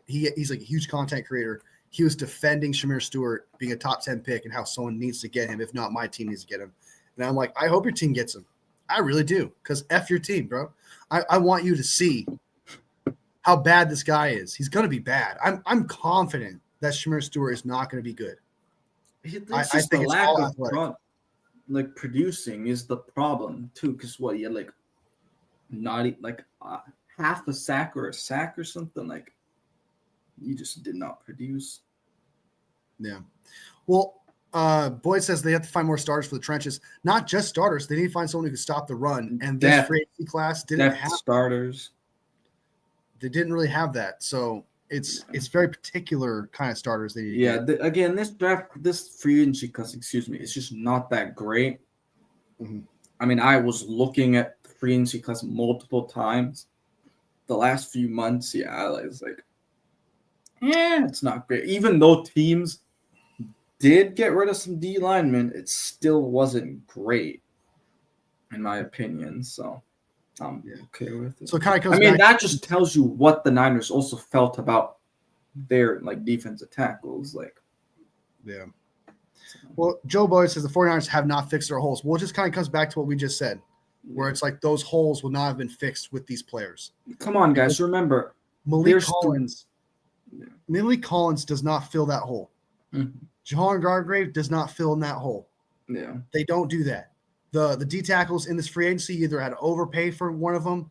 A: he's like a huge content creator. He was defending Shamir Stewart being a top 10 pick and how someone needs to get him. If not, my team needs to get him. And I'm like, I hope your team gets him. I really do, because F your team, bro. I want you to see how bad this guy is. He's going to be bad. I'm confident that Shamir Stewart is not going to be good.
C: I think the lack of producing is the problem too. Because what you had like not like half a sack or something, like you just did not produce.
A: Yeah. Well, Boyd says they have to find more starters for the trenches. Not just starters. They need to find someone who can stop the run. And this free agency class didn't have
C: starters.
A: They didn't really have that. So it's very particular kind of starters they need to get.
C: Again, this free agency class, it's just not that great.
A: Mm-hmm.
C: I mean, I was looking at the free agency class multiple times. The last few months, I was like, it's not great. Even though teams did get rid of some D linemen, it still wasn't great, in my opinion. So I'm okay with it.
A: So it kind of comes.
C: That just tells you what the Niners also felt about their like defensive tackles.
A: Yeah. Well, Joe Boyd says the 49ers have not fixed their holes. Well, it just kind of comes back to what we just said, where it's like those holes will not have been fixed with these players.
C: Come on, guys. Remember,
A: Malik Collins does not fill that hole.
C: Mm-hmm.
A: Jahan Gargrave does not fill in that hole.
C: Yeah.
A: They don't do that. The D tackles in this free agency either had to overpay for one of them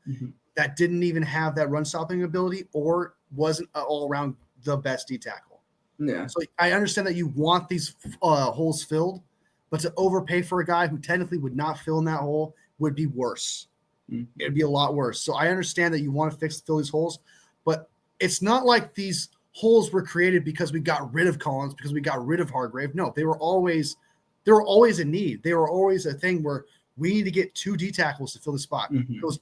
A: that didn't even have that run stopping ability or wasn't all around the best D tackle.
C: Yeah.
A: So I understand that you want these holes filled, but to overpay for a guy who technically would not fill in that hole would be worse.
C: Mm-hmm.
A: It'd be a lot worse. So I understand that you want to fill these holes, but it's not like these holes were created because we got rid of Collins, because we got rid of Hargrave. No, they were always a need. They were always a thing where we need to get 2 D tackles to fill the spot.
C: Mm-hmm.
A: That was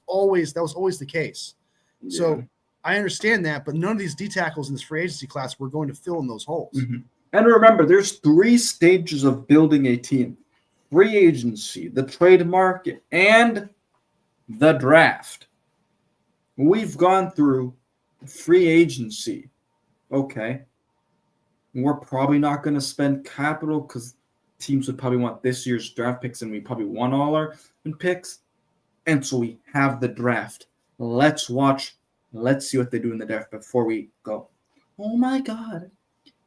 A: always the case. Yeah. So I understand that, but none of these D tackles in this free agency class were going to fill in those holes.
C: Mm-hmm. And remember, there's 3 stages of building a team: free agency, the trade market, and the draft. We've gone through free agency. Okay. We're probably not going to spend capital because teams would probably want this year's draft picks, and we probably want all our picks. And so we have the draft. Let's watch. Let's see what they do in the draft before we go, oh my God,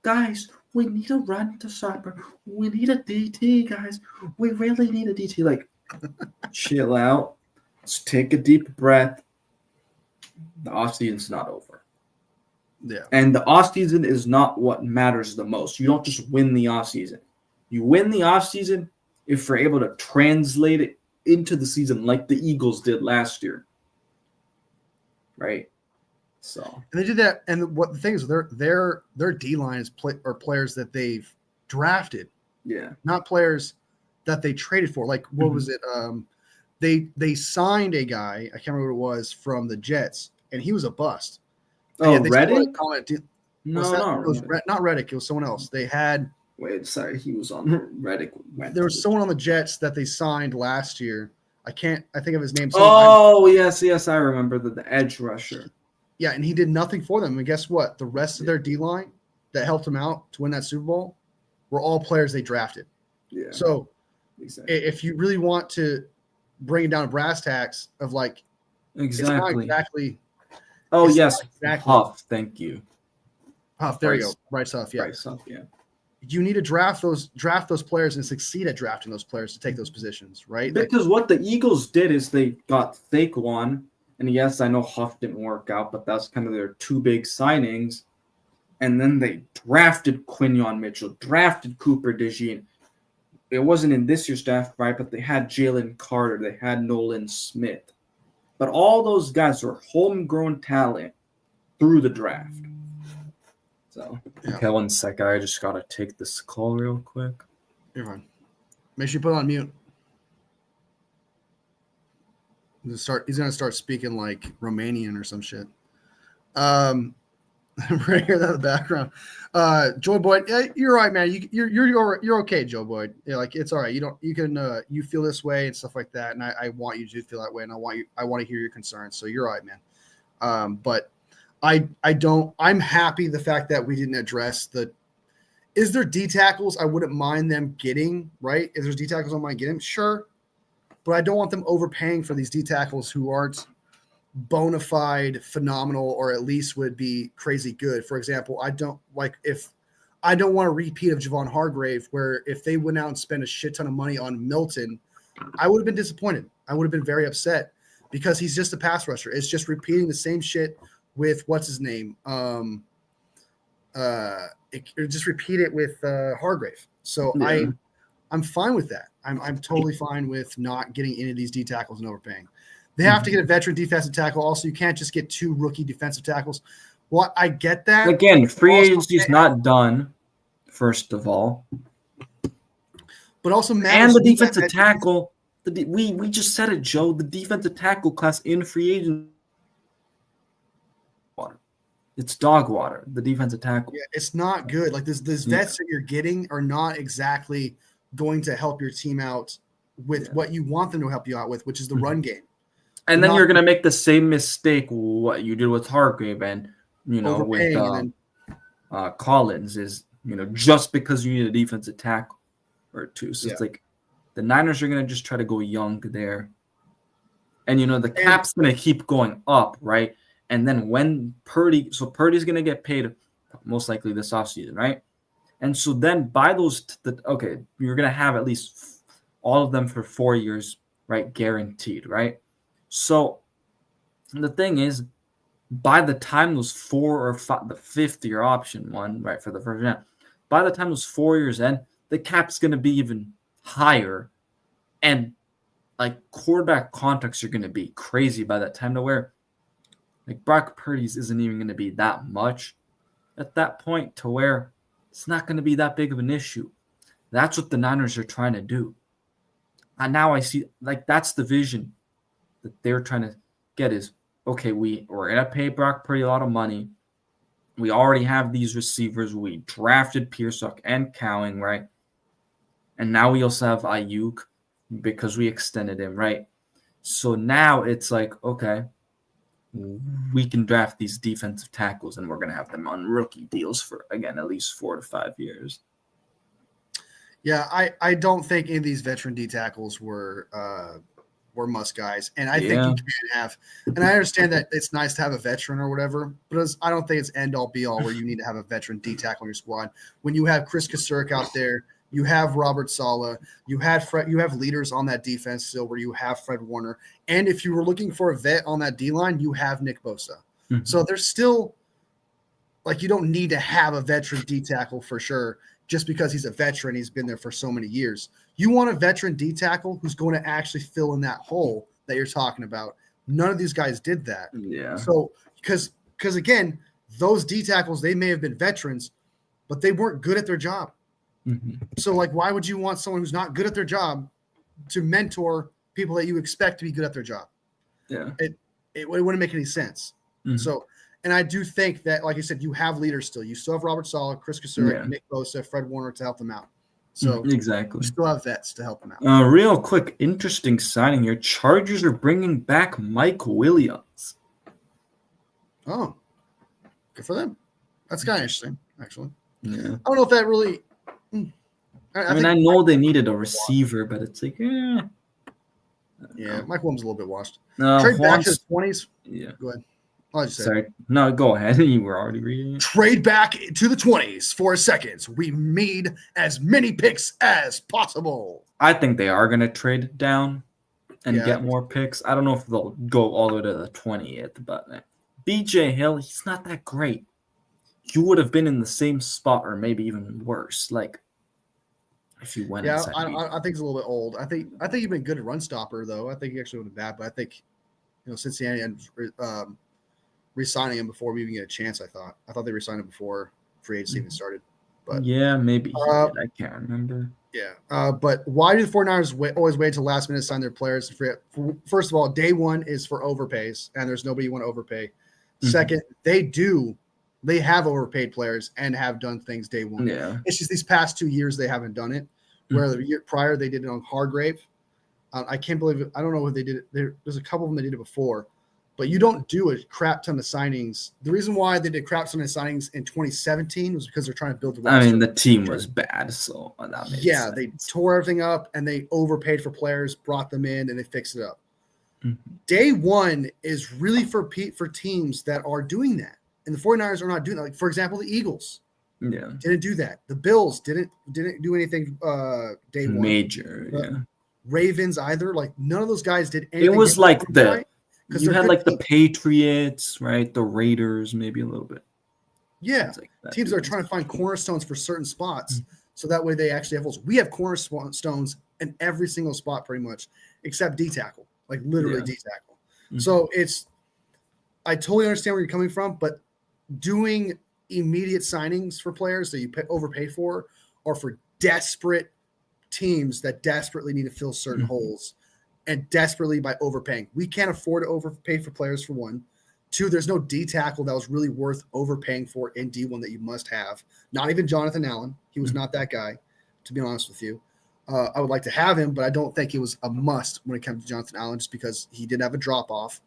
C: guys, we need a run to stopper. We need a DT, guys. We really need a DT. Like, chill out. Let's take a deep breath. The offseason's not over.
A: Yeah.
C: And the offseason is not what matters the most. You don't just win the offseason. You win the offseason if you're able to translate it into the season like the Eagles did last year. Right? So.
A: And they did that. And what the thing is, their D-line is players that they've drafted.
C: Yeah.
A: Not players that they traded for. Like, what was it? They signed a guy, I can't remember what it was, from the Jets, and he was a bust.
C: Oh, Reddick?
A: Not Reddick. It was someone else. They had.
C: Wait, sorry, he was on Reddick.
A: There was someone on the Jets that they signed last year. I think of his name.
C: Yes, I remember the edge rusher.
A: Yeah, and he did nothing for them. And guess what? The rest of their D-line that helped him out to win that Super Bowl were all players they drafted.
C: Yeah.
A: So if you really want to bring it down to brass tacks of like
C: exactly. Oh, yes. Exactly. Huff, thank you.
A: Huff, there you go. Bryce Huff, yeah.
C: Bryce Huff, yeah.
A: You need to draft those players and succeed at drafting those players to take those positions, right?
C: Because what the Eagles did is they got Saquon, and yes, I know Huff didn't work out, but that's kind of their 2 big signings. And then they drafted Quinyon Mitchell, drafted Cooper DeJean, it wasn't in this year's draft, right? But they had Jalen Carter, they had Nolan Smith. But all those guys were homegrown talent through the draft. So
B: Okay, 1 sec. I just gotta take this call real quick.
A: You're fine. Make sure you put it on mute. He's gonna start speaking like Romanian or some shit. Right here in the background. Joe Boyd, yeah, you're right, man. You're okay, Joe Boyd. Yeah, like it's all right. You feel this way and stuff like that, and I want you to feel that way, and I want to hear your concerns. So you're all right, man. But I'm happy the fact that we didn't address is there D tackles I wouldn't mind them getting, right? Is there D tackles I mind getting? Sure. But I don't want them overpaying for these D tackles who aren't bona fide phenomenal, or at least would be crazy good. For example, I don't want a repeat of Javon Hargrave, where if they went out and spent a shit ton of money on Milton, I would have been disappointed. I would have been very upset because he's just a pass rusher. It's just repeating the same shit with what's his name. Just repeat it with Hargrave. So yeah. I'm fine with that. I'm totally fine with not getting any of these D tackles and overpaying. They have to get a veteran defensive tackle. Also, you can't just get 2 rookie defensive tackles. Well, I get that.
B: Again, free agency is not done, first of all.
A: But also
B: matters. And the defensive tackle, we just said it, Joe. The defensive tackle class in free agency, it's dog water. The defensive tackle.
A: Yeah, it's not good. Like this vets that you're getting are not exactly going to help your team out with what you want them to help you out with, which is the run game.
B: And then you're going to make the same mistake what you did with Hargrave and, with Collins is, just because you need a defensive tackle or 2. So it's like the Niners are going to just try to go young there. And, the cap's going to keep going up, right? And then when Purdy's going to get paid most likely this offseason, right? And so then by those, you're going to have at least all of them for 4 years, right? Guaranteed, right? So the thing is, by the time those 4 or 5, the 5th year option one, right, for the first round, by the time those 4 years end, the cap's going to be even higher. And like quarterback contracts are going to be crazy by that time to where like Brock Purdy's isn't even going to be that much at that point to where it's not going to be that big of an issue. That's what the Niners are trying to do. And now I see like that's the vision that they're trying to get is, okay, we're going to pay Brock Purdy a lot of money. We already have these receivers. We drafted Pearsock and Cowing, right? And now we also have Ayuk because we extended him, right? So now it's like, okay, we can draft these defensive tackles and we're going to have them on rookie deals for, again, at least 4 to 5 years.
A: Yeah, I don't think any of these veteran D tackles were must guys. And I think you can have, and I understand that it's nice to have a veteran or whatever, but I don't think it's end all be all where you need to have a veteran D tackle on your squad. When you have Chris Kasurek out there, you have Robert Saleh, you have leaders on that defense still where you have Fred Warner. And if you were looking for a vet on that D line, you have Nick Bosa. Mm-hmm. So there's still like, you don't need to have a veteran D tackle for sure. Just because he's a veteran, he's been there for so many years. You want a veteran D tackle who's going to actually fill in that hole that you're talking about. None of these guys did that.
B: Yeah.
A: So because again, those D tackles, they may have been veterans, but they weren't good at their job.
B: Mm-hmm.
A: So like, why would you want someone who's not good at their job to mentor people that you expect to be good at their job?
B: Yeah.
A: It wouldn't make any sense. Mm-hmm. So, and I do think that, like I said, you have leaders still. You still have Robert Saleh, Chris Kasurek, Nick Bosa, Fred Warner to help them out. So
B: exactly,
A: you still have vets to help them out.
B: Real quick, interesting signing here. Chargers are bringing back Mike Williams.
A: Oh, good for them. That's kind of interesting, actually.
B: Yeah.
A: I don't know if that really.
B: I know they needed a receiver, but it's like,
A: yeah, Mike Williams is a little bit washed.
B: No,
A: trade back to the 20s.
B: Yeah,
A: go ahead. I'll just say
B: sorry. No, go ahead. You were already reading it.
A: Trade back to the 20s for seconds. We need as many picks as possible.
B: I think they are going to trade down and get more picks. I don't know if they'll go all the way to the 20th, but BJ Hill, he's not that great. You would have been in the same spot or maybe even worse. Like, if you went
A: Yeah,
B: inside.
A: I think he's a little bit old. I think he's been good at run stopper though. I think he actually would bad, but I think Cincinnati and re-signing him before we even get a chance. I thought they re-signed him before free agency even started. But
B: yeah, maybe he did. I can't remember.
A: Yeah, but why do the 49ers always wait till last minute to sign their players? First of all, day one is for overpays, and there's nobody you want to overpay. Second, they have overpaid players and have done things day one.
B: Yeah.
A: It's just these past 2 years they haven't done it. Where the year prior they did it on Hargrave. I can't believe it. I don't know if they did it. There's a couple of them that did it before, but you don't do a crap ton of signings. The reason why they did crap ton of signings in 2017 was because they're trying to build the roster.
B: I mean, the team was bad, so that made sense.
A: They tore everything up and they overpaid for players, brought them in, and they fixed it up. Day one is really for teams that are doing that, and the 49ers are not doing that. Like, for example, the Eagles didn't do that. The Bills didn't do anything day one.
B: Major,
A: Ravens either. Like, none of those guys did anything.
B: It was like you had like the Patriots, right? The Raiders, maybe a little bit.
A: Yeah, like teams are trying to find cornerstones for certain spots, so that way they actually have holes. We have cornerstones in every single spot, pretty much, except D tackle, like literally D tackle. So I totally understand where you're coming from, but doing immediate signings for players that you overpay for, or for desperate teams that desperately need to fill certain holes, and desperately by overpaying. We can't afford to overpay for players, for one. Two, there's no D tackle that was really worth overpaying for in D1 that you must have. Not even Jonathan Allen. He was not that guy, to be honest with you. I would like to have him, but I don't think it was a must when it comes to Jonathan Allen, just because he did have a drop-off.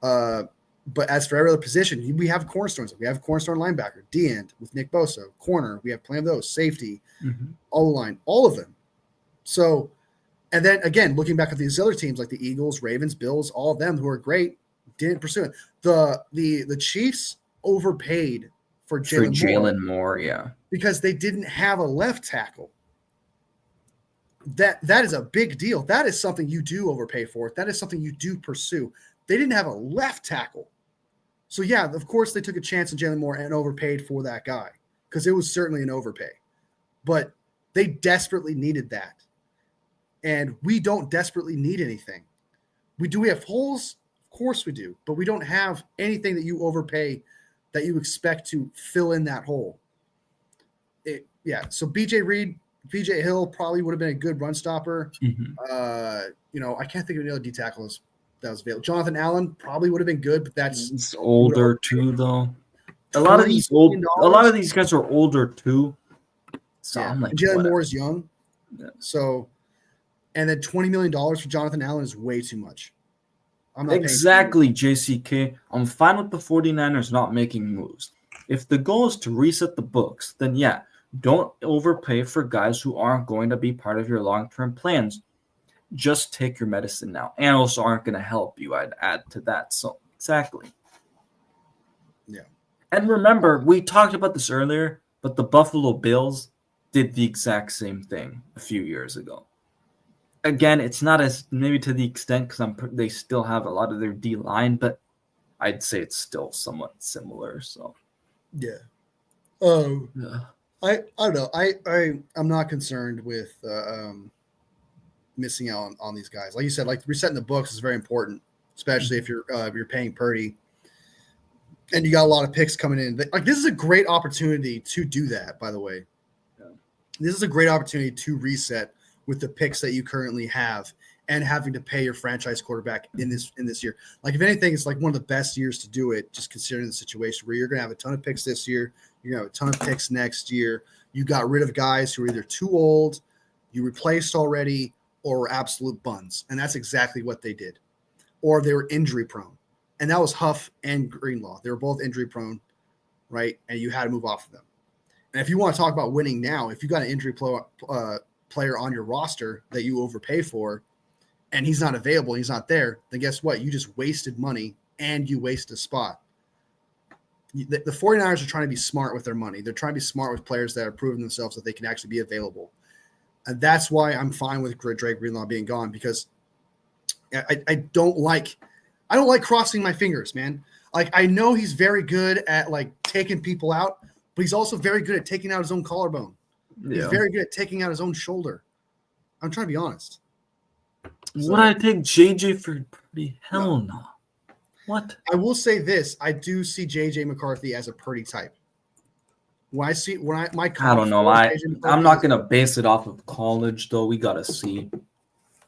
A: But as for every other position, we have cornerstones. We have a cornerstone linebacker, D-end with Nick Bosa, corner. We have plenty of those, safety, all the line, all of them. So, and then again, looking back at these other teams like the Eagles, Ravens, Bills, all of them who are great, didn't pursue it. The Chiefs overpaid for Jalen
B: Moore,
A: because they didn't have a left tackle. That is a big deal. That is something you do overpay for. That is something you do pursue. They didn't have a left tackle. So, yeah, of course they took a chance on Jalen Moore and overpaid for that guy, because it was certainly an overpay. But they desperately needed that. And we don't desperately need anything. We have holes? Of course we do. But we don't have anything that you overpay that you expect to fill in that hole. So BJ Hill probably would have been a good run stopper. I can't think of any other D tackles that was available. Jonathan Allen probably would have been good, but that's
B: older too, though. A lot of these guys are older too. So I'm like,
A: Jalen Moore is young. Yeah. So, and then $20 million for Jonathan Allen is way too much. I'm not
B: exactly, JCK. I'm fine with the 49ers not making moves. If the goal is to reset the books, then don't overpay for guys who aren't going to be part of your long-term plans. Just take your medicine now. Analysts aren't going to help you. I'd add to that. So, exactly.
A: Yeah.
B: And remember, we talked about this earlier, but the Buffalo Bills did the exact same thing a few years ago. Again, it's not as maybe to the extent because they still have a lot of their D line, but I'd say it's still somewhat similar. So,
A: I don't know. I'm not concerned with missing out on these guys. Like you said, like resetting the books is very important, especially if you're paying Purdy and you got a lot of picks coming in. Like, this is a great opportunity to do that. By the way, this is a great opportunity to reset with the picks that you currently have and having to pay your franchise quarterback in this year. Like, if anything, it's like one of the best years to do it, just considering the situation where you're going to have a ton of picks this year. You're going to have a ton of picks next year. You got rid of guys who are either too old, you replaced already, or were absolute buns. And that's exactly what they did. Or they were injury prone. And that was Huff and Greenlaw. They were both injury prone, right? And you had to move off of them. And if you want to talk about winning now, if you got an injury player on your roster that you overpay for, and he's not available, he's not there, then guess what? You just wasted money and you wasted a spot. The 49ers are trying to be smart with their money. They're trying to be smart with players that are proving themselves that they can actually be available. And that's why I'm fine with Drake Greenlaw being gone, because I don't like crossing my fingers, man. Like, I know he's very good at like taking people out, but he's also very good at taking out his own collarbone. He's
B: Yeah.
A: very good at taking out his own shoulder. I'm trying to be honest.
B: Would I take JJ for Purdy? Hell no. What?
A: I will say this: I do see JJ McCarthy as a Purdy type. When I
B: I don't know. I'm not gonna base it off of college though. We gotta see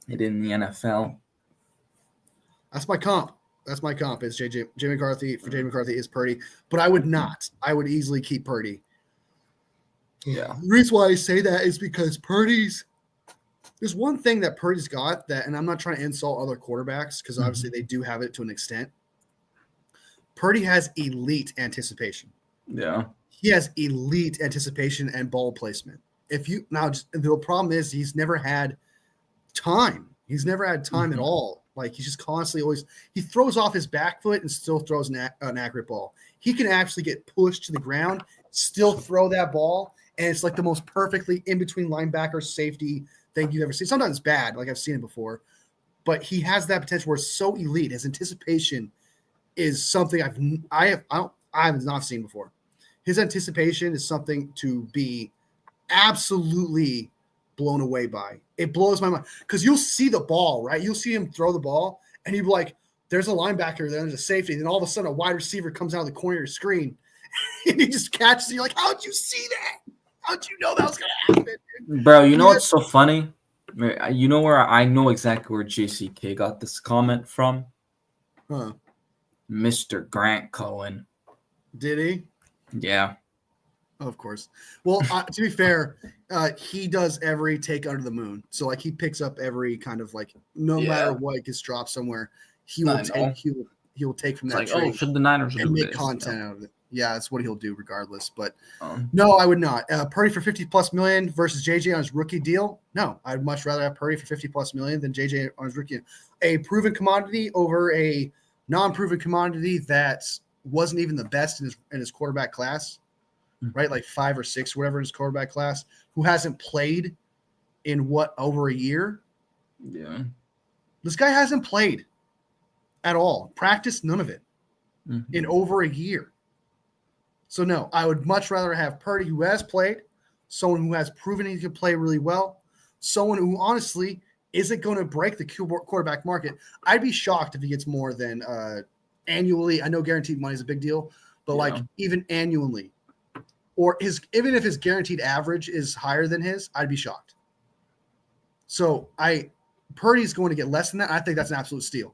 B: it in the NFL.
A: That's my comp. It's JJ McCarthy. For JJ McCarthy is Purdy, but I would not. I would easily keep Purdy.
B: Yeah.
A: The reason why I say that is because there's one thing that Purdy's got that, and I'm not trying to insult other quarterbacks because obviously they do have it to an extent. Purdy has elite anticipation.
B: Yeah.
A: He has elite anticipation and ball placement. The problem is he's never had time. He's never had time at all. Like he's just constantly he throws off his back foot and still throws an accurate ball. He can actually get pushed to the ground, still throw that ball, and it's like the most perfectly in between linebacker safety thing you've ever seen. Sometimes it's bad, like I've seen it before, but he has that potential where it's so elite. His anticipation is something I have not seen before. His anticipation is something to be absolutely blown away by. It blows my mind because you'll see the ball, right? You'll see him throw the ball, and you'll be like, "There's a linebacker, there's a safety." And then all of a sudden, a wide receiver comes out of the corner of your screen, and he just catches it. You're like, "How'd you see that? How'd you know that was gonna happen?"
B: Bro, you know what's so funny? You know where I know exactly where JCK got this comment from?
A: Huh?
B: Mr. Grant Cohen.
A: Did he?
B: Yeah.
A: Of course. Well, to be fair, he does every take under the moon. So like he picks up every kind of like no matter what gets dropped somewhere, he will take from that tree
B: should the Niners
A: and make content out of it. Yeah, that's what he'll do regardless. But no, I would not. Purdy for $50+ million versus JJ on his rookie deal. No, I'd much rather have Purdy for $50+ million than JJ on his rookie. A proven commodity over a non-proven commodity that wasn't even the best in his quarterback class. Right, like 5 or 6, whatever his quarterback class, who hasn't played in over a year.
B: Yeah,
A: this guy hasn't played at all. Practice, none of it in over a year. So no, I would much rather have Purdy, who has played, someone who has proven he can play really well, someone who honestly isn't going to break the quarterback market. I'd be shocked if he gets more than annually. I know guaranteed money is a big deal, but like even annually. Or even if his guaranteed average is higher than his, I'd be shocked. So Purdy's going to get less than that. I think that's an absolute steal.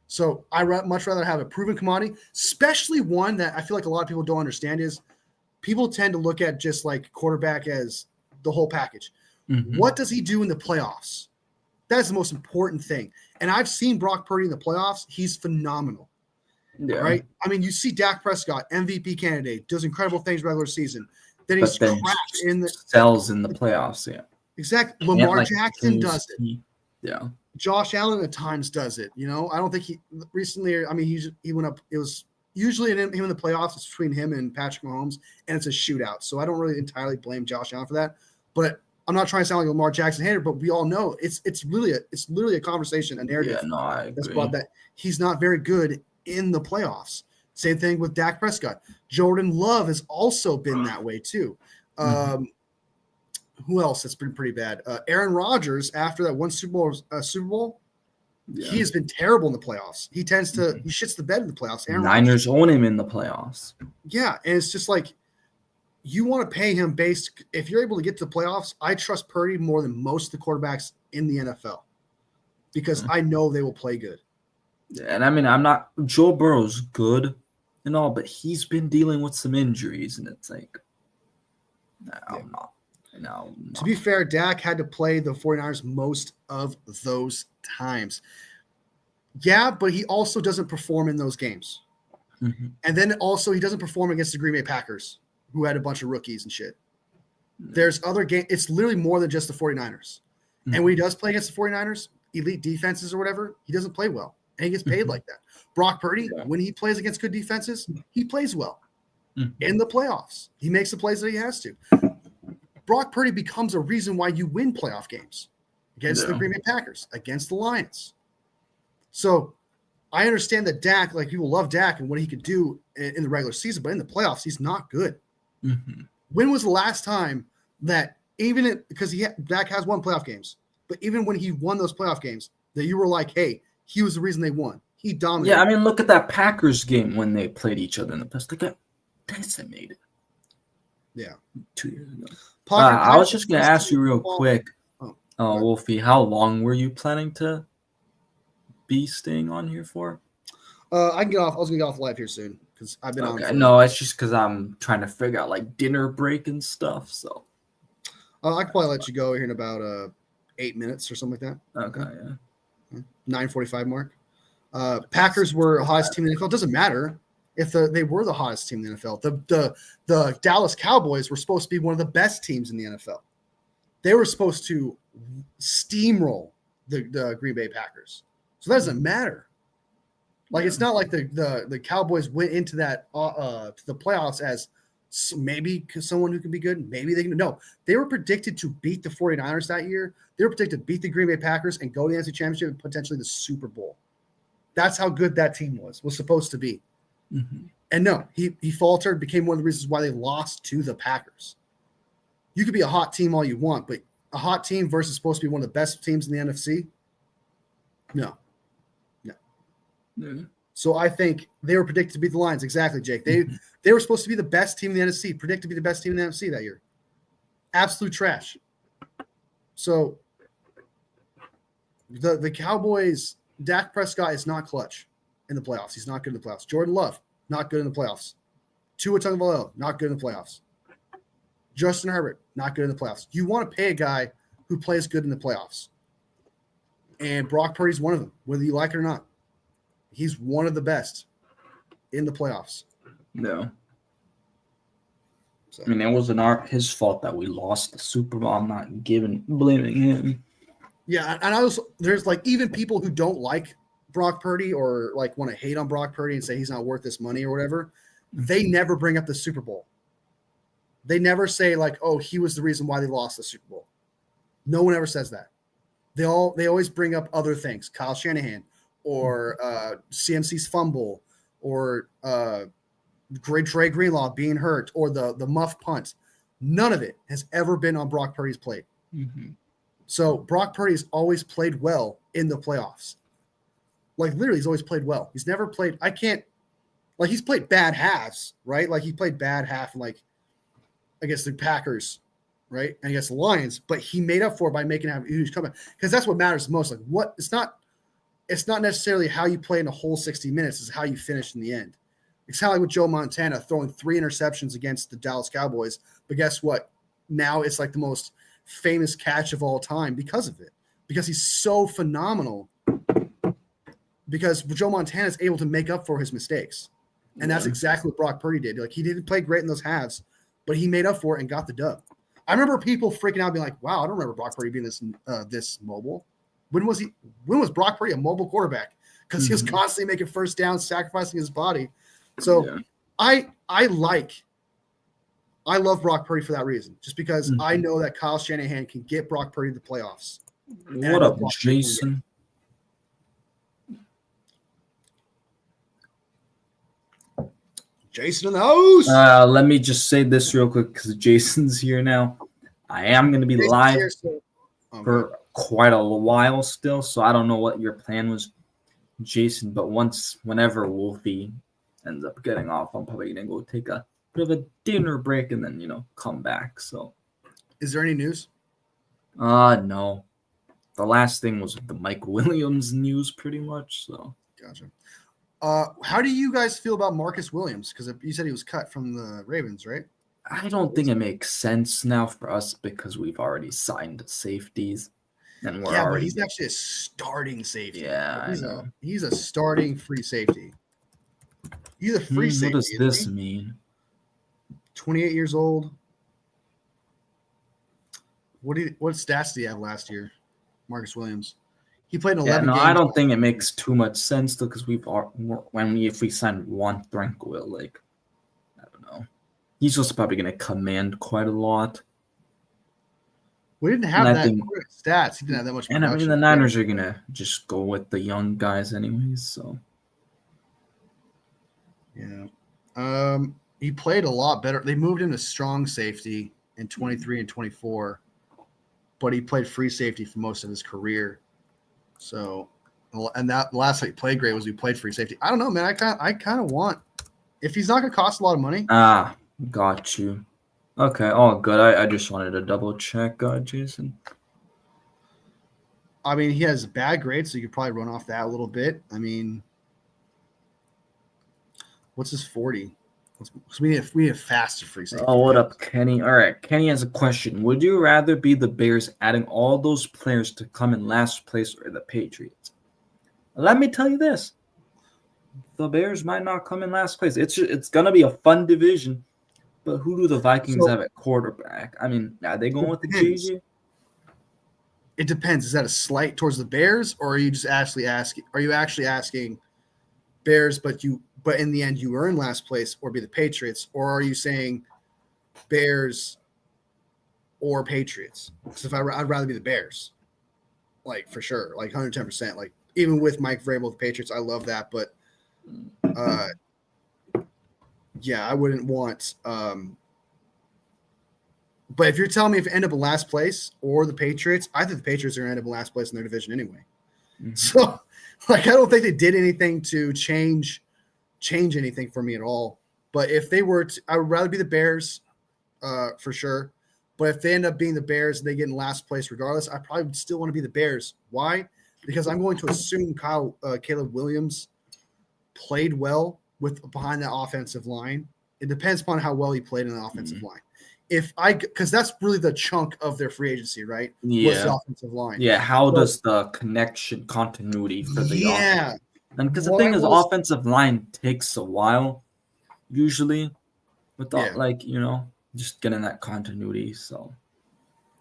A: So I much rather have a proven commodity, especially one that I feel like a lot of people don't understand is people tend to look at just like quarterback as the whole package. What does he do in the playoffs? That's the most important thing. And I've seen Brock Purdy in the playoffs. He's phenomenal. Yeah. Right. I mean, you see Dak Prescott, MVP candidate, does incredible things regular season. Then he's crap in the
B: sells in the playoffs. Yeah,
A: exactly. Lamar Jackson does it.
B: Yeah.
A: Josh Allen at times does it. You know, I don't think he recently. I mean, he went up. It was usually him in the playoffs. It's between him and Patrick Mahomes, and it's a shootout. So I don't really entirely blame Josh Allen for that. But I'm not trying to sound like a Lamar Jackson hater, but we all know it's literally a conversation, a narrative.
B: Yeah, no, I agree.
A: That's brought that he's not very good in the playoffs. Same thing with Dak Prescott. Jordan Love has also been that way too. Who else has been pretty bad? Aaron Rodgers, after that one Super Bowl, he has been terrible in the playoffs. He tends to he shits the bed in the playoffs.
B: Niners own him in the playoffs.
A: Yeah, and it's just like you want to pay him if you're able to get to the playoffs. I trust Purdy more than most of the quarterbacks in the NFL because I know they will play good.
B: And I mean, Joe Burrow's good and all, but he's been dealing with some injuries, and it's like, no.
A: To be fair, Dak had to play the 49ers most of those times. Yeah, but he also doesn't perform in those games. And then also he doesn't perform against the Green Bay Packers, who had a bunch of rookies and shit. There's other games. It's literally more than just the 49ers. And when he does play against the 49ers, elite defenses or whatever, he doesn't play well. And he gets paid like that. Brock Purdy, when he plays against good defenses, he plays well. In the playoffs, he makes the plays that he has to. Brock Purdy becomes a reason why you win playoff games against the Green Bay Packers, against the Lions. So I understand that Dak, like people love Dak and what he could do in the regular season, but in the playoffs, he's not good. When was the last time that even because Dak has won playoff games, but even when he won those playoff games, that you were like, hey, he was the reason they won. He dominated.
B: Yeah, I mean, look at that Packers game when they played each other in the past. They got decimated.
A: Yeah.
B: 2 years ago.
A: Pocket
B: I was just going to ask you real quick,
A: right.
B: Wolfie, how long were you planning to be staying on here for?
A: I can get off. I was going to get off live here soon because I've been on.
B: No, it's just because I'm trying to figure out like dinner break and stuff. So
A: I could probably let you go here in about 8 minutes or something like that.
B: Okay, yeah.
A: 9:45 mark. Packers were hottest team in the NFL. It doesn't matter if they were the hottest team in the NFL. The Dallas Cowboys were supposed to be one of the best teams in the NFL. They were supposed to steamroll the Green Bay Packers. So that doesn't matter. Like it's not like the Cowboys went into that to the playoffs as maybe someone who can be good. Maybe they can. No, they were predicted to beat the 49ers that year. They were predicted to beat the Green Bay Packers and go to the NFC Championship and potentially the Super Bowl. That's how good that team was supposed to be.
B: Mm-hmm.
A: And no, he faltered, became one of the reasons why they lost to the Packers. You could be a hot team all you want, but a hot team versus supposed to be one of the best teams in the NFC? No.
B: Yeah.
A: So I think they were predicted to beat the Lions. Exactly, Jake. They were supposed to be the best team in the NFC, predicted to be the best team in the NFC that year. Absolute trash. So the Cowboys, Dak Prescott is not clutch in the playoffs. He's not good in the playoffs. Jordan Love, not good in the playoffs. Tua Tagovailoa, not good in the playoffs. Justin Herbert, not good in the playoffs. You want to pay a guy who plays good in the playoffs. And Brock Purdy's one of them, whether you like it or not. He's one of the best in the playoffs.
B: No.
A: So.
B: I mean, it wasn't his fault that we lost the Super Bowl. I'm not blaming him.
A: Yeah, and I also there's like even people who don't like Brock Purdy or like want to hate on Brock Purdy and say he's not worth this money or whatever. They never bring up the Super Bowl. They never say like, "Oh, he was the reason why they lost the Super Bowl." No one ever says that. They always bring up other things. Kyle Shanahan or CMC's fumble or Trey Greenlaw being hurt or the muff punt. None of it has ever been on Brock Purdy's plate.
B: Mm-hmm.
A: So Brock Purdy's always played well in the playoffs. Like literally, he's always played well. He's never played. He's played bad halves, right? Like he played bad half like against the Packers, right, and against the Lions. But he made up for it by making a huge comeback because that's what matters the most. Like what it's not necessarily how you play in a whole 60 minutes. It's how you finish in the end. It's kind of like with Joe Montana throwing 3 interceptions against the Dallas Cowboys. But guess what? Now it's like the most famous catch of all time because of it. Because he's so phenomenal. Because Joe Montana is able to make up for his mistakes. And that's exactly what Brock Purdy did. Like he didn't play great in those halves, but he made up for it and got the dub. I remember people freaking out being like, wow, I don't remember Brock Purdy being this mobile. When was Brock Purdy a mobile quarterback? Because he was constantly making first downs, sacrificing his body. So I love Brock Purdy for that reason, just because I know that Kyle Shanahan can get Brock Purdy to the playoffs.
B: What up, Jason?
A: Jason in the house.
B: Let me just say this real quick because Jason's here now. I am going to be live for quite a while still, so I don't know what your plan was, Jason. But whenever Wolfie ends up getting off, I'm probably going to go take a bit of a dinner break and then come back. So,
A: is there any news?
B: No. The last thing was the Mike Williams news, pretty much. So,
A: gotcha. How do you guys feel about Marcus Williams? Because you said he was cut from the Ravens, right?
B: I don't think it makes sense now for us because we've already signed safeties, and
A: but he's actually a starting safety.
B: Yeah,
A: he's a starting free safety. He's a free safety.
B: What does this mean?
A: 28 years old. What stats did he have last year, Marcus Williams? He played in 11 games.
B: I don't think it makes too much sense though, because if we signed Juan Tranquil, like I don't know, he's just probably going to command quite a lot.
A: We didn't have that stats. He didn't have that much.
B: And I mean, the Niners are going to just go with the young guys anyways. So
A: yeah, he played a lot better. They moved him to strong safety. in 23 and 24, but he played free safety for most of his career. So, and that last time he played great was he played free safety. I don't know, man. I kind of want, if he's not going to cost a lot of money.
B: Got you. Okay, all good. I just wanted to double check, Jason.
A: I mean, he has bad grades, so you could probably run off that a little bit. I mean, what's his 40? We have faster free safety.
B: Oh, what up, Kenny? All right, Kenny has a question. Would you rather be the Bears adding all those players to come in last place or the Patriots? Let me tell you this. The Bears might not come in last place. It's going to be a fun division, but who do the Vikings have at quarterback? I mean, are they going with the JJ?
A: It depends. Is that a slight towards the Bears, or are you just actually asking? Are you actually asking Bears, but in the end you were in last place, or be the Patriots, or are you saying Bears or Patriots? Because I'd rather be the Bears, like for sure, like 110%. Like even with Mike Vrabel, the Patriots, I love that, but yeah, I wouldn't want. But if you're telling me if it end up in last place or the Patriots, I think the Patriots are going to end up in last place in their division anyway. Mm-hmm. So, like, I don't think they did anything to change anything for me at all. But if they were, I would rather be the Bears for sure. But if they end up being the Bears and they get in last place regardless, I probably would still want to be the Bears. Why? Because I'm going to assume Caleb Williams played well behind that offensive line. It depends upon how well he played in the offensive line. Because that's really the chunk of their free agency, right?
B: Yeah.
A: Was the offensive line.
B: Yeah. How does the continuity for the offense? And because the thing is, offensive line takes a while, usually, with just getting that continuity. So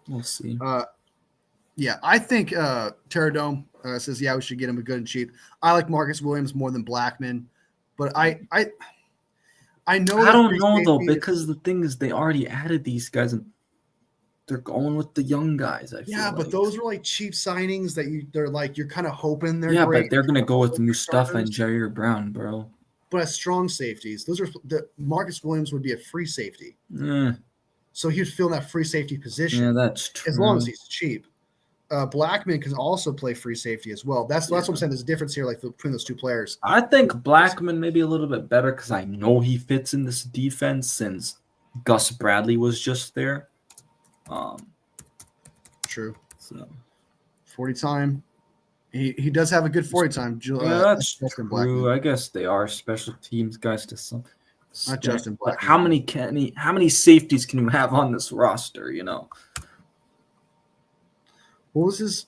B: we'll see.
A: Yeah, I think Terradome says, yeah, we should get him a good and cheap. I like Marcus Williams more than Blackman, but I know.
B: I don't know though, because the thing is, they already added these guys, and they're going with the young guys. I feel
A: but those are like cheap signings that you're kind of hoping they're great.
B: But they're gonna go with Mustafa and Jair Brown, bro.
A: But as strong safeties, Marcus Williams would be a free safety. So he'd fill that free safety position.
B: Yeah, that's true.
A: As long as he's cheap. Blackman can also play free safety as well. That's what I'm saying. There's a difference here, like between those two players.
B: I think Blackman may be a little bit better because I know he fits in this defense since Gus Bradley was just there.
A: True.
B: So
A: 40 time. He does have a good 40 time.
B: That's true. I guess they are special teams guys to some.
A: Not Justin Blackman.
B: But how many safeties can you have on this roster? You know.
A: What's his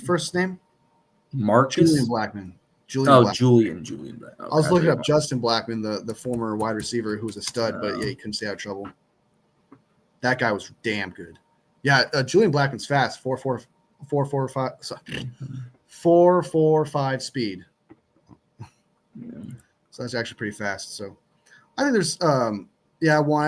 A: first name?
B: Marcus?
A: Julian Blackman.
B: Julian Blackman.
A: I was looking up Justin Blackman, the former wide receiver who was a stud, but he couldn't stay out of trouble. That guy was damn good. Yeah, Julian Blackman's fast. 4.45 speed.
B: Yeah.
A: So that's actually pretty fast. So I think there's I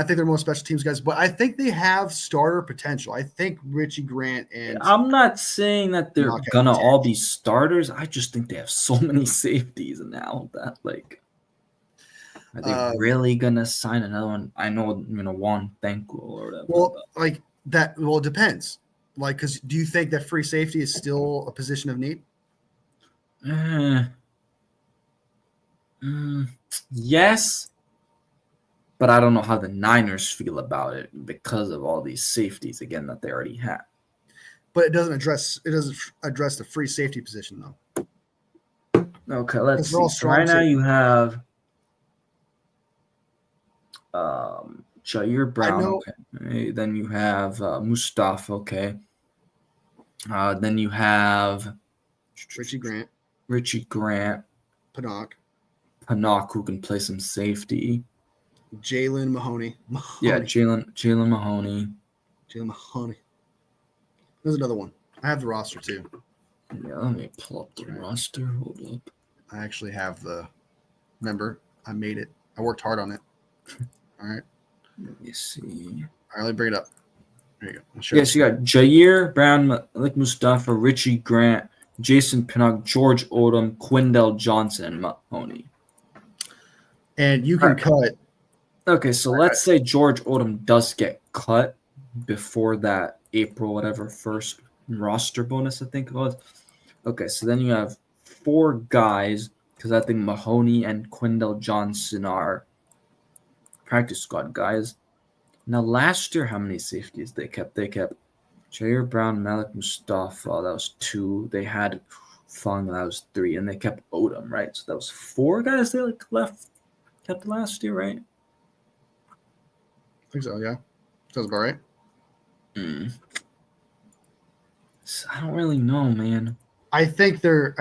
A: think they're more special teams guys, but I think they have starter potential. I think Richie Grant and
B: I'm not saying that they're gonna all be starters. I just think they have so many safeties now that are they really gonna sign another one? I know Juan Thankul or whatever.
A: Well, like that. Well, it depends. Like, because do you think that free safety is still a position of need?
B: Yes. But I don't know how the Niners feel about it because of all these safeties again that they already have.
A: But it doesn't address the free safety position though.
B: Okay, let's see. So right now you have Jair Brown. Okay. Then you have Mustafa. Okay. Then you have
A: Richie Grant. Pinnock,
B: who can play some safety.
A: Jalen Mahoney.
B: Yeah, Jalen Mahoney.
A: There's another one. I have the roster too.
B: Yeah, let me pull up the roster. Hold up.
A: I actually have remember, I made it. I worked hard on it. All right.
B: Let me see.
A: All right, let me bring it up. There you go.
B: Yes, you got Jair Brown, Malik Mustafa, Richie Grant, Jason Pinnock, George Odom, Quindell Johnson, and Mahoney.
A: And you can cut
B: Okay, so let's say George Odom does get cut before that April whatever first roster bonus, I think it was. Okay, so then you have 4 guys because I think Mahoney and Quindell Johnson are practice squad guys. Now last year, how many safeties they kept? They kept Jair Brown, Malik Mustafa. That was 2. They had Fung. That was 3, and they kept Odom, right? So that was 4 guys they kept last year, right?
A: I think so. Yeah, sounds about right.
B: So I don't really know, man.
A: I think they're.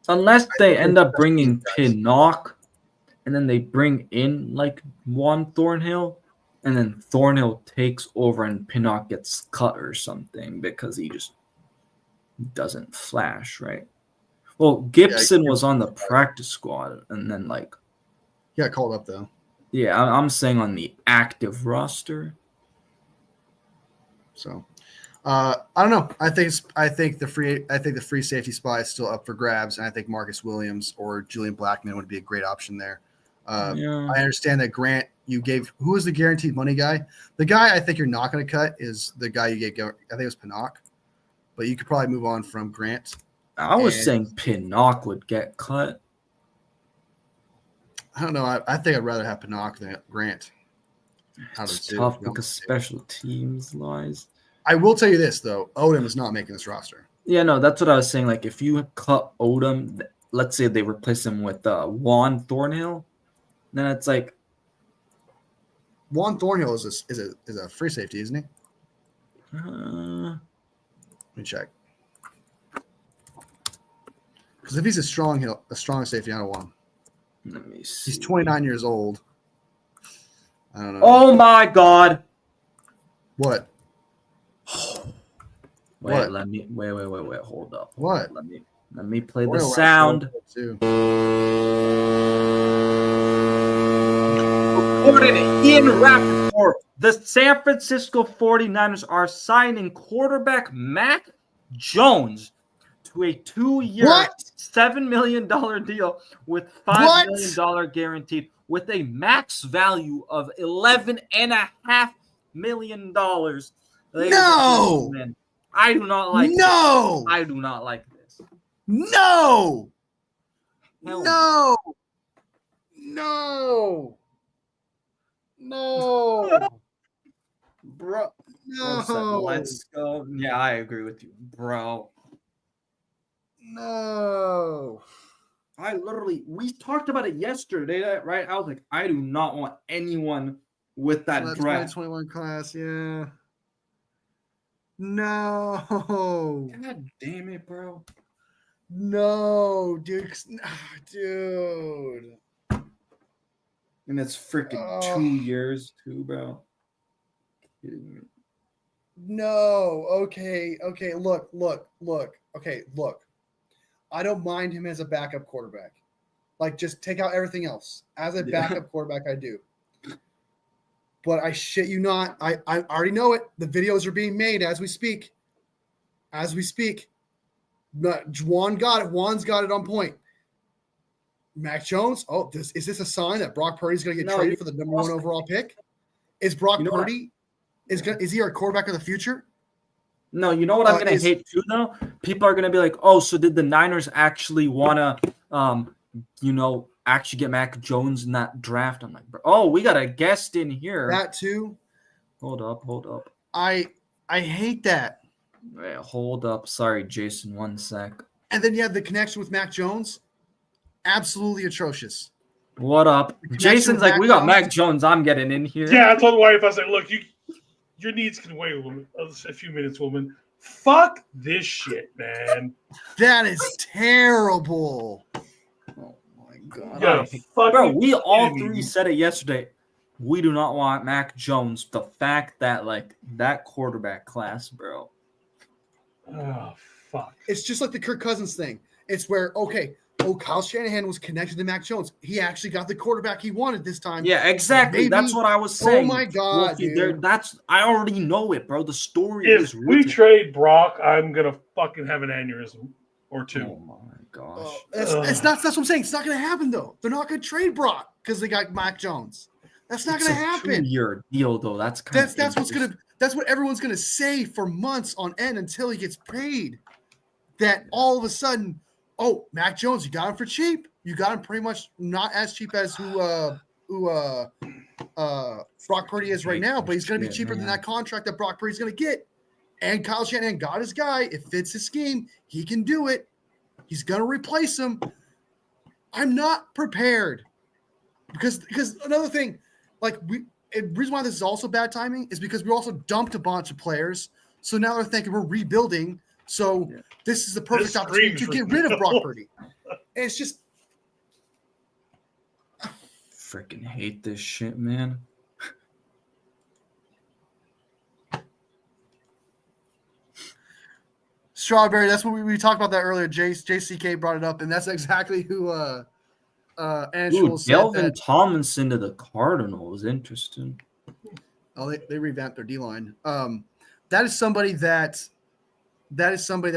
B: Unless they end up bringing
A: guys.
B: Pinnock, and then they bring in like Juan Thornhill, and then Thornhill takes over and Pinnock gets cut or something because he just doesn't flash, right? Well, Gibson was on the practice squad, and then like
A: he got called up though.
B: Yeah, I'm saying on the active roster.
A: So, I don't know. I think the free safety spot is still up for grabs, and I think Marcus Williams or Julian Blackman would be a great option there. I understand that Grant you gave. Who was the guaranteed money guy? The guy I think you're not going to cut is the guy you gave. I think it was Pinnock, but you could probably move on from Grant.
B: I was saying Pinnock would get cut.
A: I don't know. I think I'd rather have Pinnock than Grant.
B: It's tough because special teams lies.
A: I will tell you this though, Odom is not making this roster.
B: Yeah, no, that's what I was saying. Like if you cut Odom, let's say they replace him with Juan Thornhill, then it's like
A: Juan Thornhill is a free safety, isn't he? Let me check. Because if he's a strong safety, I don't want him.
B: Let me see.
A: He's 29 years old. I don't know.
B: Oh my God!
A: What?
B: Wait, hold up.
A: What?
B: Let me play the sound. Reported in Rappaport, the San Francisco 49ers are signing quarterback Mac Jones to a 2-year, $7 million deal with $5 million guaranteed, with a max value of $11.5 million.
A: No!
B: I do not like this. I do not like this.
A: No!
B: Hell
A: No! No! No!
B: Bro.
A: No!
B: Let's go. Yeah, I agree with you, bro.
A: No!
C: We talked about it yesterday, right? I was like, I do not want anyone with that draft.
A: 2021 class, yeah. No.
C: God damn it, bro.
A: No, dude. Dude.
C: And it's freaking 2 years, too, bro.
A: No. Okay. Look. Okay, look. I don't mind him as a backup quarterback. Like, just take out everything else. As a backup quarterback, I do. But I shit you not. I already know it. The videos are being made as we speak. Juan got it. Juan's got it on point. Mac Jones. Oh, is this a sign that Brock Purdy's going to get traded for the number 1 overall pick? Is Brock Purdy is he our quarterback of the future?
B: No, you know what I'm going to hate too, though? People are going to be like, oh, so did the Niners actually want to, actually get Mac Jones in that draft? I'm like, oh, we got a guest in here.
A: That too?
B: Hold up.
A: I hate that.
B: Wait, hold up. Sorry, Jason, 1 sec.
A: And then you have the connection with Mac Jones. Absolutely atrocious.
B: What up? Jason's like, we got Mac Jones. I'm getting in here.
D: Yeah, I told the wife, I was like, look, your needs can wait a few minutes, woman. Fuck this shit, man.
A: That is terrible.
B: Oh my God.
D: Yeah,
B: bro, we all 3 said it yesterday. We do not want Mac Jones. The fact that, like, that quarterback class, bro.
D: Oh, fuck.
A: It's just like the Kirk Cousins thing. It's where, Kyle Shanahan was connected to Mac Jones. He actually got the quarterback he wanted this time.
B: Yeah, exactly. That's what I was saying.
A: Oh my God,
B: Wolfie, I already know it, bro. The story
D: is written. If we trade Brock, I'm gonna fucking have an aneurysm or 2.
B: Oh my gosh.
A: That's what I'm saying. It's not gonna happen though. They're not gonna trade Brock. because they got Mac Jones. That's not going to happen.
B: 2-year deal though. That's
A: what everyone's going to say for months on end until he gets paid. That all of a sudden, oh, Mac Jones, you got him for cheap. You got him pretty much not as cheap as who Brock Purdy is right now, but he's going to be cheaper than that contract that Brock Purdy's going to get. And Kyle Shanahan got his guy. It fits his scheme. He can do it. He's going to replace him. I'm not prepared because another thing, the reason why this is also bad timing is because we also dumped a bunch of players. So now they're thinking we're rebuilding. So this is the perfect opportunity to get rid of Brock Purdy. And it's just
B: freaking hate this shit, man.
A: Strawberry, that's what we talked about that earlier. JCK brought it up, and that's exactly who Angelo said.
B: Delvin Tomlinson to the Cardinals. Interesting.
A: Oh, they revamped their D-line. That is somebody that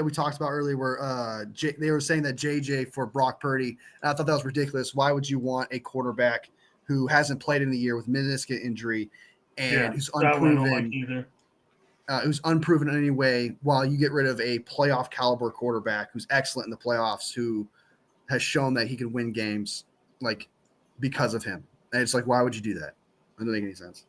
A: we talked about earlier where they were saying that JJ for Brock Purdy. And I thought that was ridiculous. Why would you want a quarterback who hasn't played in the year with meniscus injury and who's unproven? Who's unproven in any way, while you get rid of a playoff caliber quarterback who's excellent in the playoffs, who has shown that he can win games, because of him. And it's like, why would you do that? It doesn't make any sense.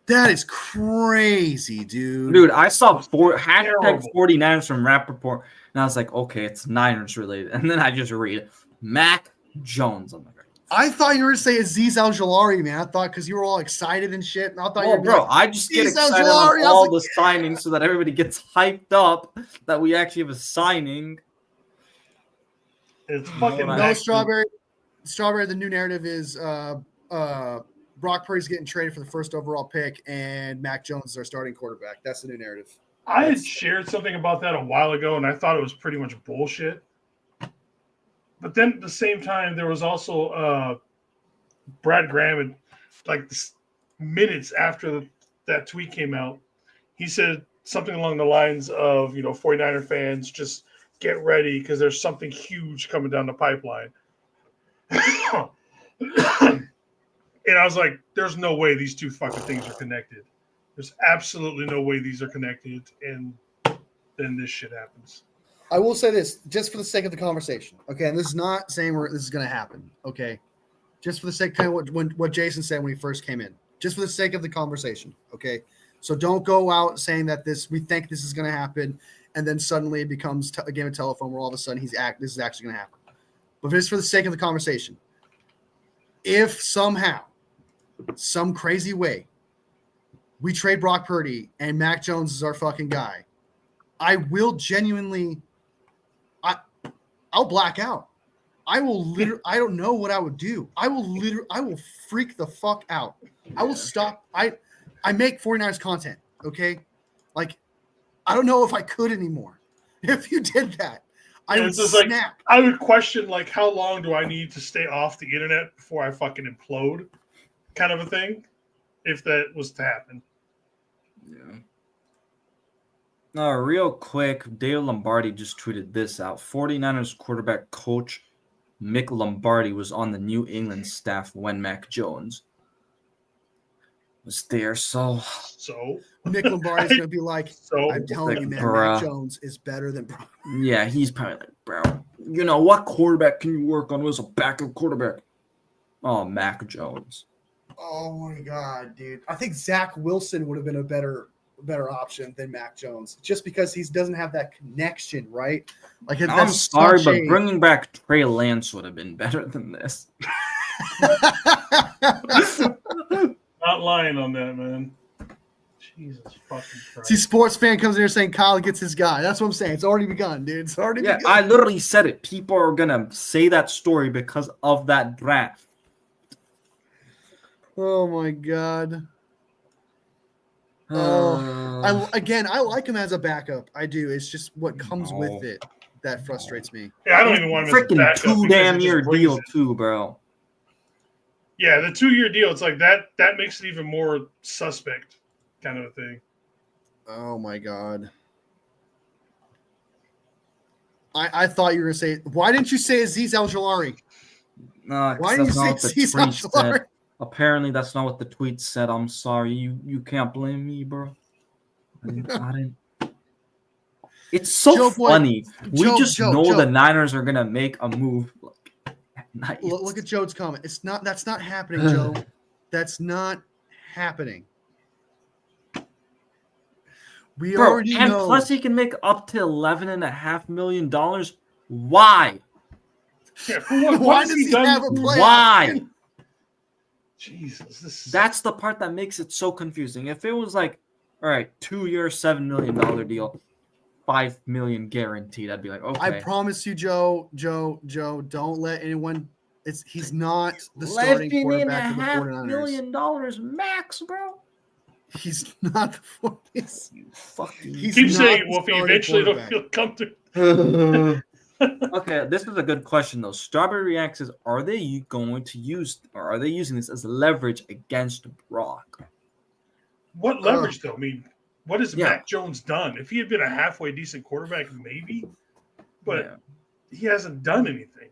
A: That is crazy, dude.
B: Dude, I saw hashtag 49ers from Rappaport, and I was like, okay, it's Niners related. And then I just read Mac Jones. I'm like,
A: I thought you were going to say Azeez Al-Jalaari, man. I thought because you were all excited and shit. And I thought
B: I just get excited on all the signings so that everybody gets hyped up that we actually have a signing.
D: It's fucking
A: no Strawberry. Strawberry, the new narrative is Brock Purdy's getting traded for the first overall pick, and Mac Jones is our starting quarterback. That's the new narrative.
D: I had shared something about that a while ago, and I thought it was pretty much bullshit. But then at the same time, there was also Brad Graham, minutes after that tweet came out, he said something along the lines of, 49er fans, just get ready because there's something huge coming down the pipeline. And I was like, there's no way these two fucking things are connected. There's absolutely no way these are connected. And then this shit happens.
A: I will say this, just for the sake of the conversation, okay? And this is not saying this is going to happen, okay? Just for the sake of what Jason said when he first came in. Just for the sake of the conversation, okay? So don't go out saying that we think this is going to happen, and then suddenly it becomes a game of telephone where all of a sudden this is actually going to happen. But just for the sake of the conversation, if somehow, some crazy way, we trade Brock Purdy and Mac Jones is our fucking guy, I will genuinely – I'll black out. I will literally, I don't know what I would do. I will freak the fuck out. I will stop. I make 49ers content. Okay. I don't know if I could anymore. If you did that, I would snap.
D: I would question how long do I need to stay off the internet before I fucking implode, kind of a thing, if that was to happen.
B: Yeah. Real quick, Dave Lombardi just tweeted this out. 49ers quarterback coach Mick Lombardi was on the New England staff when Mac Jones was there. So
A: Mick Lombardi's going to be like, I'm telling you, man, Mac Jones is better than Brock.
B: Yeah, he's probably like, bro, what quarterback can you work on as a backup quarterback? Oh, Mac Jones.
A: Oh, my God, dude. I think Zach Wilson would have been a better option than Mac Jones, just because he doesn't have that connection, right?
B: I'm sorry, but bringing back Trey Lance would have been better than this.
D: Not lying on that, man. Jesus fucking Christ.
A: See, sports fan comes in here saying Kyle gets his guy. That's what I'm saying. It's already begun, dude. It's already begun.
B: I literally said it. People are gonna say that story because of that draft.
A: Oh my God. I like him as a backup. I do. It's just what comes with it that frustrates me.
D: Yeah, I don't even want him as a backup.
B: Freaking 2 damn year deal too, bro.
D: Yeah, the 2-year deal. It's like that makes it even more suspect, kind of a thing.
A: Oh my God. I thought you were gonna say. Why didn't you say Aziz Al-Jawari?
B: No,
A: Why didn't you
B: that's
A: say
B: not what the
A: Aziz
B: tweet
A: Al-Jawari?
B: said. Apparently, that's not what the tweet said. I'm sorry. You can't blame me, bro. I didn't. It's so
A: Joe boy,
B: funny. We
A: Joe,
B: just
A: Joe,
B: know
A: Joe.
B: the Niners are gonna make a move. Nice.
A: Look at Joe's comment. It's not. That's not happening, Joe. That's not happening. We
B: Bro,
A: already
B: and
A: know.
B: plus he can make up to $11.5 million. Why?
D: Yeah, for what?
A: Why
D: What
A: does
D: has
A: he
D: he done?
A: have a playoff?
B: Why?
D: Jesus,
B: That's the part that makes it so confusing. If it was like, all right, 2 year, $7 million deal, $5 million guaranteed, I'd be like, okay.
A: I promise you, Joe, don't let anyone. He's not the starting
B: $11.5
A: quarterback of the 49ers.
B: million max, bro.
A: He's not the 49ers.
B: You fucking.
A: He's
D: keep
A: not
D: saying
A: the
D: Wolfie.
A: starting
D: Eventually,
A: quarterback.
D: it'll come to.
B: Okay, this is a good question though. Strawberry Reacts is: are they going to use, or are they using this as leverage against Brock?
D: What leverage, though? I mean, what has
B: Yeah.
D: Mac Jones done? If he had been a halfway decent quarterback, maybe, but he hasn't done anything.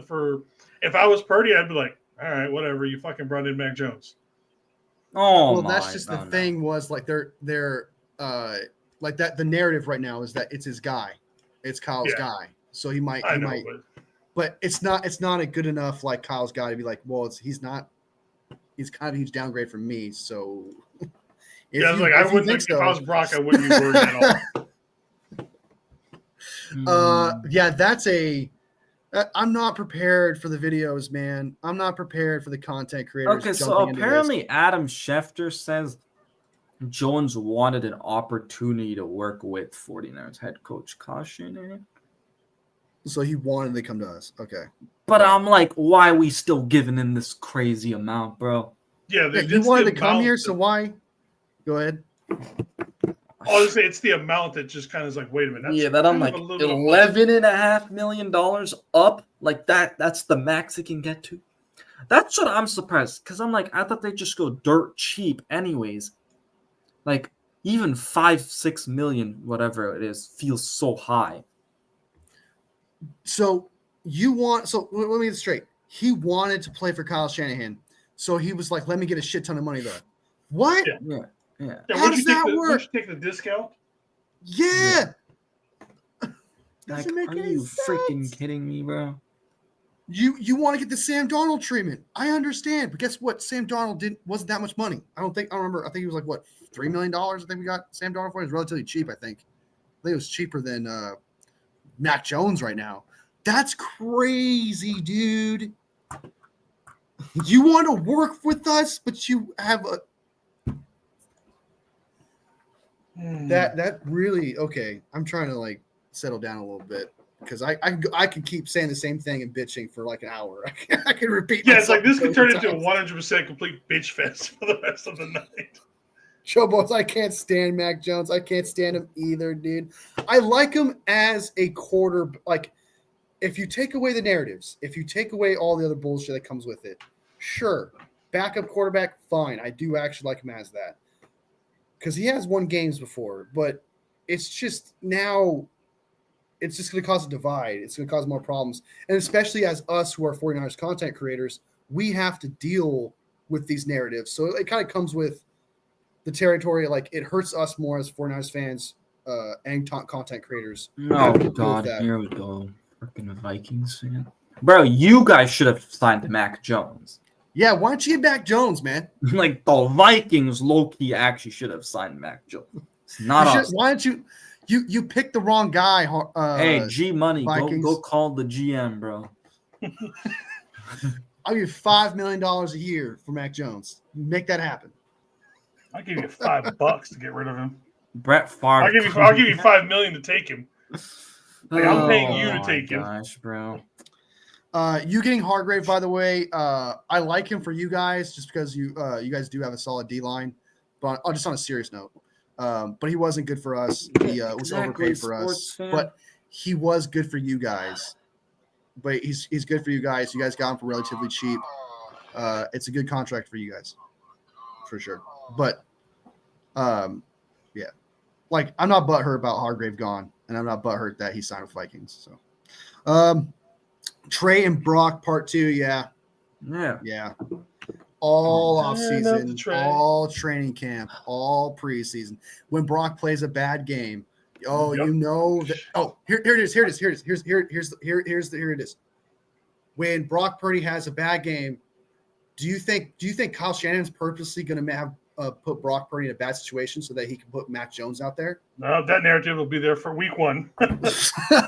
D: For if I was Purdy, I'd be like, all right, whatever. You fucking brought in Mac Jones.
B: Oh,
A: Well,
B: my,
A: that's just the thing. Was like they're like that. The narrative right now is that it's his guy, it's Kyle's guy. So he might. But it's not a good enough like Kyle's guy to be like, well, he's not. He's kind of a huge downgrade from me. So
D: I was like, I wouldn't. If I was Brock, I wouldn't be worried at all.
A: Yeah, that's I'm not prepared for the videos, man. I'm not prepared for the content creators.
B: Okay, so apparently Adam Schefter says Jones wanted an opportunity to work with 49ers head coach Kyle Shanahan.
A: So he wanted to come to us. Okay.
B: But I'm like, why are we still giving him this crazy amount, bro?
D: Yeah,
A: you wanted to come here, so why? Go ahead.
D: Honestly, it's the amount that just kind of is like, wait a minute.
B: Yeah, that I'm like $11.5 million up like that. That's the max it can get to. That's what I'm surprised because I'm like, I thought they'd just go dirt cheap, anyways. Like even 5-6 million, whatever it is, feels so high.
A: So let me get it straight. He wanted to play for Kyle Shanahan, so he was like, "Let me get a shit ton of money though." What?
B: Yeah.
A: How does that work?
D: Would you take the discount?
A: Yeah.
B: Like, are you freaking kidding me, bro?
A: You want to get the Sam Darnold treatment? I understand, but guess what? Sam Darnold wasn't that much money. I remember. I think he was like what $3 million. I think we got Sam Darnold for. It was relatively cheap. I think it was cheaper than Mac Jones right now. That's crazy, dude. You want to work with us, but you have a that really okay. I'm trying to like settle down a little bit because I can keep saying the same thing and bitching for like an hour. I can repeat.
D: Yeah, it's like this could turn into a 100% complete bitch fest for the rest of the night.
A: Showboats, I can't stand Mac Jones. I can't stand him either, dude. I like him as a quarter. Like, if you take away the narratives, if you take away all the other bullshit that comes with it, sure, backup quarterback, fine. I do actually like him as that. Because he has won games before, but it's just now it's just going to cause a divide. It's going to cause more problems. And especially as us who are 49ers content creators, we have to deal with these narratives. So it kind of comes with the territory. Like, it hurts us more as 49ers fans and content creators.
B: Oh, God. Here we go. Freaking Vikings fan. Bro, you guys should have signed Mac Jones.
A: Yeah, why don't you get Mac Jones, man?
B: Like, the Vikings low-key actually should have signed Mac Jones. It's not us.
A: Why don't you picked the wrong guy.
B: Hey, G Money, go call the GM, bro.
A: I'll give you $5 million a year for Mac Jones. Make that happen.
D: I'll give you $5 to get rid of him.
B: Brett Favre.
D: I'll give you $5 million to take him. Like, I'm paying you to take him.
B: Gosh, bro.
A: You getting Hargrave, by the way. I like him for you guys just because you guys do have a solid D line. But just on a serious note, but he wasn't good for us. He was overpaid for us, but he was good for you guys. But he's good for you guys. You guys got him for relatively cheap. It's a good contract for you guys, for sure. But yeah, like I'm not butthurt about Hargrave gone. and I'm not butthurt that he signed with Vikings. So, Trey and Brock part 2, yeah. All off season, all training camp, all preseason. When Brock plays a bad game, you know that. Oh, here it is. Here it is. When Brock Purdy has a bad game, do you think Kyle Shanahan's purposely going to have put Brock Purdy in a bad situation so that he can put Mac Jones out there?
D: No, that narrative will be there for week 1.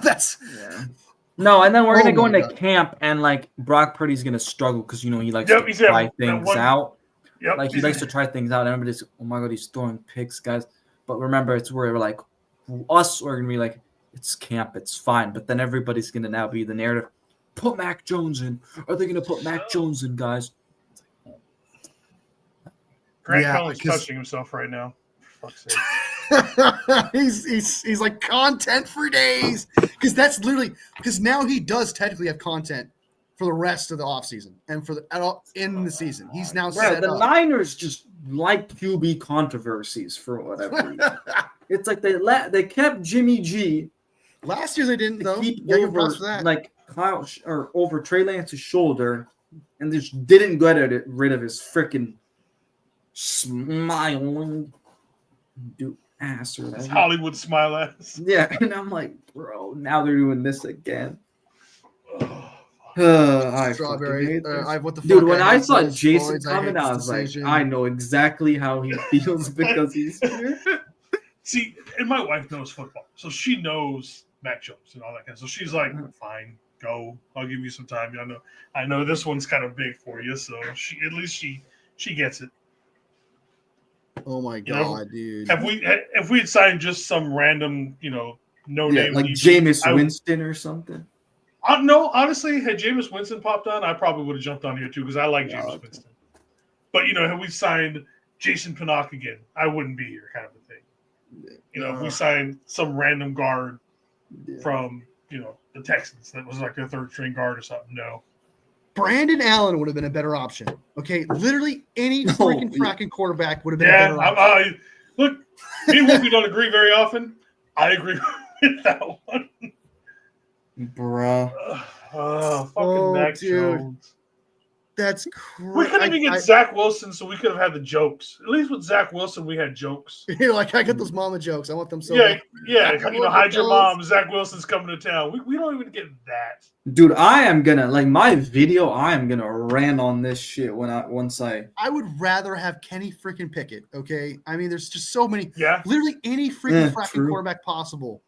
A: That's
B: No, and then we're gonna go into camp, and like Brock Purdy's gonna struggle because he likes to try things out.
D: Yep,
B: like he likes to try things out. And everybody's, oh my god, he's throwing picks, guys. But remember, it's where we're like, we're gonna be like, it's camp, it's fine. But then everybody's gonna now be the narrative. Put Mac Jones in. Are they gonna put Mac Jones in, guys?
D: Grant Cullen's touching himself right now. For fuck's sake.
A: he's like content for days because that's literally because now he does technically have content for the rest of the offseason and for in the season. He's now set
C: the
A: up.
C: Niners just like QB controversies for whatever reason. It's like they kept Jimmy G.
A: Last year they didn't though.
C: Keep over like Kyle or over Trey Lance's shoulder, and just didn't get rid of his freaking smiling ass or
D: his Hollywood smile ass.
C: Yeah, and I'm like, bro, now they're doing this again.
A: Strawberry. What the fuck?
C: Dude, when I saw Jason coming, I was like, I know exactly how he feels because he's here.
D: See, and my wife knows football, so she knows Mac Jones and all that kind of stuff. So she's like, fine, go. I'll give you some time. I know this one's kind of big for you, so she gets it.
A: Oh my god, dude!
D: If we had signed just some random, no name
C: like Jameis Winston or something.
D: No, honestly, had Jameis Winston popped on, I probably would have jumped on here too because I like Jameis Winston. But had we signed Jason Pinnock again, I wouldn't be here, kind of a thing. If we signed some random guard from the Texans that was like their third string guard or something, no.
A: Brandon Allen would have been a better option. Okay, literally any fracking quarterback would have been a better option.
D: Look, me and Wolfie don't agree very often. I agree with that one.
C: Bruh.
D: Fucking Mac Jones.
A: That's crazy.
D: We couldn't even get Zach Wilson, so we could have had the jokes. At least with Zach Wilson, we had jokes.
A: You're like, I get those mama jokes. I want them so
D: bad. Hide your mom. Zach Wilson's coming to town. We don't even get that.
C: Dude, I am gonna rant on this shit once I
A: would rather have Kenny freaking Pickett, okay? I mean, there's just so many.
D: Yeah.
A: Literally any freaking quarterback possible.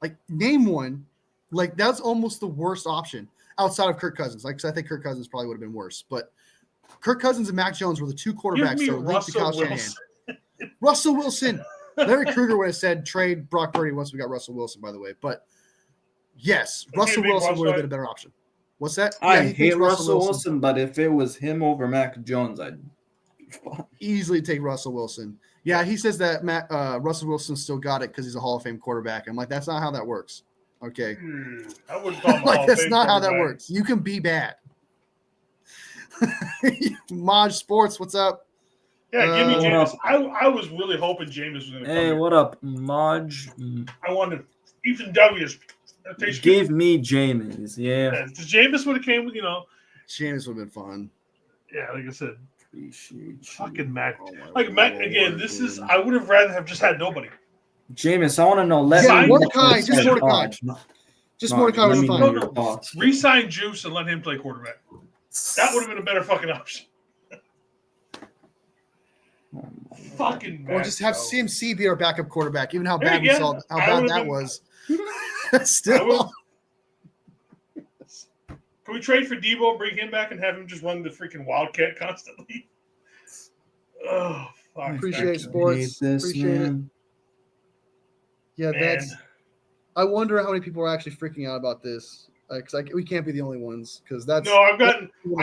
A: Like, name one. Like, that's almost the worst option outside of Kirk Cousins. Like, 'cause I think Kirk Cousins probably would have been worse. But Kirk Cousins and Mac Jones were the two quarterbacks that were linked to Kyle Shanahan. Russell Wilson. Larry Krueger would have said trade Brock Purdy once we got Russell Wilson, by the way. But, yes, Russell Wilson would have been a better option. What's that?
C: I hate Russell Wilson, but if it was him over Mac Jones, I'd
A: easily take Russell Wilson. Yeah, he says that Russell Wilson still got it because he's a Hall of Fame quarterback. I'm like, that's not how that works. Okay.
D: I wouldn't call him
A: like, that's not how that works. You can be bad. Maj Sports, what's up?
D: Yeah, give me Jameis. I was really hoping Jameis was going to come
B: Hey, what up, Maj?
D: I wanted Ethan Douglas.
B: Give me Jameis, yeah.
D: Jameis would have came,
A: Jameis would have been fun.
D: Yeah, like I said.
C: Appreciate
D: fucking Mac. Mac, again, this is, I would have rather have just had nobody.
C: Jameis, I want to know.
A: Mordecai. Just Mordecai was fine.
D: Resign Juice and let him play quarterback. That would have been a better fucking option. Fucking
A: Or just have CMC be our backup quarterback, even how bad we saw how bad that was. Still.
D: Can we trade for Debo and bring him back and have him just run the freaking Wildcat constantly? Oh, fuck.
A: Appreciate sports. Appreciate it. Yeah, that's. I wonder how many people are actually freaking out about this. Because we can't be the only ones. Because that's.
D: No, I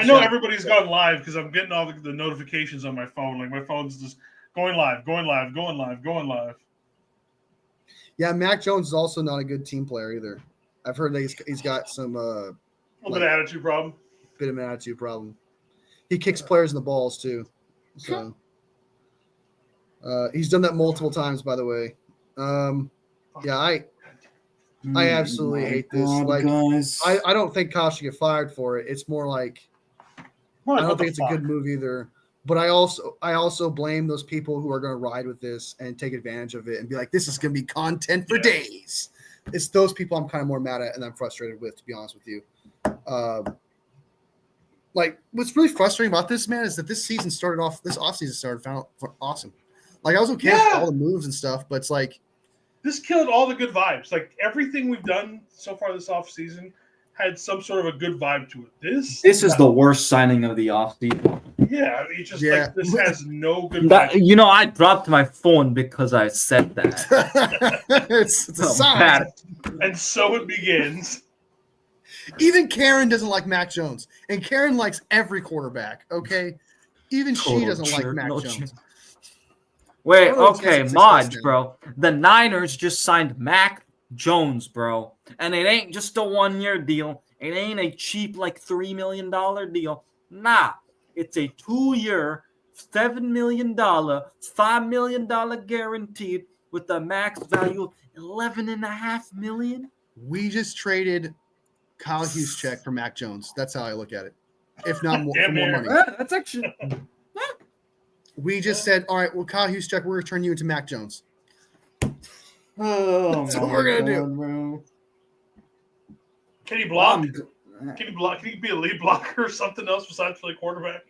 D: know everybody's gone live because I'm getting all the notifications on my phone. Like my phone's just going live.
A: Yeah, Mac Jones is also not a good team player either. I've heard that he's got some.
D: A little bit of attitude problem.
A: Bit of an attitude problem. He kicks players in the balls too. So. He's done that multiple times, by the way. Yeah, I absolutely hate this. Like,
B: guys.
A: I don't think Kyle should get fired for it. It's more like
D: We're
A: I
D: like,
A: don't
D: what
A: think
D: the
A: it's
D: fuck?
A: a good move either. But I also blame those people who are going to ride with this and take advantage of it and be like, this is going to be content for
D: Yeah.
A: days. It's those people I'm kind of more mad at and I'm frustrated with, to be honest with you. Like, what's really frustrating about this, man, is that this offseason started awesome. Like, I was okay with all the moves and stuff, but it's like,
D: This killed all the good vibes. Like everything we've done so far this offseason had some sort of a good vibe to it.
C: This is the worst signing of the offseason.
D: Yeah, it's just
A: Yeah.
D: like this has no good vibe.
B: You know, I dropped my phone because I said that.
A: it's a
B: Oh,
A: sign.
B: bad.
D: And so it begins.
A: Even Karen doesn't like Mac Jones, and Karen likes every quarterback. Okay, even she
B: Total
A: doesn't like
B: jerk,
A: Mac
B: no
A: Jones.
B: jerk. Wait,
A: One of those
B: okay,
A: has a success
B: Modge,
A: now.
B: bro. The Niners just signed Mac Jones, bro. And it ain't just a 1-year deal. It ain't a cheap, like, $3 million deal. Nah, it's a 2-year, $7 million, $5 million guaranteed with a max value of $11.5 million.
A: We just traded Kyle Juszczyk for Mac Jones. That's how I look at it. If not more,
D: Damn
A: for more
D: near.
A: money.
B: That's actually...
A: We just said, all right, well, Kyle Juszczyk, we're going to turn you into Mac Jones.
C: Oh,
A: That's what we're gonna do.
C: bro.
D: Can he block? Can he block? Can he be a lead blocker or something else besides play quarterback?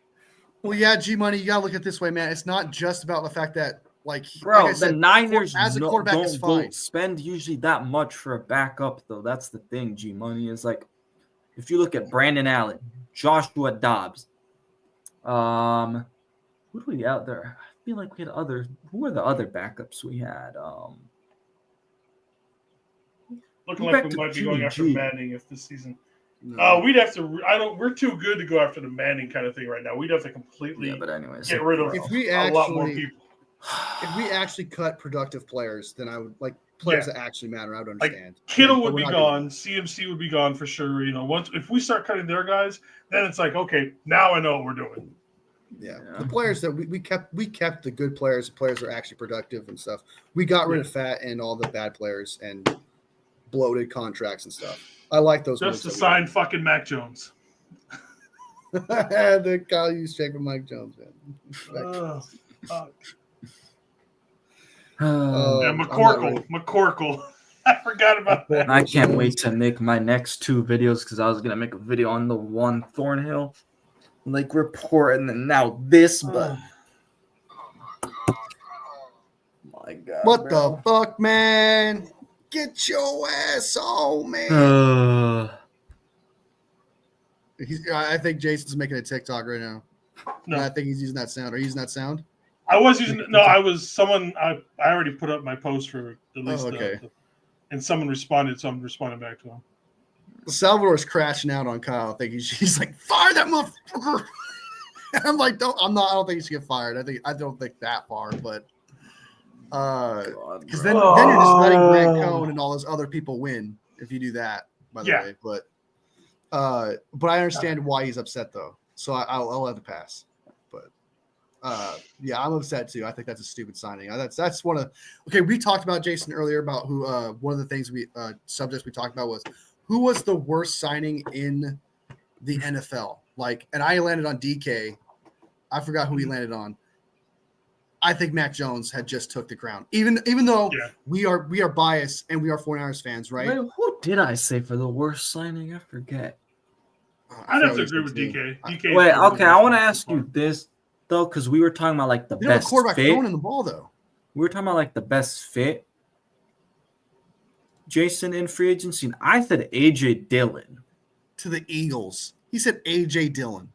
A: Well, yeah, G Money, you got to look at it this way, man. It's not just about the fact that, like,
B: Bro,
A: like I said,
B: the Niners
A: as a quarterback is fine.
B: don't spend usually that much for a backup, though. That's the thing, G Money. Is like, if you look at Brandon Allen, Joshua Dobbs, who do we out there? I feel like we had who were the other backups we had?
D: Looking
B: Go
D: like
B: back
D: we
B: to
D: might be going after
B: Jimmy G.
D: Manning if this season.
A: No.
D: We'd have to. We're too good to go after the Manning kind of thing right now. We'd have to completely
B: Yeah, but anyways,
D: get rid of
A: If we
D: a lot more
A: actually-
D: people.
A: If we actually cut productive players, then I would like players that actually matter. I would
D: Like,
A: understand.
D: Kittle
A: But
D: would
A: we're
D: be
A: not doing
D: gone. CMC would be gone for sure. You know, once if we start cutting their guys, then it's like, okay, now I know what we're doing.
A: Yeah.
B: Yeah.
A: The players that we kept the good players, the players that are actually productive and stuff. We got rid of fat and all the bad players and bloated contracts and stuff. I like those.
D: Just to
A: moves
D: sign fucking Mac Jones.
A: the Kyle Juszczyk with Mike Jones, man.
D: Fuck.
A: Oh,
D: Yeah,
A: I'm not
D: McCorkle. I forgot about that.
B: I can't wait to make my next 2 videos because I was gonna make a video on the one Thornhill like report and then now this, but my God,
A: What
B: bro.
A: the fuck, man? Get your ass on, man. I think Jason's making a TikTok right now.
D: No.
A: And I think he's using that sound. Are you using that sound?
D: I was using no. I was someone. I already put up my post for at least.
A: okay.
D: And someone responded, so I'm responding back to him.
A: Salvador's crashing out on Kyle. I think he's like, fire that motherfucker. I'm like, I don't think he should get fired. I don't think that far, but because then you're just letting Grant Cohn and all those other people win if you do that. By the way, but I understand why he's upset though, so I'll let it pass. But yeah, I'm upset too. I think that's a stupid signing. That's one of okay. We talked about Jason earlier about who one of the things subjects we talked about was who was the worst signing in the NFL. Like, and I landed on DK. I forgot who he landed on. I think Mac Jones had just took the crown, even though we are biased and we are 49ers fans, right?
B: Wait, who did I say for the worst signing? I forget.
D: I'd have to agree with DK.
B: Wait, okay, I want to ask you this though, because we were talking about like the
A: You know,
B: best
A: quarterback
B: fit.
A: throwing in the ball though.
B: We were talking about like the best fit. Jason in free agency, and I said AJ Dillon
A: to the Eagles. He said AJ Dillon.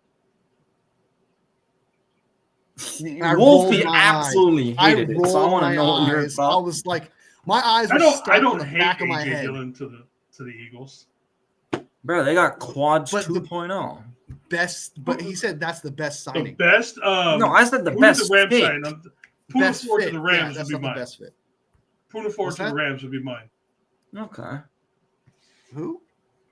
B: Wolfie absolutely hated it, so I want to know what your
A: I
B: thoughts.
A: was like, my eyes were stuck
D: I don't
A: on the
D: hate
A: back of my
D: AJ
A: head.
D: Dillon to the Eagles.
B: Bro, they got quads
A: But the
B: 2.0.
A: Best, but he said that's the best
D: The
A: signing.
D: best.
B: No, I said the
D: who
B: best
D: did the Rams
B: fit.
D: sign? Puna
A: Best
D: Ford to
A: fit.
D: the Rams
A: Yeah,
D: would
A: that's
D: be
A: not the
D: mine.
A: best fit.
D: Puna Ford
A: What's
D: to the
A: that?
D: Rams would be mine.
B: Okay.
A: Who?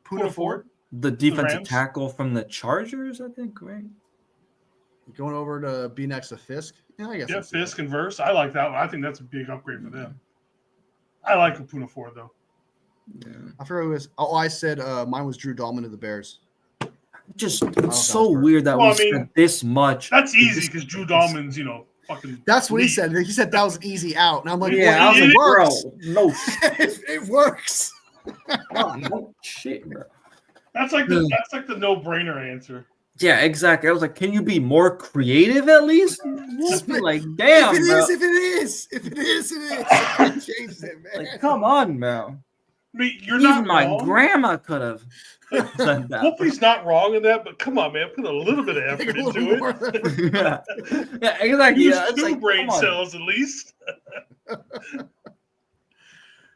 D: Puna Ford.
B: The defensive
D: Rams?
B: tackle from the Chargers, I think, right?
A: Going over to be next to Fisk. Yeah, I guess.
D: Yeah,
A: I'd see that.
D: Fisk and Verse. I like that one. I think that's a big upgrade for them. I like Puna Ford though.
B: Yeah.
A: I forgot who it was. Oh, I said mine was Drew Dahlman of the Bears.
B: Just
A: know if that
B: it's so
A: was
B: weird that
D: Well,
B: we
D: I mean,
B: spent this much.
D: That's
B: to
D: easy
B: just-
D: because Drew Dahlman's, fucking.
A: That's what he
D: elite.
A: said. He said that was an easy out, and I'm like,
B: Yeah,
A: well,
B: I was
A: it
B: like,
A: works.
B: bro, no shit.
A: It works.
B: No shit, bro.
D: That's like the no-brainer answer.
B: Yeah, exactly. I was like, can you be more creative at least? Just be like, damn,
A: if it
B: bro.
A: is, if it is, if it is, it is. I changed it, man.
B: Like, come on, bro.
D: I mean, you're
B: Even
D: not
B: my
D: wrong.
B: grandma could have said that.
D: Wolfie's not wrong in that, but come on, man, put a little bit of
A: Take
D: effort
A: a little
D: into
A: more
D: it.
A: effort.
B: Yeah, exactly.
D: Use
B: Yeah, it's
D: two
B: like,
D: brain
B: come on.
D: cells at least.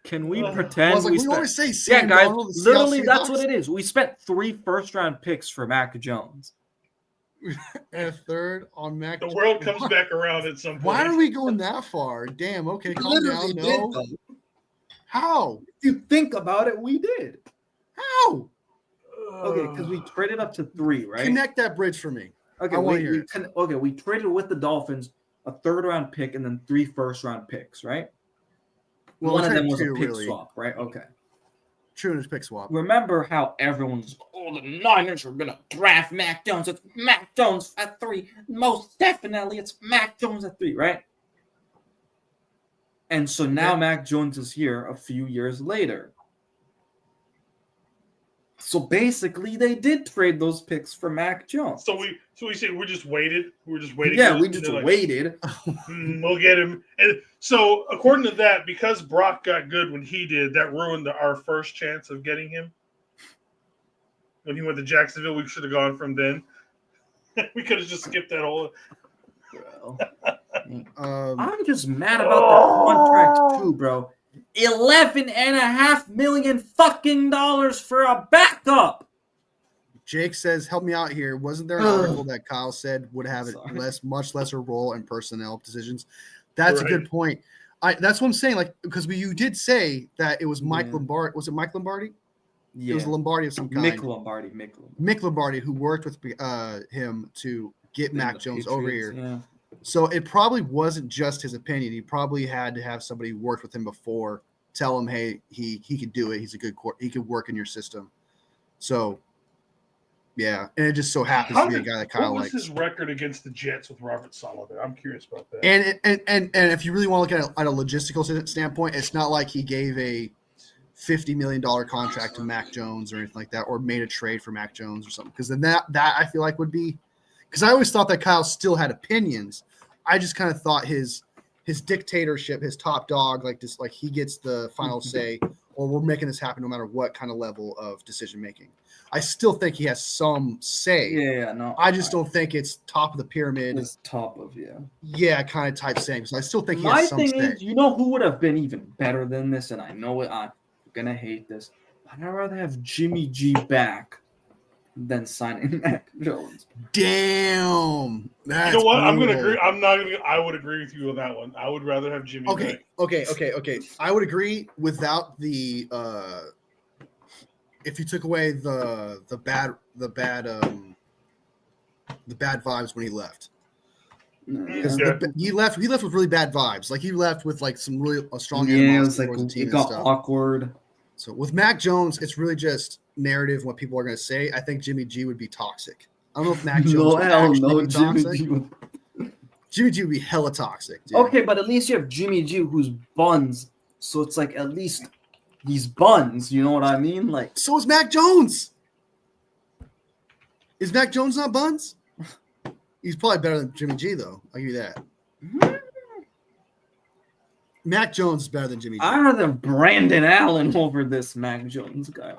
B: Can we
D: Well,
B: pretend
A: I was like,
B: we
A: we
B: spent?
A: always say
B: Yeah,
A: Sam
B: guys.
A: Darnold, the
B: Literally,
A: Seattle
B: that's what
A: Seahawks,
B: it is. We spent 3 first-round picks for Mac Jones.
A: and a third on Mac.
D: The world comes back around at some point.
A: Why are we going that far? Damn. Okay, calm down. No. How?
B: If you think about it, we did.
A: How?
B: Okay, because we traded up to 3, right?
A: Connect that bridge for me.
B: Okay,
A: I wanna hear it.
B: We traded with the Dolphins a 3rd-round pick and then 3 first-round picks, right?
A: Well,
B: One
A: we
B: of them
A: traded
B: was a
A: two,
B: pick
A: really.
B: swap, right? Okay.
A: True in his pick swap.
B: Remember how everyone's, the Niners are gonna draft Mac Jones. It's Mac Jones at 3. Most definitely, it's Mac Jones at 3, right? And so now Mac Jones is here a few years later. So basically, they did trade those picks for Mac Jones.
D: So we say we just waited. We're just waiting.
B: Yeah,
D: for
B: we
D: this, and
B: just
D: they're like,
B: waited.
D: We'll get him. And so, according to that, because Brock got good when he did, that ruined our first chance of getting him. When he went to Jacksonville, we should have gone from then. We could have just skipped that whole.
B: I'm just mad about the contract too, bro. $11.5 million fucking dollars for a backup.
A: Jake says, "Help me out here." Wasn't there an article that Kyle said would have a much lesser role in personnel decisions? That's a good point. That's what I'm saying. Like, because you did say that it was Mike Lombardi. Was it Mike Lombardi?
B: Yeah.
A: It was Lombardi of some kind. Mick Lombardi, who worked with him to get Mac Jones over here.
B: Yeah.
A: So it probably wasn't just his opinion. He probably had to have somebody who worked with him before tell him, hey, he could do it. He's a good he could work in your system. So, yeah. And it just so happens to be a guy that Kyle likes.
D: What was his record against the Jets with Robert Saleh? I'm curious about that.
A: And if you really want to look at a logistical standpoint, it's not like he gave a $50 million contract to Mac Jones or anything like that, or made a trade for Mac Jones or something. Because then that I feel like would be – because I always thought that Kyle still had opinions. I just kind of thought his dictatorship, his top dog, like this, like he gets the final say, or we're making this happen no matter what kind of level of decision making. I still think he has some say.
B: Yeah, no.
A: I just don't think it's top of the pyramid.
B: It's top of
A: kind of type saying. So I still think he
B: My
A: has some
B: thing
A: say.
B: is, you know who would have been even better than this, and I know it. I'm gonna hate this. I'd rather have Jimmy G back than signing Mac Jones.
A: Damn.
D: You know what? I'm gonna agree. I'm not gonna. I would agree with you on that one. I would rather have Jimmy. back.
A: Okay. I would agree without the if you took away the bad vibes when he left. Because he left with really bad vibes. Like he left with like some really strong
B: it was like
A: towards the team
B: it got
A: and stuff.
B: awkward.
A: So with Mac Jones, it's really just narrative, what people are going to say. I think Jimmy G would be toxic. I don't know if Mac Jones would actually be toxic. Jimmy G would be hella toxic, dude.
B: Okay, but at least you have Jimmy G who's buns. So it's like at least he's buns. You know what I mean? Like
A: so is Mac Jones. Is Mac Jones not buns? He's probably better than Jimmy G, though. I'll give you that. Mac Jones is better than Jimmy G.
B: I'd rather have Brandon Allen over this Mac Jones guy.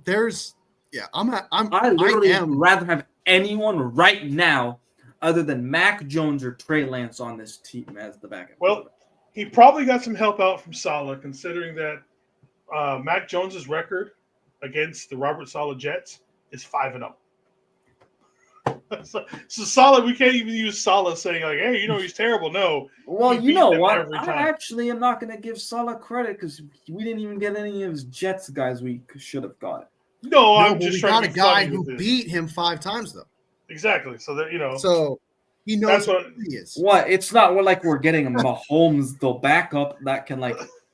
A: I
B: literally rather have anyone right now other than Mac Jones or Trey Lance on this team as the backup.
D: Well, he probably got some help out from Saleh, considering that Mac Jones's record against the Robert Saleh Jets is 5-0. So Saleh, we can't even use Saleh saying like, "Hey, he's terrible." No.
B: Well, you know what? I actually am not going to give Saleh credit because we didn't even get any of his Jets guys we should have got.
D: No, I'm just trying to
A: got a guy who beat him 5 times though.
D: Exactly. So that
A: So he knows what he is.
B: What? It's not like we're getting a Mahomes the backup that can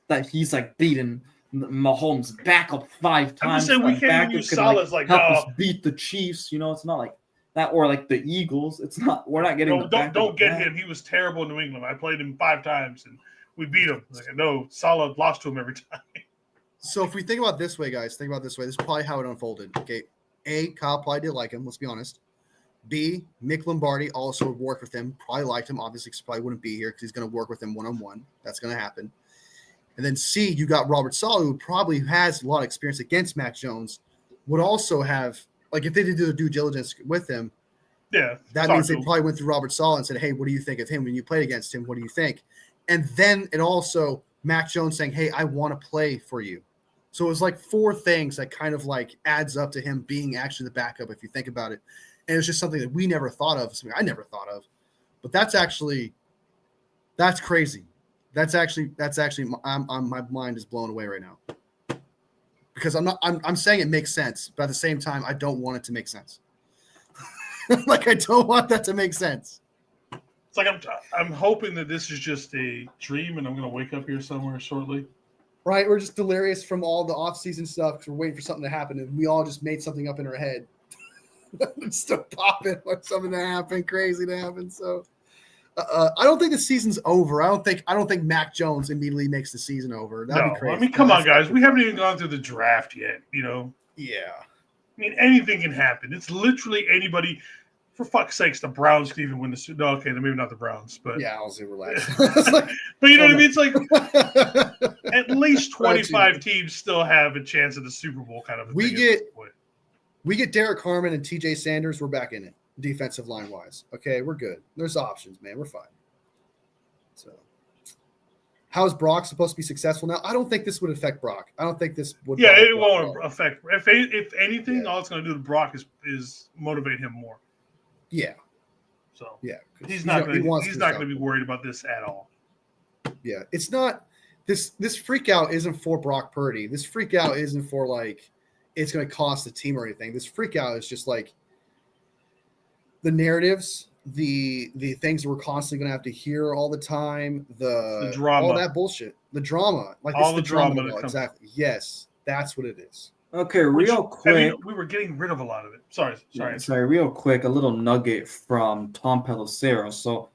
B: that he's like beaten
C: Mahomes back up 5 times.
D: I'm just saying we can't use Saleh's like,
C: help us beat the Chiefs. It's not like that, or like the Eagles. It's not. We're not getting.
D: Don't get him. He was terrible in New England. I played him 5 times and we beat him. Like, no, Saleh lost to him every time.
A: So if we think about it this way, guys, this is probably how it unfolded. Okay, A, Kyle probably did like him. Let's be honest. B, Mick Lombardi also worked with him. Probably liked him. Obviously, because probably wouldn't be here because he's going to work with him one-on-one. That's going to happen. And then C, you got Robert Saleh, who probably has a lot of experience against Mac Jones, would also have, like, if they did do the due diligence with him, that means they probably went through Robert Saleh and said, hey, what do you think of him when you played against him? What do you think? And then it also, Mac Jones saying, hey, I want to play for you. So it was like 4 things that kind of like adds up to him being actually the backup if you think about it. And it's just something that we never thought of. Something I never thought of. But that's crazy. That's actually my mind is blown away right now. Because I'm saying it makes sense, but at the same time, I don't want it to make sense. Like, I don't want that to make sense.
D: It's like I'm hoping that this is just a dream and I'm going to wake up here somewhere shortly.
A: Right, we're just delirious from all the off-season stuff because we're waiting for something to happen, and we all just made something up in our head. It's still popping, like something to happen, crazy to happen. So, I don't think the season's over. I don't think Mac Jones immediately makes the season over. That'd be crazy.
D: I mean, come on, guys. We haven't even gone through the draft yet.
A: Yeah.
D: I mean, anything can happen. It's literally anybody. For fuck's sakes, the Browns could even win the Super Bowl. No, okay, maybe not the Browns, but
A: yeah, I'll say relax.
D: But you know what I mean? It's like at least 25 teams still have a chance at the Super Bowl kind of a thing.
A: We get Derek Harmon and TJ Sanders. We're back in it, defensive line wise. Okay, we're good. There's options, man. We're fine. So, how is Brock supposed to be successful now? I don't think this would affect Brock. I don't think this would.
D: Yeah, it won't affect. If anything, all it's going to do to Brock is motivate him more.
A: Yeah.
D: So
A: yeah,
D: he's not going to be worried about this at all.
A: Yeah, it's not this freak out isn't for Brock Purdy. This freak out isn't for like it's going to cost the team or anything. This freak out is just like the narratives, the things that we're constantly going to have to hear all the time, the drama, all that bullshit, the drama, like
D: all the drama.
A: Exactly. Yes, that's what it is.
C: Okay, real quick.
D: We were getting rid of a lot of it. Sorry.
C: Real quick, a little nugget from Tom Pelissero. So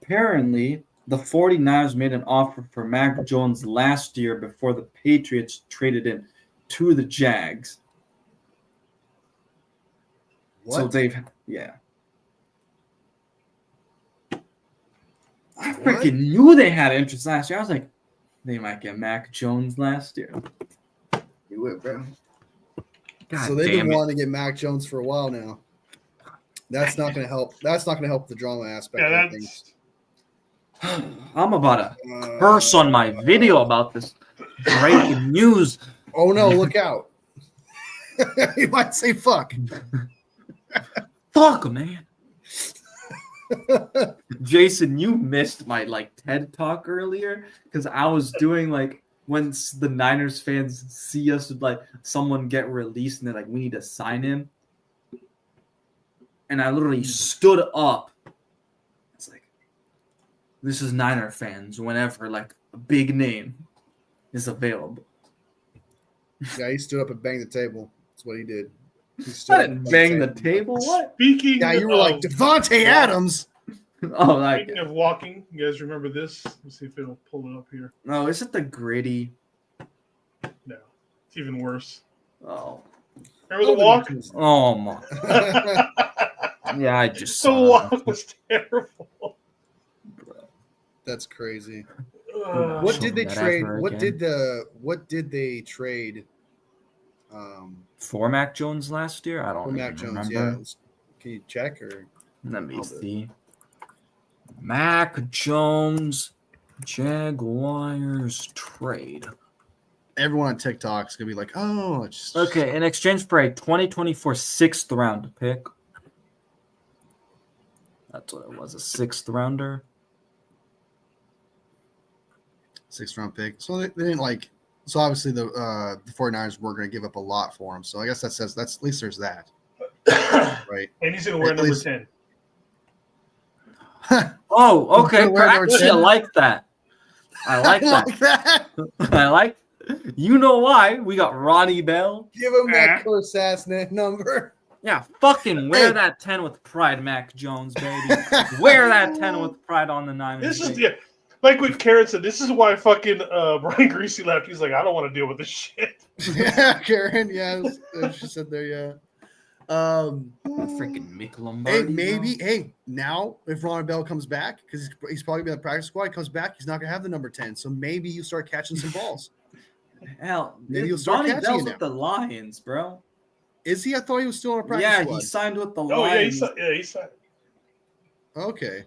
C: apparently the 49ers made an offer for Mac Jones last year before the Patriots traded him to the Jags.
A: What?
C: So I freaking knew they had interest last year. I was like, they might get Mac Jones last year.
A: You would, bro.
C: God
A: so they've been wanting to get Mac Jones for a while now. That's not going to help. That's not going to help the drama aspect of things.
C: I'm about to curse on my video about this breaking news.
A: Oh no! Look out! He might say "fuck."
C: Fuck, man. Jason, you missed my TED talk earlier because I was doing when the Niners fans see us someone get released and they're like, we need to sign him. And I literally stood up. It's like, this is Niner fans whenever a big name is available.
A: Yeah, he stood up and banged the table. That's what he did.
C: I didn't bang the table. What?
D: Speaking
A: you were like Devontae Adams.
C: Oh,
D: speaking of walking, you guys remember this? Let's see if it'll pull it up here.
C: No, is it the gritty?
D: No, it's even worse.
C: Oh,
D: remember the walk?
C: Oh my! Yeah, I just
D: the walk was terrible.
A: That's crazy. What did they trade? What did they trade?
C: For Mac Jones last year? I don't
A: for Mac Jones.
C: remember.
A: Yeah, can you check or?
C: Let me see. Mac Jones, Jaguars trade.
A: Everyone on TikTok is gonna be like, "Oh, it's
C: okay." In exchange for a 2024 6th round pick, that's what it was, a 6th rounder.
A: 6th round pick. So they didn't So obviously the 49ers were going to give up a lot for him. So I guess that's at least there's that, right?
D: And he's going to wear number 10.
C: Oh, okay. Actually, I like that. I like that. I like You know why? We got Ronnie Bell.
A: Give him that curse ass number.
C: Yeah, fucking wear
A: Hey.
C: that 10 with pride, Mac Jones, baby. Wear that 10 with pride on the Niners.
D: This is like what Karen said. This is why fucking Brian Greasy left. He's like, I don't want to deal with this shit.
A: Yeah, Karen. Yeah, she said there. Yeah.
C: Freaking Mick Lombardi.
A: Hey, maybe. Hey, now if Ron Bell comes back, because he's probably been in the practice squad, he comes back, he's not gonna have the number 10. So maybe you start catching some balls.
C: Hell,
A: Maybe you'll start
C: Ronnie
A: catching
C: Bell's
A: it
C: with the Lions, bro.
A: Is he? I thought he was still on a practice
C: Yeah,
A: squad.
C: he signed with the
D: Oh
C: Lions.
D: yeah, he signed.
A: Okay,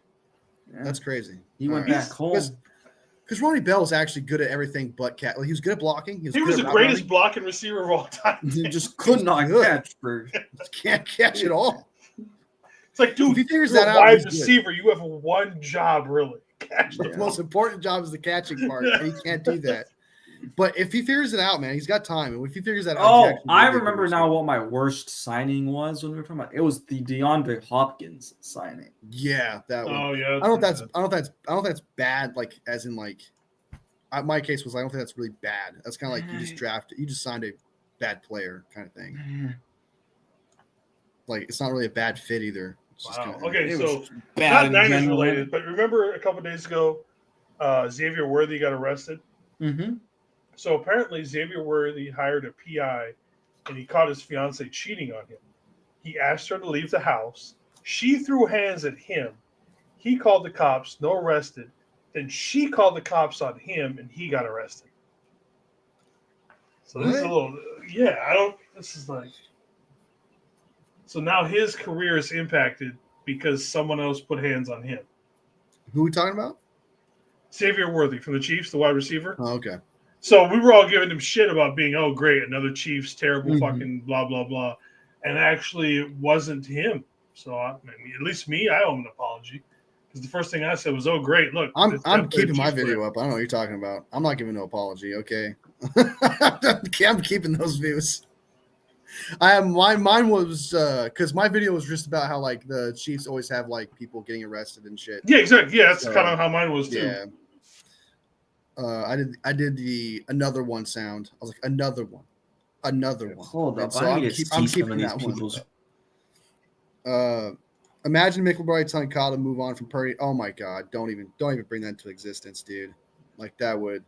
C: Yeah.
A: that's crazy.
C: He went
A: All
C: back home.
A: Because Ronnie Bell is actually good at everything but cat. Like, he was good at blocking.
D: He was
A: good
D: the
A: at route
D: greatest
A: running.
D: blocking receiver of all time.
C: He just could not
A: good.
C: catch for.
A: Can't catch it all.
D: It's like, dude,
A: If he figures
D: you're
A: that
D: a
A: out,
D: wide
A: he's good.
D: receiver. You have one job, really. Catch the
A: The most important job is the catching part, and he can't do that. But if he figures it out, man, he's got time. And if he figures that out,
C: Oh,
A: Jackson will
C: I
A: be a good
C: remember
A: receiver.
C: now what my worst signing was when we were talking about. It was the DeAndre Hopkins signing.
A: Yeah, that one.
D: Oh yeah.
A: I don't know if that's bad. Like, as in, like, my case was, I don't think that's really bad. That's kind of like you just signed a bad player kind of thing. Like, it's not really a bad fit either. It's just
D: Wow.
A: kinda,
D: Okay,
C: It
D: so
C: was bad
D: not
C: in
D: Niners
C: general.
D: related, but remember a couple days ago, Xavier Worthy got arrested.
C: Mm-hmm.
D: So apparently Xavier Worthy hired a PI, and he caught his fiance cheating on him. He asked her to leave the house. She threw hands at him. He called the cops, no arrested. Then she called the cops on him, and he got arrested. So this is a little, this is like, so now his career is impacted because someone else put hands on him.
A: Who are we talking about?
D: Xavier Worthy from the Chiefs, the wide receiver.
A: Oh, okay.
D: So we were all giving him shit about being, oh, great, another Chiefs, terrible
C: Mhm.
D: fucking blah, blah, blah. And actually, it wasn't him. So at least me, I owe him an apology. Because the first thing I said was, oh, great, look.
A: I'm keeping my video up. I don't know what you're talking about. I'm not giving no apology, okay? I'm keeping those views. I have mine was because my video was just about how, like, the Chiefs always have, like, people getting arrested and shit.
D: Yeah, exactly. Yeah, that's
A: So,
D: kind of how mine was, too.
A: Yeah. I did the another one sound. I was like, another one.
C: Hold
A: And
C: up,
A: so
C: I
A: I'm
C: need to
A: I'm
C: see some
A: keeping
C: of these
A: that one.
C: people's.
A: Imagine Mick Lombardi telling Kyle to move on from Purdy. Oh my God! Don't even bring that into existence, dude. Like, that would,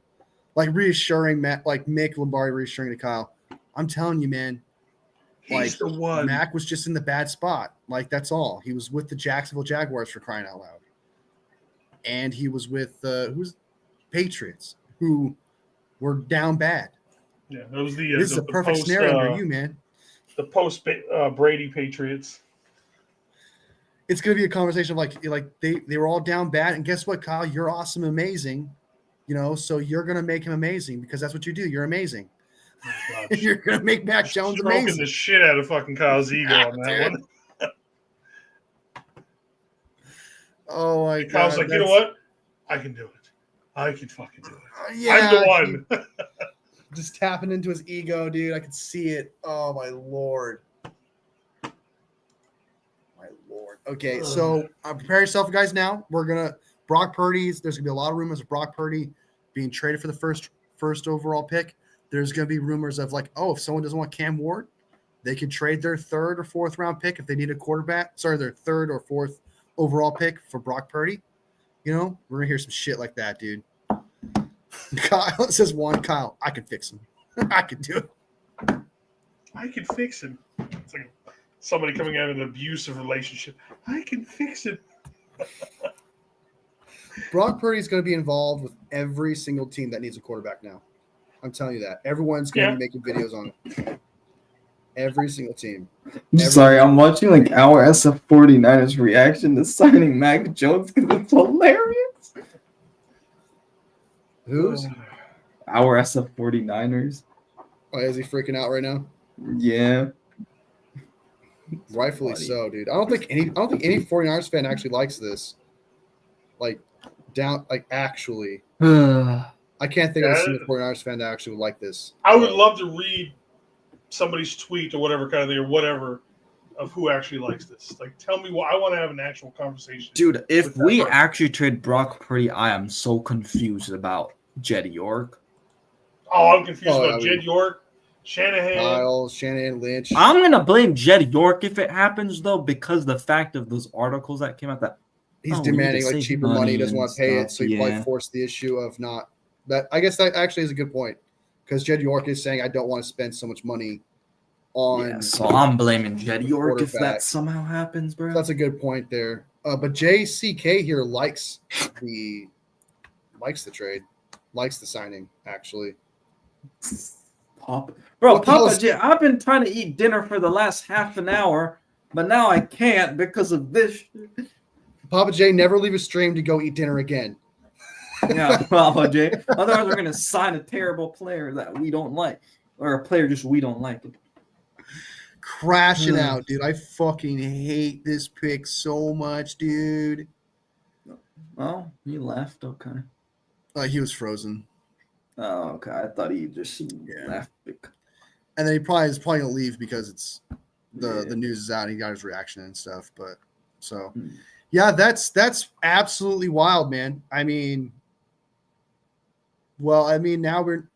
A: like, reassuring Matt, like Mick Lombardi reassuring to Kyle. I'm telling you, man.
D: He's the one.
A: Mac was just in the bad spot. Like, that's all. He was with the Jacksonville Jaguars, for crying out loud, and he was with who's Patriots, who were down bad.
D: Yeah, that was the
A: This is a perfect scenario under you, man.
D: The post Brady Patriots.
A: It's gonna be a conversation of like they were all down bad, and guess what, Kyle? You're awesome, amazing. You know, so you're gonna make him amazing because that's what you do. You're amazing.
D: Oh,
A: You're gonna make Mac Jones
D: stroking
A: amazing.
D: the shit out of fucking Kyle's ego on that one.
A: Oh my God!
D: Kyle's like, you know what? I can do it. I can fucking do it.
A: Yeah,
D: I'm the one.
A: just tapping into his ego, dude. I can see it. Oh my Lord. My Lord. Okay, so prepare yourself, guys. Now we're gonna Brock Purdy's. There's gonna be a lot of rumors of Brock Purdy being traded for the first overall pick. There's gonna be rumors of, like, oh, if someone doesn't want Cam Ward, they can trade their third or fourth round pick if they need a quarterback. Sorry, their third or fourth overall pick for Brock Purdy. You know, we're gonna hear some shit like that, dude. Kyle says Kyle, I can fix him. I can do it.
D: I can fix him. It's like somebody coming out of an abusive relationship. I can fix it.
A: Brock Purdy is going to be involved with every single team that needs a quarterback now. I'm telling you that. Everyone's going to be making videos on it. Every single team.
C: Sorry, I'm watching like our SF 49ers reaction to signing Mac Jones because it's hilarious.
A: Who's?
C: Our SF 49ers.
A: Oh, is he freaking out right now?
C: Yeah.
A: Rightfully so, dude. I don't think any 49ers fan actually likes this. Actually. I can't think of a single 49ers fan that actually would like this.
D: I would love to read somebody's tweet or whatever kind of thing or whatever of who actually likes this. Like, tell me what I want to have an actual conversation.
C: Dude, if
D: with that
C: we
D: person.
C: actually trade Brock Purdy, I am so confused about Jetty York.
D: Oh, I'm confused
A: Oh,
D: about Jed York, Shanahan.
A: Kyle, Shanahan, Lynch.
B: I'm gonna blame Jed York if it happens though, because the fact of those articles that came out that
A: He's
B: we need to
A: demanding like
B: save
A: cheaper money. He doesn't
B: and
A: want to pay it,
B: stuff,
A: so he probably forced the issue of not. That I guess that actually is a good point because Jed York is saying I don't want to spend so much money on.
B: Yeah, so I'm blaming Jed York if
A: quarterback.
B: that somehow happens, bro.
A: So that's a good point there. But JCK here likes the trade, likes the signing actually.
B: Papa
A: What the hell is-
B: J, I've been trying to eat dinner for the last half an hour, but now I can't because of this.
A: Papa J, never leave a stream to go eat dinner again.
B: Yeah, Papa J. Otherwise, we're gonna sign a terrible player that we don't like, or a player just we don't like.
A: Crashing out, dude. I fucking hate this pick so much, dude.
B: Oh, he left. Okay.
A: He was frozen.
B: Oh, okay. I thought he just left.
A: And then he probably gonna leave because it's the news is out and he got his reaction and stuff. But so yeah, that's absolutely wild, man. I mean, now we're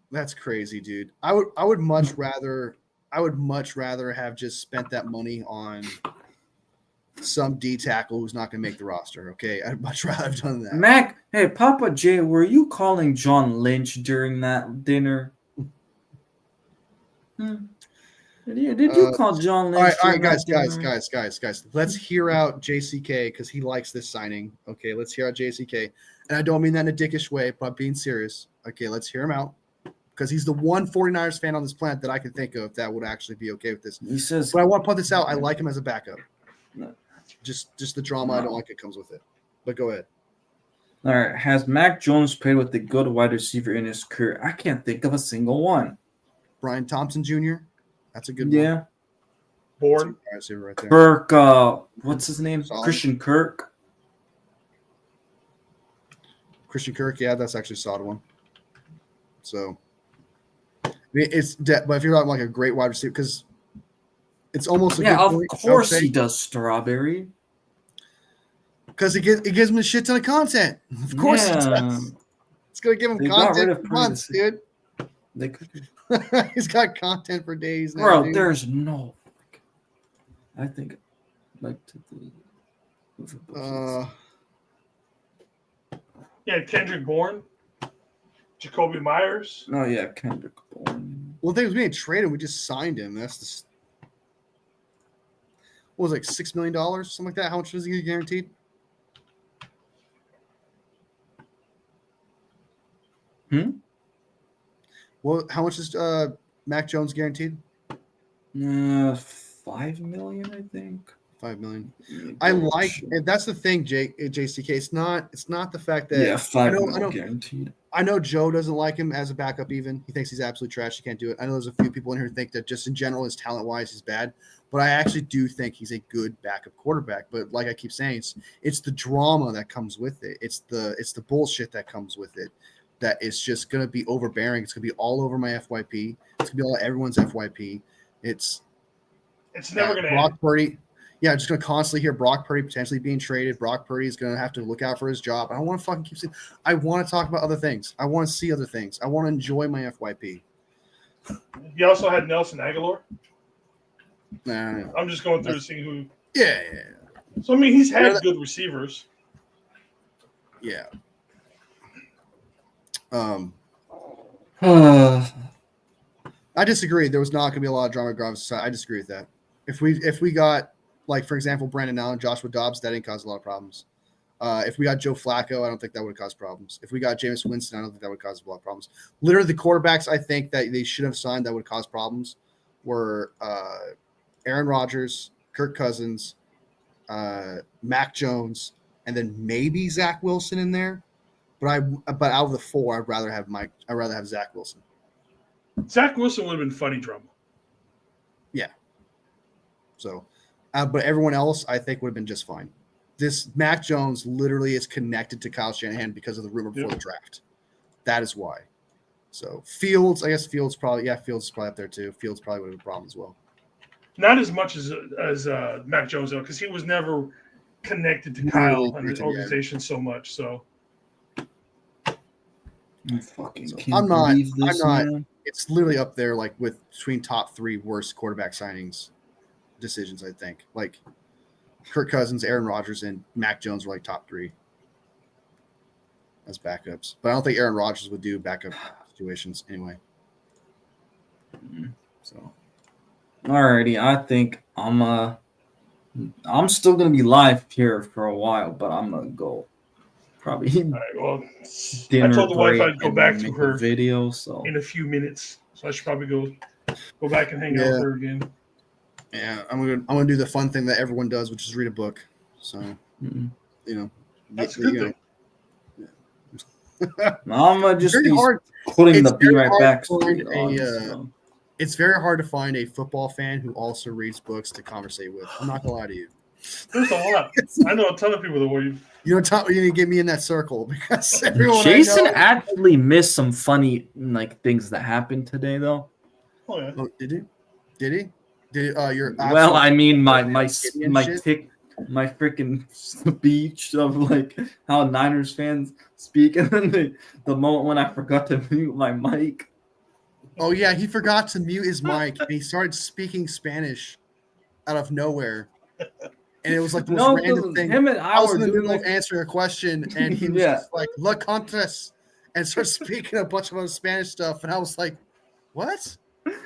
A: that's crazy, dude. I would much rather have just spent that money on some D tackle who's not going to make the roster. Okay, I'd much rather have done that.
B: Mac, hey, Papa J, were you calling John Lynch during that dinner? Did you call John Lynch?
A: All right, guys. Let's hear out JCK because he likes this signing. Okay, let's hear out JCK, and I don't mean that in a dickish way, but I'm being serious. Okay, let's hear him out because he's the one 49ers fan on this planet that I can think of that would actually be okay with this.
B: He says,
A: but I want to put this out. I like him as a backup.
B: No.
A: Just the drama I don't like it comes with it. But go ahead.
B: All right. Has Mac Jones played with a good wide receiver in his career? I can't think of a single one.
A: Brian Thompson Jr. That's a good one.
B: Yeah.
D: Bourne.
A: Right there.
B: Burke. What's his name?
A: Solid.
B: Christian Kirk.
A: Christian Kirk. Yeah, that's actually a solid one. So, I mean, but if you're talking like a great wide receiver, because it's almost
B: of course he does Strawberry.
A: Because it gives him a shit ton of content. Of course it does. It's gonna give him content for months, dude.
B: They could.
A: He's got content for days now.
B: Bro,
A: dude.
B: there's no. I think like to the.
D: Yeah, Kendrick Bourne, Jacoby Myers.
B: Oh yeah, Kendrick Bourne.
A: Well, the thing was being traded. We just signed him. That's the. What was it, like $6 million, something like that? How much was he guaranteed? Well, how much is Mac Jones guaranteed?
B: 5 million, I think.
A: 5 million. I like, and that's the thing, JCK. It's not the fact that
B: 5 million guaranteed.
A: I know Joe doesn't like him as a backup. Even he thinks he's absolutely trash. He can't do it. I know there's a few people in here who think that just in general, his talent wise, he's bad. But I actually do think he's a good backup quarterback. But like I keep saying, it's the drama that comes with it. It's the bullshit that comes with it. That it's just going to be overbearing. It's going to be all over my FYP. It's going to be all everyone's FYP. It's
D: never going to
A: Brock Purdy. Yeah, I'm just going to constantly hear Brock Purdy potentially being traded. Brock Purdy is going to have to look out for his job. I don't want to fucking keep saying. I want to talk about other things. I want to see other things. I want to enjoy my FYP.
D: You also had Nelson Aguilar.
A: Nah.
D: I'm just going through to see who.
A: Yeah.
D: So, I mean, he's had good receivers.
A: Yeah. I disagree. There was not going to be a lot of drama at Grove's side. I disagree with that. If we got, like, for example, Brandon Allen, Joshua Dobbs, that didn't cause a lot of problems. If we got Joe Flacco, I don't think that would cause problems. If we got Jameis Winston, I don't think that would cause a lot of problems. Literally, the quarterbacks I think that they should have signed that would cause problems were Aaron Rodgers, Kirk Cousins, Mac Jones, and then maybe Zach Wilson in there. But out of the four, I'd rather have Zach Wilson.
D: Zach Wilson would have been funny drama.
A: Yeah. So, but everyone else I think would have been just fine. This Mac Jones literally is connected to Kyle Shanahan because of the rumor before the draft. That is why. So Fields, I guess Fields is probably up there too. Fields probably would have a problem as well.
D: Not as much as Mac Jones though, because he was never connected to Kyle and his organization so much. So
C: I fucking
A: So
C: can't
A: I'm not.
C: believe this,
A: I'm not.
C: man.
A: It's literally up there, like between top 3 worst quarterback signings decisions. I think like Kirk Cousins, Aaron Rodgers, and Mac Jones were like top 3 as backups. But I don't think Aaron Rodgers would do backup situations anyway. So,
C: Alrighty, I think I'm still gonna be live here for a while, but I'm gonna go probably
D: All right, well, I
C: dinner
D: told the wife
C: break
D: I'd go
C: and
D: back to
C: make
D: her
C: a video. So
D: in a few minutes, so I should probably go back and hang out
A: Yeah.
D: with her again.
A: yeah, I'm gonna do the fun thing that everyone does, which is read a book. So,
C: mm,
A: you know,
D: That's a good thing.
C: I'm gonna just
A: very
C: be
A: hard.
C: putting
A: It's
C: the Be
A: very
C: Right
A: hard
C: Back
A: to find
C: street on.
A: a,
C: So.
A: It's very hard to find a football fan who also reads books to conversate with. I'm not gonna lie to you.
D: There's a lot. I know a ton of people that will.
A: You need to get me in that circle because everyone
C: Jason
A: I know.
C: actually missed some funny things that happened today, though.
D: Oh yeah.
A: Oh, did he? Did he? Did your
C: Well, I mean, my
A: Gideon shit?
C: my freaking speech of how Niners fans speak, and then the moment when I forgot to mute my mic.
A: Oh yeah, he forgot to mute his mic and he started speaking Spanish out of nowhere. And it was like the most
C: No,
A: random thing.
C: him and
A: I was in the
C: doing,
A: middle of answering a question and he was
C: Yeah.
A: just like, La Contras, and started speaking a bunch of other Spanish stuff. And I was like, what?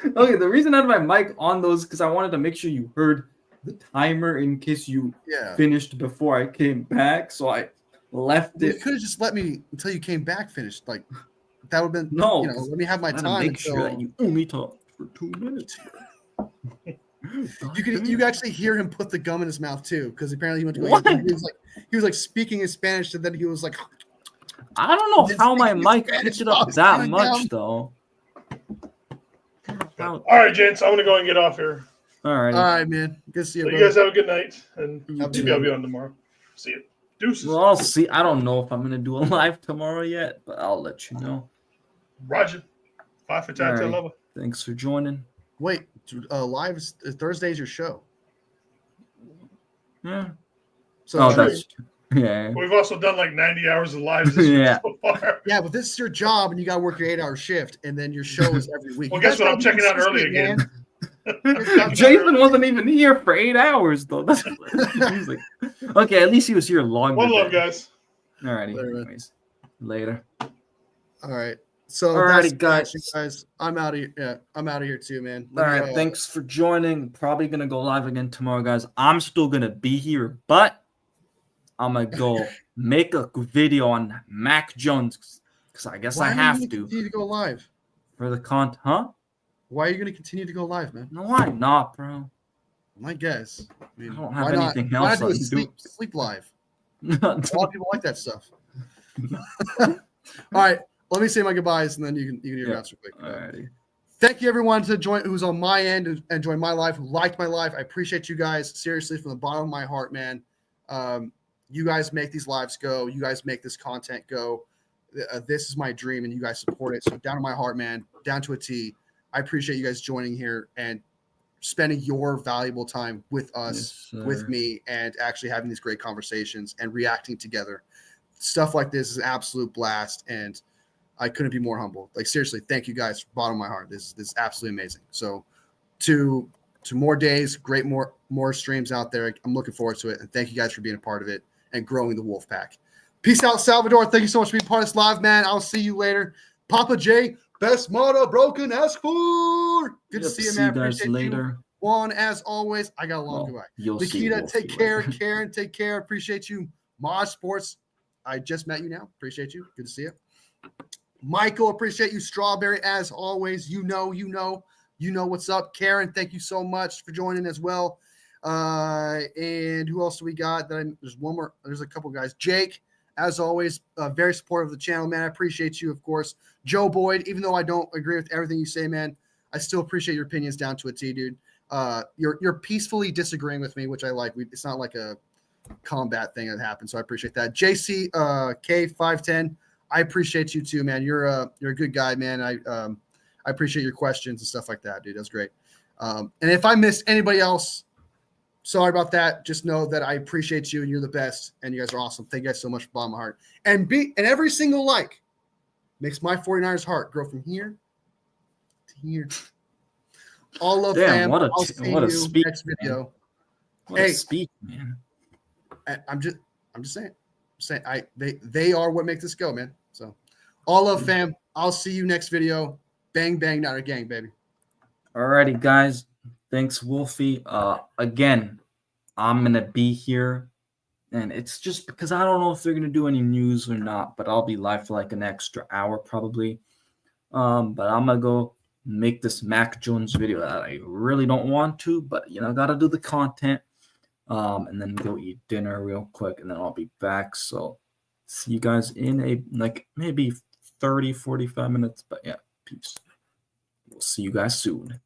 C: Okay, the reason I had my mic on those because I wanted to make sure you heard the timer in case you
A: Yeah.
C: finished before I came back. So I left
A: You
C: it.
A: could have just let me until you came back finished. Like that would have been
C: No,
A: let me have my
C: I had to
A: time
C: make
A: until
C: sure that you only talk for 2 minutes.
A: you could actually hear him put the gum in his mouth too, because apparently he went to go
C: What?
A: he was like speaking in Spanish and then he was like
C: I don't know
A: Then
C: how my
A: speaking in
C: mic
A: Spanish
C: picked it
A: while
C: up
A: it's
C: that
A: going
C: much
A: down.
C: though.
D: All right, gents, I'm gonna go and get off here.
C: All right.
A: all right, man. Good to see you,
D: So
A: bro.
D: you guys have a good night, and
C: You
D: maybe
C: too.
D: I'll be on tomorrow. See you. Deuces.
C: Well, I'll see. I don't know if I'm gonna do a live tomorrow yet, but I'll let you know.
D: Roger. Bye for time.
C: All right.
D: Love.
C: Thanks for joining.
A: Wait, live is Thursday's your show.
C: Yeah.
A: So
C: Oh, that's yeah.
D: We've also done like 90 hours of lives this
C: Yeah.
D: week so far.
A: yeah, but this is your job and you gotta work your 8-hour shift and then your show is every week.
D: Well,
A: You
D: guess
A: guys
D: what? I'm
A: gotta be
D: checking out early
A: consistent,
D: again.
C: Jason wasn't even here for 8 hours though. That's he's like, okay, at least he was here longer.
D: One love,
C: then.
D: guys.
C: Alrighty.
A: Later, man.
C: Anyways, later.
A: All right. So
C: Alrighty,
A: that's
C: guys.
A: guys. I'm out of here. Yeah, I'm out of here too, man.
C: All right, thanks for joining. Probably gonna go live again tomorrow, guys. I'm still gonna be here, but I'm gonna go make a video on Mac Jones because I guess
A: Why
C: I
A: are you
C: have
A: gonna
C: to
A: continue to go live?
C: for the content. Huh?
A: Why are you gonna continue to go live, man?
C: No, why not, bro?
A: My guess. I mean,
C: I don't have
A: why not-
C: anything
A: why
C: else
A: not do
C: I
A: a
C: can
A: sleep,
C: do.
A: sleep live? A lot of people like that stuff. All right. Let me say my goodbyes and then you can do your
C: Yeah.
A: rounds real quick.
C: Alrighty.
A: Thank you everyone to join who's on my end and joined my life, who liked my life. I appreciate you guys seriously from the bottom of my heart, man. You guys make these lives go. You guys make this content go. This is my dream and you guys support it. So down to my heart, man, down to a T. I appreciate you guys joining here and spending your valuable time with us,
C: Yes,
A: with
C: sir.
A: me, and actually having these great conversations and reacting together. Stuff like this is an absolute blast, and I couldn't be more humble. Like seriously, thank you guys from the bottom of my heart. This is absolutely amazing. So to more days, great more streams out there. I'm looking forward to it, and thank you guys for being a part of it and growing the Wolf Pack. Peace out, Salvador. Thank you so much for being part of this live, man. I'll see you later. Papa J, best motto broken ask for. Good to see you, man.
C: See you guys
A: Appreciate
C: later.
A: you. Juan, as always, I got a long
C: Well,
A: goodbye.
C: you'll see
A: Nikita,
C: Wolfie
A: take care.
C: later.
A: Karen, take care. Appreciate you. Mod Sports, I just met you now. Appreciate you. Good to see you. Michael, appreciate you. Strawberry, as always. You know what's up. Karen, thank you so much for joining as well. And who else do we got? There's one more. There's a couple guys. Jake, as always, very supportive of the channel, man. I appreciate you, of course. Joe Boyd, even though I don't agree with everything you say, man, I still appreciate your opinions down to a T, dude. You're peacefully disagreeing with me, which I like. It's not like a combat thing that happened, so I appreciate that. JC K510, I appreciate you too, man. You're a good guy, man. I appreciate your questions and stuff like that, dude. That's great. And if I missed anybody else, sorry about that. Just know that I appreciate you and you're the best, and you guys are awesome. Thank you guys so much from the bottom of my heart. And every single like Makes my 49ers heart grow from here to here. All love,
B: Damn,
A: fam.
B: what
A: I'll see
B: what a
A: you
B: speech,
A: next video.
B: What
A: Hey.
B: a speech, man.
A: I'm just saying they are what makes this go, man. So all love, fam. I'll see you next video. Bang bang, not a gang, baby.
B: Alrighty, guys. Thanks, Wolfie. Again, I'm gonna be here, and it's just because I don't know if they're gonna do any news or not, but I'll be live for like an extra hour probably. But I'm gonna go make this Mac Jones video that I really don't want to, but gotta do the content. And then go eat dinner real quick, and then I'll be back. So see you guys in maybe 30, 45 minutes. But yeah, peace. We'll see you guys soon.